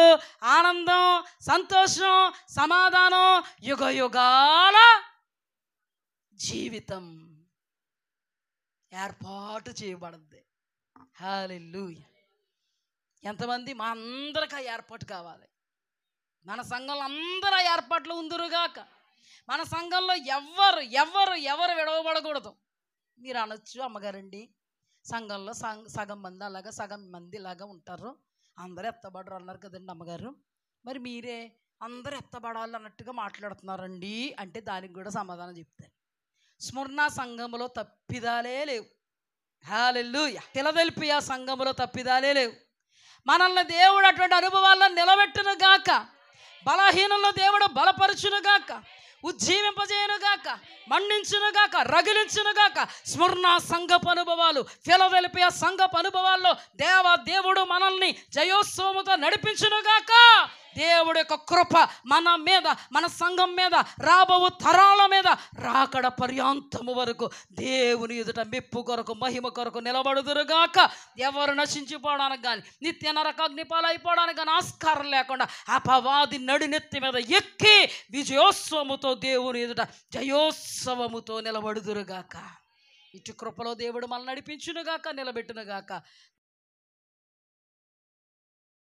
A: ఆనందం, సంతోషం, సమాధానం, యుగ యుగాల జీవితం ఏర్పాటు చేయబడింది. హల్లెలూయా. ఎంతమంది? మా అందరికీ ఆ ఏర్పాటు కావాలి. మన సంఘంలో అందరూ ఆ ఏర్పాట్లు ఉందురుగాక. మన సంఘంలో ఎవరు ఎవరు ఎవరు విడవబడకూడదు. మీరు అనొచ్చు, అమ్మగారండి సంఘంలో సగం మంది అలాగా, సగం మంది ఇలాగా ఉంటారు, అందరూ ఎత్తబడరు అన్నారు కదండి అమ్మగారు, మరి మీరే అందరూ ఎత్తబడాలి అన్నట్టుగా మాట్లాడుతున్నారండి అంటే దానికి కూడా సమాధానం చెప్తాను. స్మరణ సంఘములో తప్పిదాలే లేవు. హల్లెలూయా. ఫిలదెల్ఫియా సంఘములో తప్పిదాలే లేవు. మనల్ని దేవుడు అటువంటి అనుభవాల్లో నిలబెట్టును గాక, బలహీనంలో దేవుడు బలపరచును గాక, ఉజ్జీవింపజేయును గాక, మండించును గాక, రగిలించును గాక. స్మరణ సంఘపు అనుభవాలు, ఫిలదెల్ఫియా సంఘపు అనుభవాల్లో దేవుడు మనల్ని జయోత్సవముతో నడిపించును గాక. దేవుడి యొక్క కృప మన మీద, మన సంఘం మీద, రాబో తరాల మీద రాకడ పర్యాంతము వరకు దేవుని ఎదుట మెప్పు కొరకు, మహిమ కొరకు నిలబడుదురుగాక. ఎవరు నశించిపోవడానికి కానీ, నిత్య నరకాగ్ని పాలైపోవడానికి కానీ ఆస్కారం లేకుండా అపవాది నడినెత్తి మీద ఎక్కి విజయోత్సవముతో దేవుని ఎదుట జయోత్సవముతో నిలబడుదురుగాక. ఇటు కృపలో దేవుడు మనల్ని నడిపించునుగాక, నిలబెట్టునుగాక.